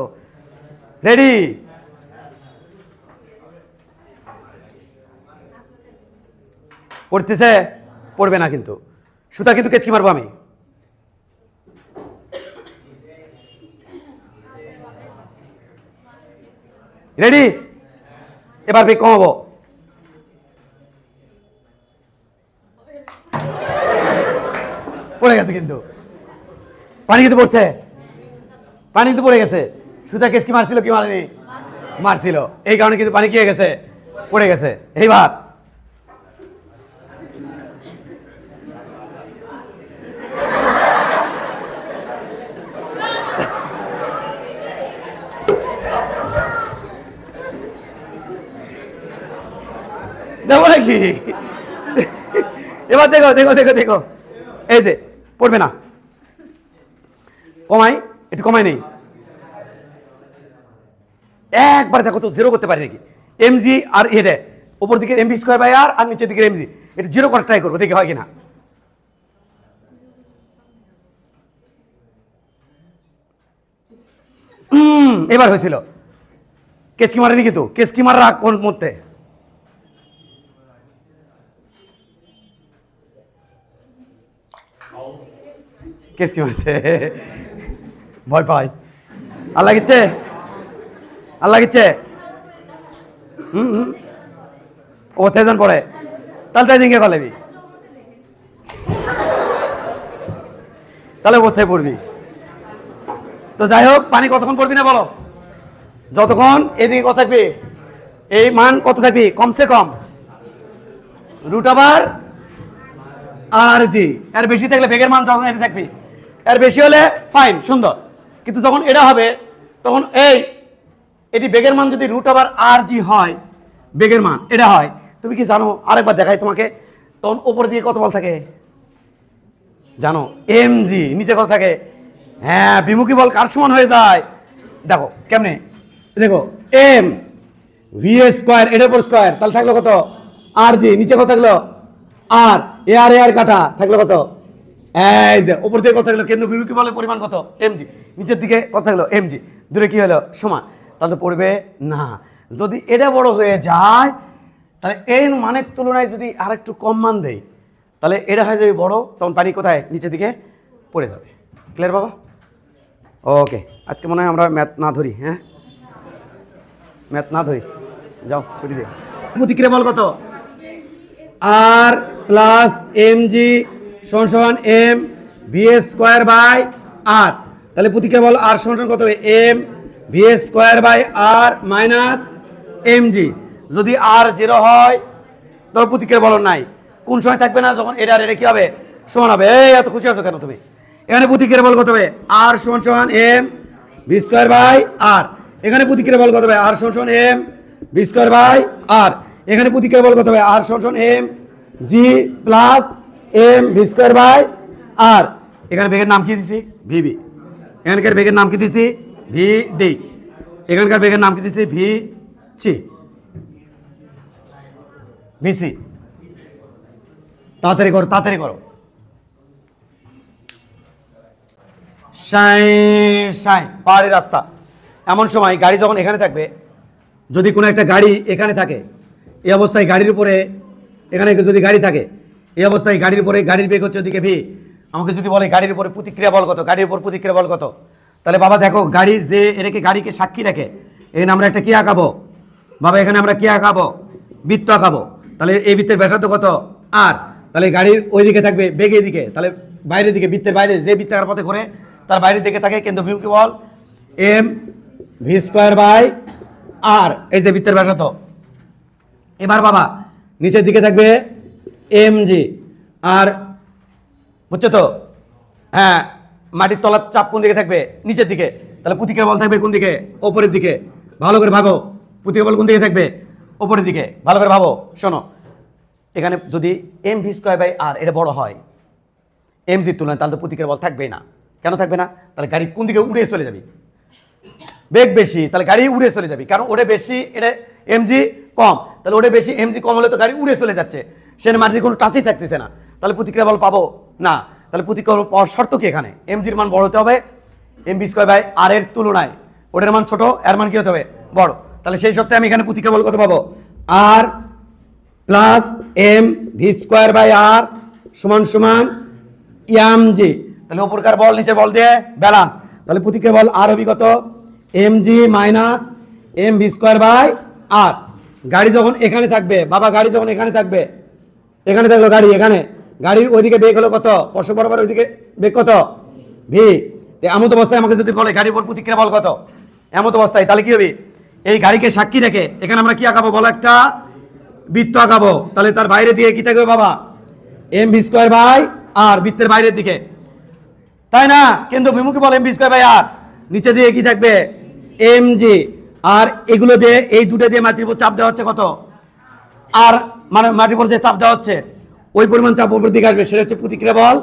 রেডি? পড়তেছে? পড়বে না কিন্তু। সুতা কিন্তু কেচকি মারবো আমি। রেডি? এবার বেগ কমাবো। পড়ে গেছে কিন্তু, পানি কিন্তু পড়ছে, পানি কিন্তু পড়ে গেছে। সুতা কেচকি মারছিল কি মারেনি? মারছিল। এই কারণে কিন্তু পানি কি হয়ে গেছে? পড়ে গেছে। এইবার দেখো নাকি? এবার দেখো দেখো দেখো দেখো, এই যে পড়বে না। কমাই, একটু কমাই নেই। একবার দেখো তো জিরো করতে পারি নাকি? এমজি আর এটা উপর দিকে এমবি স্কোয়ার বাই আর, আর নিচের দিকে এমজি। একটু জিরো করার ট্রাই করবো, দেখি হয় কিনা। এবার হয়েছিল। কেচকি মারেনি কিন্তু, কেচকি মারার আগ মধ্যে কেসকি মারছে। ভয় পাই। আল্লাহ গিচ্ছে, আল্লাহ গিচ্ছে। ও তেজন পড়ে, তাহলে তাই দিনকে কলেবি, তাহলে কোথায় পড়বি? তো যাই হোক, পানি কতক্ষণ পড়বি না বলো? যতক্ষণ এদিকে কত থাকবি, এই মান কত থাকবি? কমসে কম √r আর জি। এর বেশি থাকলে বেগের মান যখন এটা থাকবি, এর বেশি হলে ফাইন, সুন্দর। কিন্তু যখন এটা হবে তখন এটি বেগের মান যদি √r আর জি হয়, বেগের মান এটা হয়, তুমি কি জানো? আরেকবার দেখাই তোমাকে। তখন ওপর দিকে কত বল থাকে জানো? M G. নিচে কত থাকে? হ্যাঁ, বিমুখী বল কার সমান হয়ে যায়? দেখো কেমনে, দেখো এম ভি স্কোয়ার, এটার উপর স্কোয়ার, তাহলে থাকলো কত? আর জি। নিচে কত থাকলো? আর এ আর কাটা থাকলো কত? এই যে উপর দিকে কত থাকলো কেন্দ্র বিমুখী বলের পরিমাণ কত mg, নিচের দিকে কত থাকলো mg, দূরে কি হলো সমান, তাহলে পড়বে না। যদি এটা বড় হয়ে যায় তাহলে এর মানের তুলনায় যদি আর একটু কম মান দেয় তাহলে এটা হয়ে যাবে বড়, তখন পানি কোথায় নিচের দিকে পড়ে যাবে। ক্লিয়ার বাবা? ওকে, আজকে মনে হয় আমরা ম্যাথ না ধরি, হ্যাঁ ম্যাথ না ধরি, যাও ছুটি দিয়ে। প্রতিক্রিয়া বল কত? আর প্লাস mg সমান m vs square by r, তাহলে প্রতিক্রিয়া বল r সমান কত হবে m vs square by r minus mg। যদি r 0 হয় তাহলে প্রতিক্রিয়া বল নাই, কোন সময় থাকবে না? যখন এটা আর এটা কি হবে সমান হবে। এই এত খুশি আছো কেন তুমি? এখানে প্রতিক্রিয়া বল কত হবে? r সমান m v square by r, এখানে প্রতিক্রিয়া বল কত হবে? r সমান m v square by r, এখানে প্রতিক্রিয়া বল কত হবে? r সমান m g plus m v square by r, এখানে বেগের নাম কি দিছি? vb, এখানকার বেগের নাম কি দিছি? vd, এখানকার বেগের নাম কি দিছি? vc, vc। তাড়াতাড়ি করো, তাড়াতাড়ি করো। পাহাড়ি রাস্তা, এমন সময় গাড়ি যখন এখানে থাকবে, যদি কোনো একটা গাড়ি এখানে থাকে এই অবস্থায় গাড়ির উপরে, এখানে যদি গাড়ি থাকে এই অবস্থায় গাড়ির উপরে, গাড়ির বেগ হচ্ছে ওদিকে ভি, আমাকে যদি বলে গাড়ির উপরে প্রতিক্রিয়া বল কত, গাড়ির উপর প্রতিক্রিয়া বল কত, তাহলে বাবা দেখো গাড়ি যে এটাকে গাড়িকে সাক্ষী রাখে, এখানে আমরা একটা কি আঁকাবো বাবা? এখানে আমরা কি আঁকাবো? বৃত্ত আঁকাবো। তাহলে এই বৃত্তের ব্যাসার্ধ কত? আর তাহলে গাড়ির ওই দিকে থাকবে বেগের দিকে, তাহলে বাইরের দিকে, বৃত্তের বাইরে যে বৃত্তাকার পথে ঘোরে তার বাইরের দিকে থাকে কেন্দ্র বিমুখী বল m v square by r, এই যে বৃত্তের ব্যাসার্ধ। এবার বাবা নিচের দিকে থাকবে mg, আর বুঝছো তো? হ্যাঁ, মাটির তলার চাপ কোন দিকে থাকবে? নিচের দিকে, তাহলে প্রতিক্রিয়া বল থাকবে কোন দিকে? ওপরের দিকে। ভালো করে ভাবো, প্রতিক্রিয়া বল কোন দিকে থাকবে? ওপরের দিকে। ভালো করে ভাবো, শোনো, এখানে যদি m v square by r এটা বড় হয় mg তুলনায়, তাহলে তো প্রতিক্রিয়া বল থাকবে না। কেন থাকবে না? তাহলে গাড়ি কোন দিকে উড়ে চলে যাবে? বেগ বেশি, তাহলে গাড়ি উড়ে চলে যাবে, কারণ ওটা বেশি, এটা mg কম, তাহলে ওটা বেশি, mg কম হলে তো গাড়ি উড়ে চলে যাচ্ছে, সেখানে মাটির কোনো টাচই থাকতেছে না, তাহলে প্রতিক্রিয়া বল পাবো না। তাহলে প্রতিক্রিয়া বল পাওয়ার শর্ত কি? এখানে mgর মান বড় হতে হবে m v square by r এর তুলনায়, ওটার মান ছোট, এর মান কি হতে হবে? বড়। তাহলে সেই সত্ত্বে আমি এখানে প্রতিক্রিয়া বল কত পাবো? r plus m v square by r সমান সমান mg, তাহলে উপরকার বল নিচে বল দিয়ে ব্যালেন্স, তাহলে প্রতিক্রিয়া বল r হবে কত? mg minus m v square by r। গাড়ি যখন এখানে থাকবে বাবা, গাড়ি যখন এখানে থাকবে, এখানে থাকলো গাড়ি, এখানে গাড়ির ওইদিকে বেগ হলো কত? স্পর্শ বরাবর ওইদিকে বেগ কত? v। এমত অবস্থায় আমাকে যদি বলে গাড়ির উপর প্রতিক্রিয়া বল কত, এমত অবস্থায় তাহলে কি হবে? এই গাড়িকে সাক্ষী রেখে এখানে আমরা কি আঁকাবো বলো? একটা বৃত্ত আঁকাবো, তাহলে তার বাইরে দিয়ে কি থাকবে বাবা? m v square by r, বৃত্তের বাইরের দিকে, তাই না? কিন্তু বিমুখী বল m v square by r, নিচে দিয়ে কি থাকবে? mg, আর এগুলো দিয়ে, এই দুটো দিয়ে মাটির উপর চাপ দেওয়া হচ্ছে কত? আর মানে মাটির উপর যে চাপ দেওয়া হচ্ছে ওই পরিমাণ চাপ উপর দিকে আসবে, সেটা হচ্ছে প্রতিক্রিয়া বল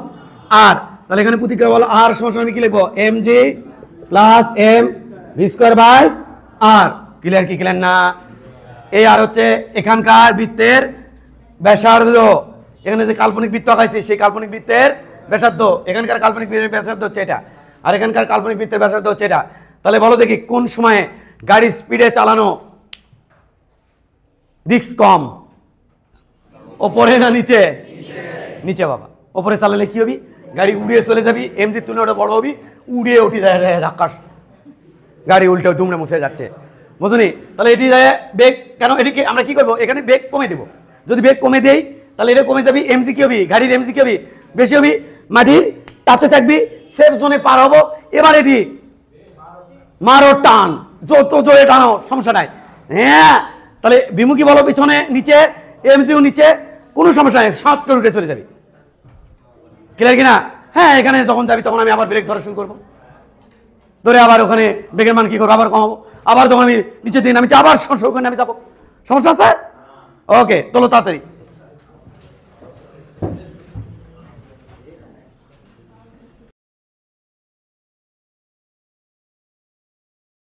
আর। তাহলে এখানে প্রতিক্রিয়া বল আর সমান আমি কি লিখবো? mg plus m v square by r। Clear কি ক্লিয়ার না? এই আর হচ্ছে এখানকার বৃত্তের ব্যাসার্ধ, এখানে যে কাল্পনিক বৃত্ত আঁকাইছি সেই কাল্পনিক বৃত্তের ব্যাসার্ধ, এখানকার কাল্পনিক বৃত্তের ব্যাসার্ধ হচ্ছে এটা, আর এখানকার কাল্পনিক বৃত্তের ব্যাসার্ধ হচ্ছে এটা। তাহলে বলো দেখি কোন সময়ে গাড়ি স্পিডে চালানো রিস্ক কম? ওপরে না নিচে? নিচে বাবা। ওপরে চালালে কি হবি? গাড়ি উড়িয়ে চলে যাবি, এমজির তুলনায় ওটা বড় হবি, উড়িয়ে উঠে যায় আকাশ, গাড়ি উল্টে দুমড়ে মুছে যাচ্ছে, বুঝলি? তাহলে এটি বেগ কেন? এটিকে আমরা কি করবো? এখানে বেগ কমে দেবো। যদি বেগ কমে দেই তাহলে এটা কমে যাবি, এমজি কি হবি? গাড়ির এমজি কি হবি? বেশি হবি, মাটির টাচে থাকবি, সেফ জোনে পার হবো। এবার এটি মারো টান, যত জোরে টানো সমস্যা নাই। হ্যাঁ, তাহলে বিমুখী বলো পিছনে নিচে, এমজিও নিচে, কোনো সমস্যা নেই, সাত করে উঠে চলে যাবি। ক্লিয়ার কিনা? হ্যাঁ, এখানে যখন যাবি তখন আমি আবার ব্রেক ধরা শুরু করবো, ধরে আবার ওখানে বেগের মান কি করবো? আবার কমাবো। আবার যখন আমি নিচের দিকে নামিছি আবার ওখানে নামে যাবো। সমস্যা আছে? ওকে, তোলো তাড়াতাড়ি।